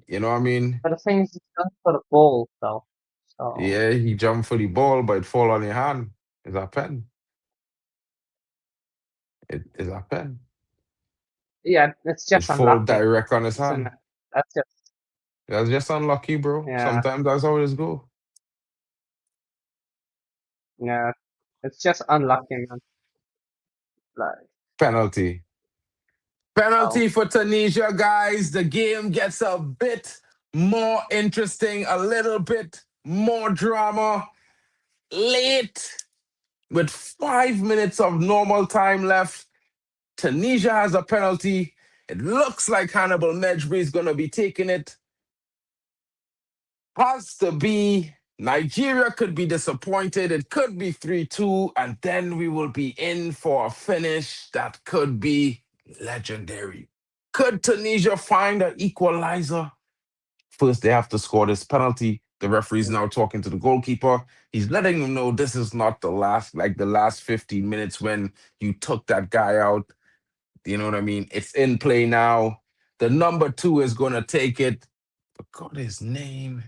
S1: You know what I mean?
S4: But the thing is, it's not for the ball, though. So
S1: Yeah, he jumped for the ball, but it fall on your hand. It's a pen. It is a pen.
S4: yeah, it's
S1: It
S4: just
S1: fall
S4: unlucky,
S1: direct on his
S4: isn't
S1: hand.
S4: it? That's just
S1: That's just unlucky, bro.
S4: yeah,
S1: Sometimes that's how it go.
S4: yeah. It's just unlucky, man. Like,
S1: Penalty.
S4: oh,
S1: Penalty for Tunisia, guys. The game gets a bit more interesting, a little bit more drama. Late, with 5 minutes of normal time left, Tunisia has a penalty. It looks like Hannibal Mejbri is going to be taking it. Has to be Nigeria could be disappointed. It could be 3-2, and then we will be in for a finish that could be legendary. Could Tunisia find an equalizer? First, they have to score this penalty. The referee's now talking to the goalkeeper. He's letting him know this is not the last 15 minutes when you took that guy out. You know what I mean? It's in play now. The number 2 is going to take it. Forgot his name.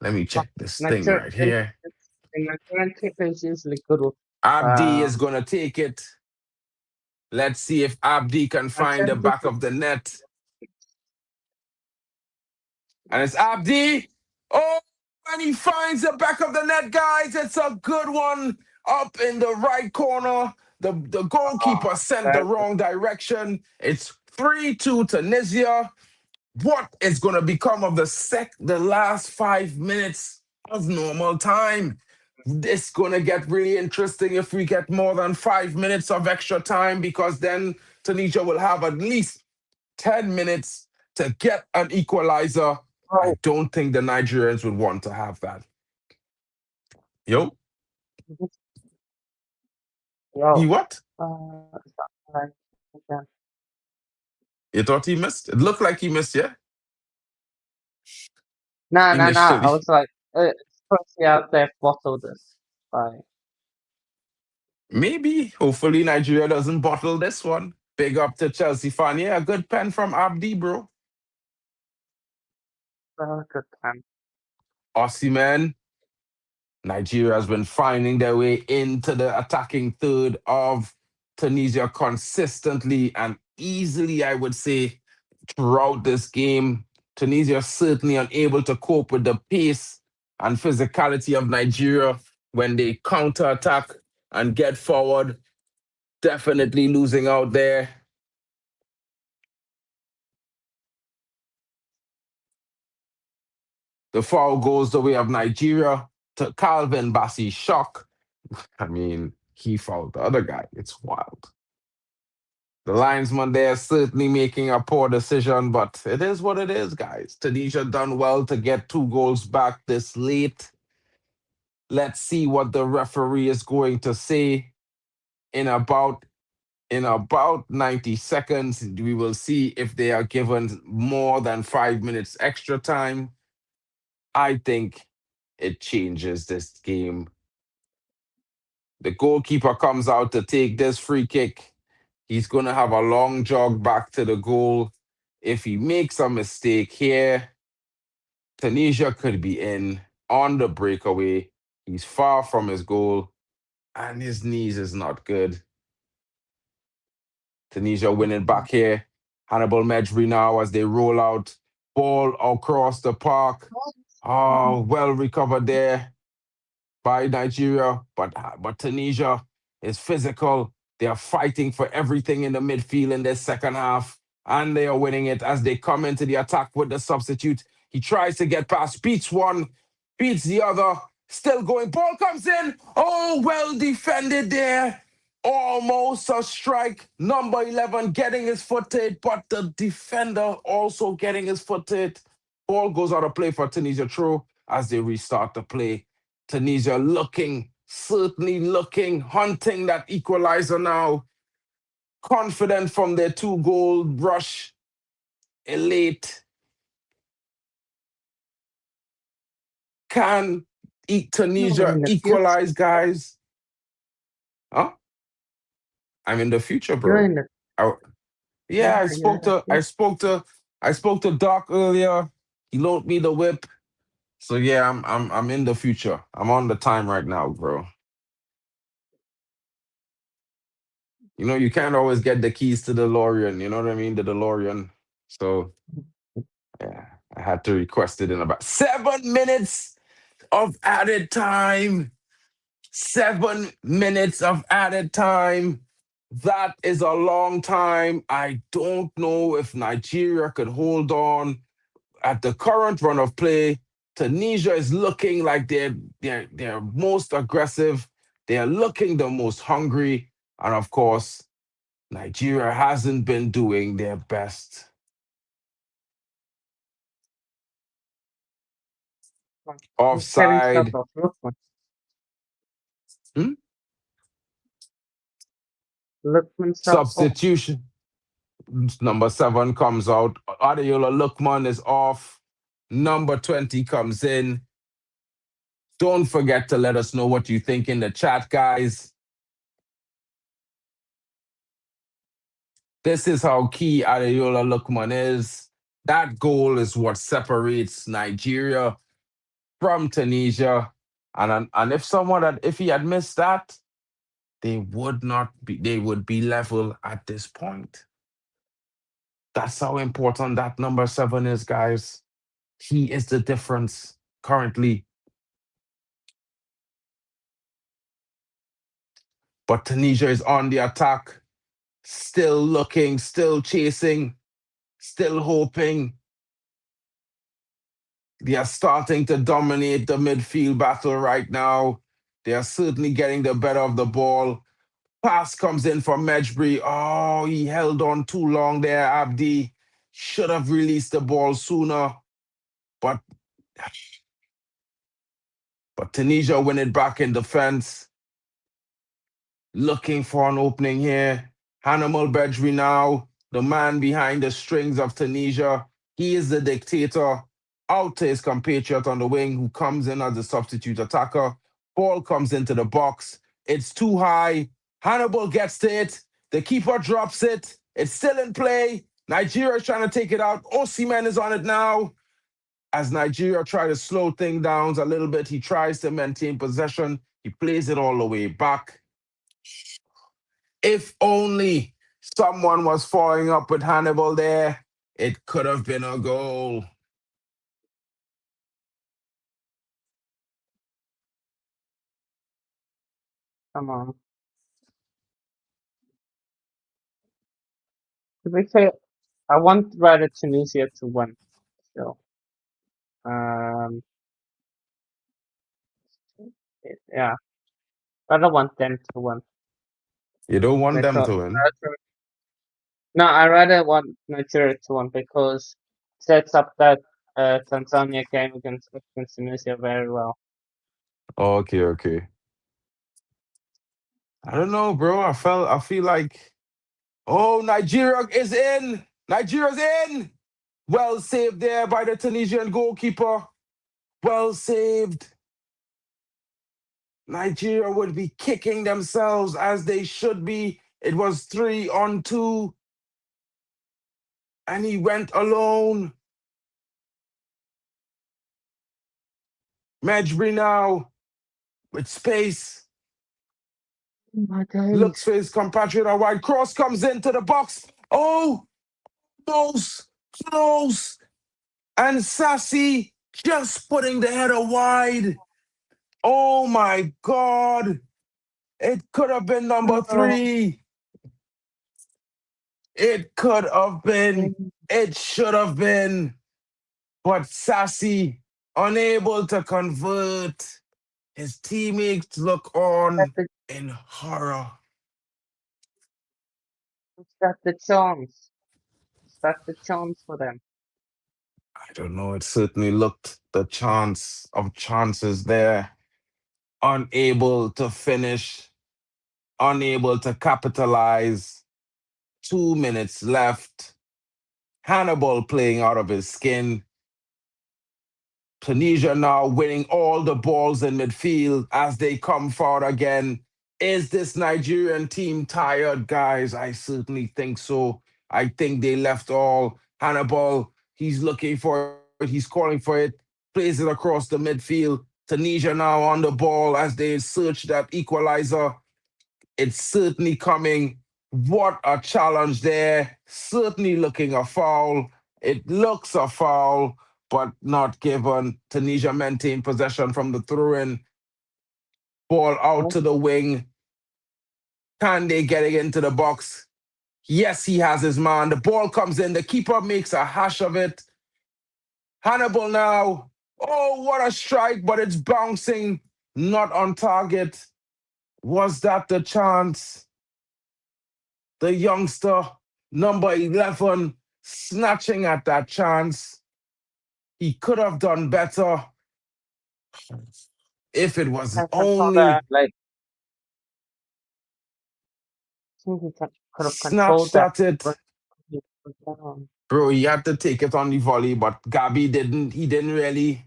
S1: Let me check this thing right here.
S4: The Nigerian keeper is usually good with
S1: Abdi is going to take it. Let's see if Abdi can find the back of the net. And it's Abdi. Oh, and he finds the back of the net, guys. It's a good one up in the right corner. The goalkeeper sent the wrong direction. It's 3-2 Tunisia. What is going to become of the last 5 minutes of normal time? It's going to get really interesting if we get more than 5 minutes of extra time, because then Tunisia will have at least 10 minutes to get an equalizer. I don't think the Nigerians would want to have that. Yo? He what? You thought he missed? It looked like he missed, yeah?
S4: No. I
S1: Initially.
S4: was like, it's probably out there bottled it. Like,
S1: maybe. Hopefully Nigeria doesn't bottle this one. Big up to Chelsea fan. Yeah, a good pen from Abdi, bro.
S4: good pen.
S1: Osimhen. Nigeria has been finding their way into the attacking third of Tunisia consistently and easily, I would say, throughout this game. Tunisia certainly unable to cope with the pace and physicality of Nigeria when they counter-attack and get forward. Definitely losing out there. The foul goes the way of Nigeria to Calvin Bassey Shock. I mean, he fouled the other guy. It's wild. The linesman there certainly making a poor decision, but it is what it is, guys. Tunisia done well to get 2 goals back this late. Let's see what the referee is going to say in about 90 seconds. We will see if they are given more than 5 minutes extra time. I think it changes this game. The goalkeeper comes out to take this free kick. He's going to have a long jog back to the goal. If he makes a mistake here, Tunisia could be in on the breakaway. He's far from his goal, and his knees is not good. Tunisia winning back here. Hannibal Mejbri now as they roll out. Ball across the park. Oh, well recovered there by Nigeria, but Tunisia is physical. They are fighting for everything in the midfield in this second half, and they are winning it as they come into the attack with the substitute. He tries to get past, beats one, beats the other, still going. Ball comes in. Oh, well defended there. Almost a strike. Number 11 getting his foot to it, but the defender also getting his foot to it. Ball goes out of play for Tunisia throw as they restart the play. Tunisia certainly looking, hunting that equalizer now. Confident from their 2-goal rush. Elate. Can Tunisia equalize, guys? Huh? I'm in the future, bro. I spoke to Doc earlier. He loaned me the whip. So yeah, I'm in the future. I'm on the time right now, bro. You know, you can't always get the keys to the DeLorean. You know what I mean? The DeLorean. So yeah, I had to request it in about 7 minutes of added time. 7 minutes of added time. That is a long time. I don't know if Nigeria could hold on at the current run of play. Tunisia is looking like they're most aggressive. They are looking the most hungry. And of course, Nigeria hasn't been doing their best.
S4: He's getting
S1: Offside.
S4: subbed off. Lookman.
S1: Hmm?
S4: Lookman subbed off.
S1: Substitution. Number 7 comes out. Adeola Lookman is off. Number 20 comes in. Don't forget to let us know what you think in the chat, guys. This is how key Adeola Lookman is. That goal is what separates Nigeria from Tunisia. And if he had missed that, they would be level at this point. That's how important that number 7 is, guys. He is the difference currently. But Tunisia is on the attack, still looking, still chasing, still hoping. They are starting to dominate the midfield battle right now. They are certainly getting the better of the ball. Pass comes in from Mejbri. Oh, he held on too long there, Abdi. Should have released the ball sooner. But Tunisia win it back in defense. Looking for an opening here. Hanno Mejbri now, the man behind the strings of Tunisia. He is the dictator. Out to his compatriot on the wing, who comes in as a substitute attacker. Ball comes into the box. It's too high. Hannibal gets to it. The keeper drops it. It's still in play. Nigeria is trying to take it out. Osimhen is on it now. As Nigeria try to slow things down a little bit, he tries to maintain possession. He plays it all the way back. If only someone was following up with Hannibal there, it could have been a goal.
S4: Come on. To be fair, I want rather Tunisia to win. So, yeah, I don't want them to win.
S1: You don't want them
S4: Because
S1: to win.
S4: no, I rather want Nigeria to win because it sets up that Tanzania game against Tunisia very well.
S1: Okay. I don't know, bro. I feel like, oh, Nigeria is in. Nigeria's in. Well saved there by the Tunisian goalkeeper. Well saved. Nigeria would be kicking themselves as they should be. It was 3-on-2. And he went alone. Mejbri now with space. Looks for his compatriot. A wide cross comes into the box. Oh, close. And Sassy just putting the header wide. Oh my God. It could have been number 3. It could have been. It should have been. But Sassy unable to convert. His teammates look on in horror.
S4: That's the chance. That's the chance for them.
S1: I don't know. It certainly looked the chance of chances there. Unable to finish, unable to capitalize. 2 minutes left. Hannibal playing out of his skin. Tunisia now winning all the balls in midfield as they come forward again. Is this Nigerian team tired, guys? I certainly think so. I think they left all. Hannibal, he's looking for it. He's calling for it. Plays it across the midfield. Tunisia now on the ball as they search that equalizer. It's certainly coming. What a challenge there. Certainly looking a foul. It looks a foul, but not given. Tunisia maintain possession from the throw-in. Ball out to the wing. Can they get it into the box? Yes, he has his man. The ball comes in. The keeper makes a hash of it. Hannibal now. Oh, what a strike, but it's bouncing. Not on target. Was that the chance? The youngster, number 11, snatching at that chance. He could have done better. If it was
S4: I saw that,
S1: only
S4: like, I think he could have controlled that.
S1: snapshot it.
S4: But he put that on.
S1: Bro, he had to take it on the volley, but Gabi didn't. He didn't really.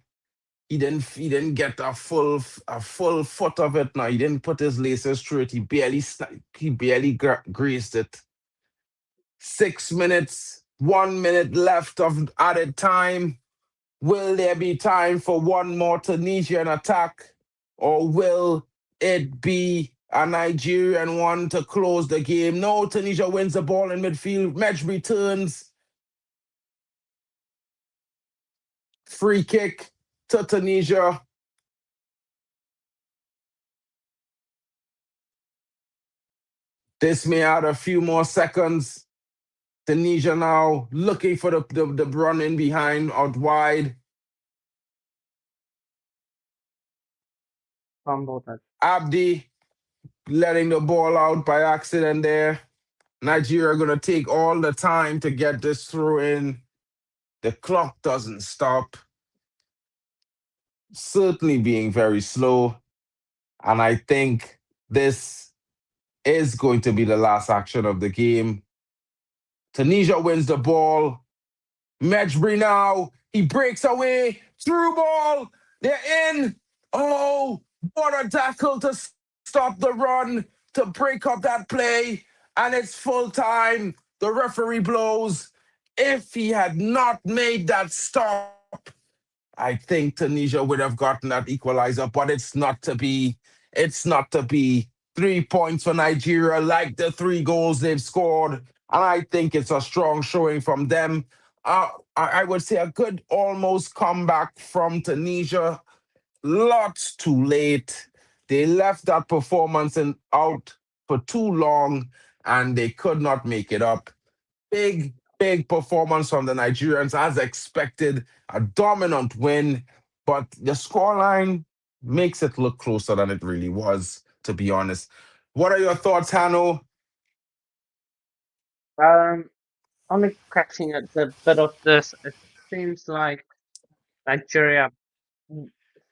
S1: He didn't get a full foot of it. Now he didn't put his laces through it. He barely graced it. 6 minutes, 1 minute left of added time. Will there be time for one more Tunisian attack, or will it be a Nigerian one to close the game? No, Tunisia wins the ball in midfield. Match returns. Free kick to Tunisia. This may add a few more seconds. Tunisia now looking for the run in behind out wide.
S4: Fumbled it.
S1: Abdi letting the ball out by accident there. Nigeria going to take all the time to get this through in. The clock doesn't stop. Certainly being very slow. And I think this is going to be the last action of the game. Tunisia wins the ball. Mejbri now. He breaks away. Through ball. They're in. Oh, what a tackle to stop the run, to break up that play. And it's full time. The referee blows. If he had not made that stop, I think Tunisia would have gotten that equalizer, but it's not to be. It's not to be. 3 points for Nigeria, like the 3 goals they've scored. And I think it's a strong showing from them. I would say a good almost comeback from Tunisia. Lots too late. They left that performance out for too long, and they could not make it up. Big performance from the Nigerians, as expected. A dominant win, but the scoreline makes it look closer than it really was, to be honest. What are your thoughts, Hanno?
S4: Only catching a bit of this, it seems like Nigeria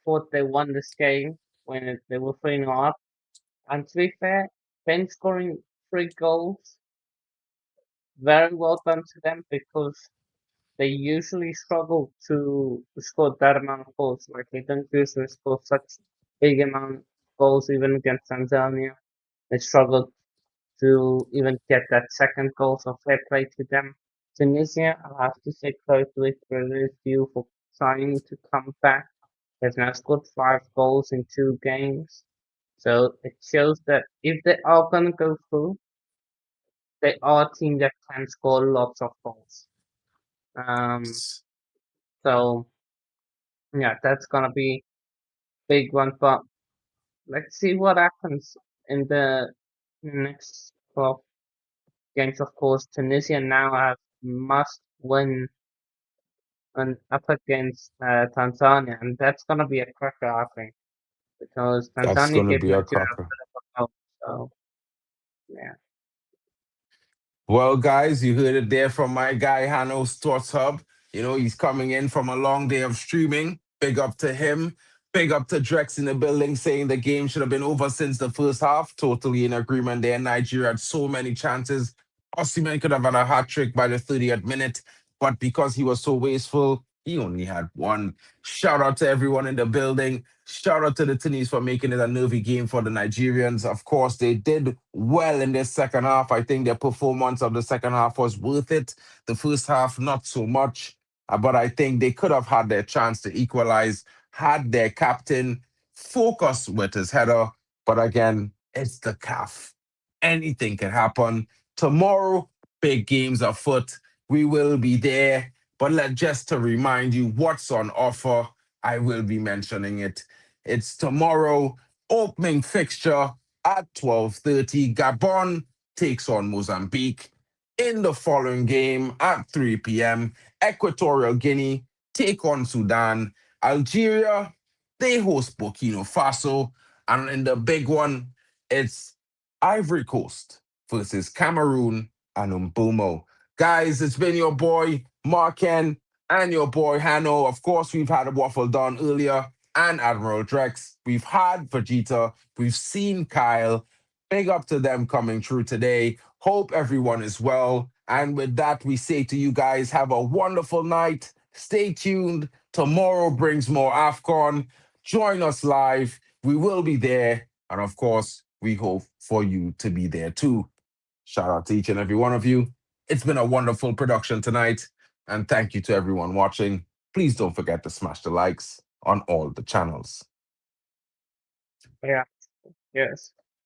S4: thought they won this game when they were 3-0 up. And to be fair, Ben scoring 3 goals, very well done to them, because they usually struggle to score that amount of goals. Like, they don't usually score such big amount of goals, even against Tanzania. They struggled to even get that second goal, so fair play to them. Tunisia, I'll have to say credit to you for trying to come back. They've now scored 5 goals in 2 games. So it shows that if they are going to go through, they are a team that can score lots of goals. So, yeah, that's going to be big one. But let's see what happens in the next 12 games. Of course, Tunisia now have must win and up against Tanzania, and that's going to be a cracker, I think, because
S1: That's
S4: Tanzania
S1: going to
S4: gave
S1: be a
S4: Nigeria a
S1: cracker.
S4: bit of a help. So, yeah.
S1: Well, guys, you heard it there from my guy, Hanno Sports Hub. You know, he's coming in from a long day of streaming. Big up to him. Big up to Drex in the building, saying the game should have been over since the first half. Totally in agreement there. Nigeria had so many chances. Osimhen could have had a hat trick by the 30th minute, but because he was so wasteful, he only had one. Shout out to everyone in the building. Shout out to the Tunisians for making it a nervy game for the Nigerians. Of course, they did well in their second half. I think their performance of the second half was worth it. The first half, not so much. But I think they could have had their chance to equalize had their captain focused with his header. But again, it's the CAF. Anything can happen. Tomorrow, big games afoot. We will be there. But just to remind you what's on offer, I will be mentioning it. It's tomorrow, opening fixture at 12:30. Gabon takes on Mozambique. In the following game at 3 p.m., Equatorial Guinea take on Sudan. Algeria, they host Burkina Faso. And in the big one, it's Ivory Coast versus Cameroon and Umbomo. Guys, it's been your boy, Marken, and your boy, Hanno. Of course, we've had a waffle done earlier. and Admiral Drex. We've had Vegeta. We've seen Kyle. Big up to them coming through today. Hope everyone is well. And with that, we say to you guys, have a wonderful night. Stay tuned. Tomorrow brings more AFCON. Join us live. We will be there. And of course, we hope for you to be there too. Shout out to each and every one of you. It's been a wonderful production tonight. And thank you to everyone watching. Please don't forget to smash the likes on all the channels.
S4: Yeah. Yes.